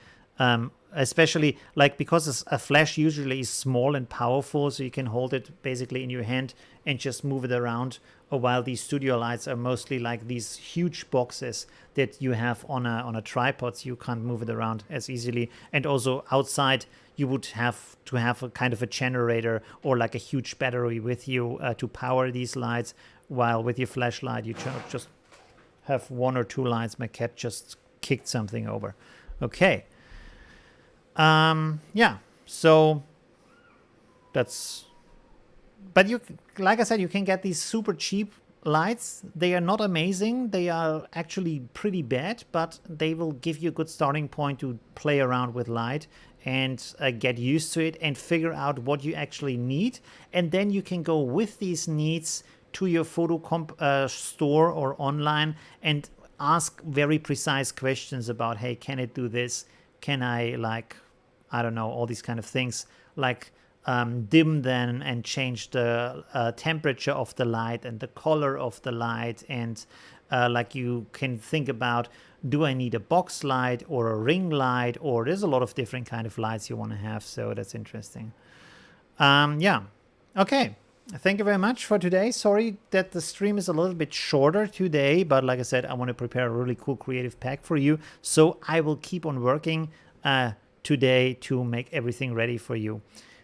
[SPEAKER 1] Especially like because a flash usually is small and powerful, so you can hold it basically in your hand and just move it around, while these studio lights are mostly like these huge boxes that you have on a tripod, so you can't move it around as easily. And also outside you would have to have a kind of a generator or like a huge battery with you to power these lights, while with your flashlight you just have one or two lights. My cat just kicked something over. Okay. Yeah, so that's, but you, like I said, you can get these super cheap lights. They are not amazing. They are actually pretty bad, but they will give you a good starting point to play around with light and get used to it and figure out what you actually need. And then you can go with these needs to your photo store or online and ask very precise questions about, hey, can it do this? Can I, like, I don't know, all these kind of things, like dim then and change the temperature of the light and the color of the light. And like you can think about, do I need a box light or a ring light? Or there's a lot of different kind of lights you want to have. So that's interesting. Yeah. Okay. Thank you very much for today. Sorry that the stream is a little bit shorter today, but like I said, I want to prepare a really cool creative pack for you. So I will keep on working today to make everything ready for you.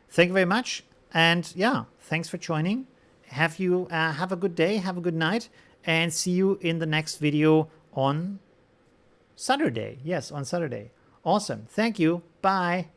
[SPEAKER 1] Thank you very much. And yeah, thanks for joining. Have a good day, have a good night, and see you in the next video on Saturday. Yes, on Saturday. Awesome. Thank you. Bye.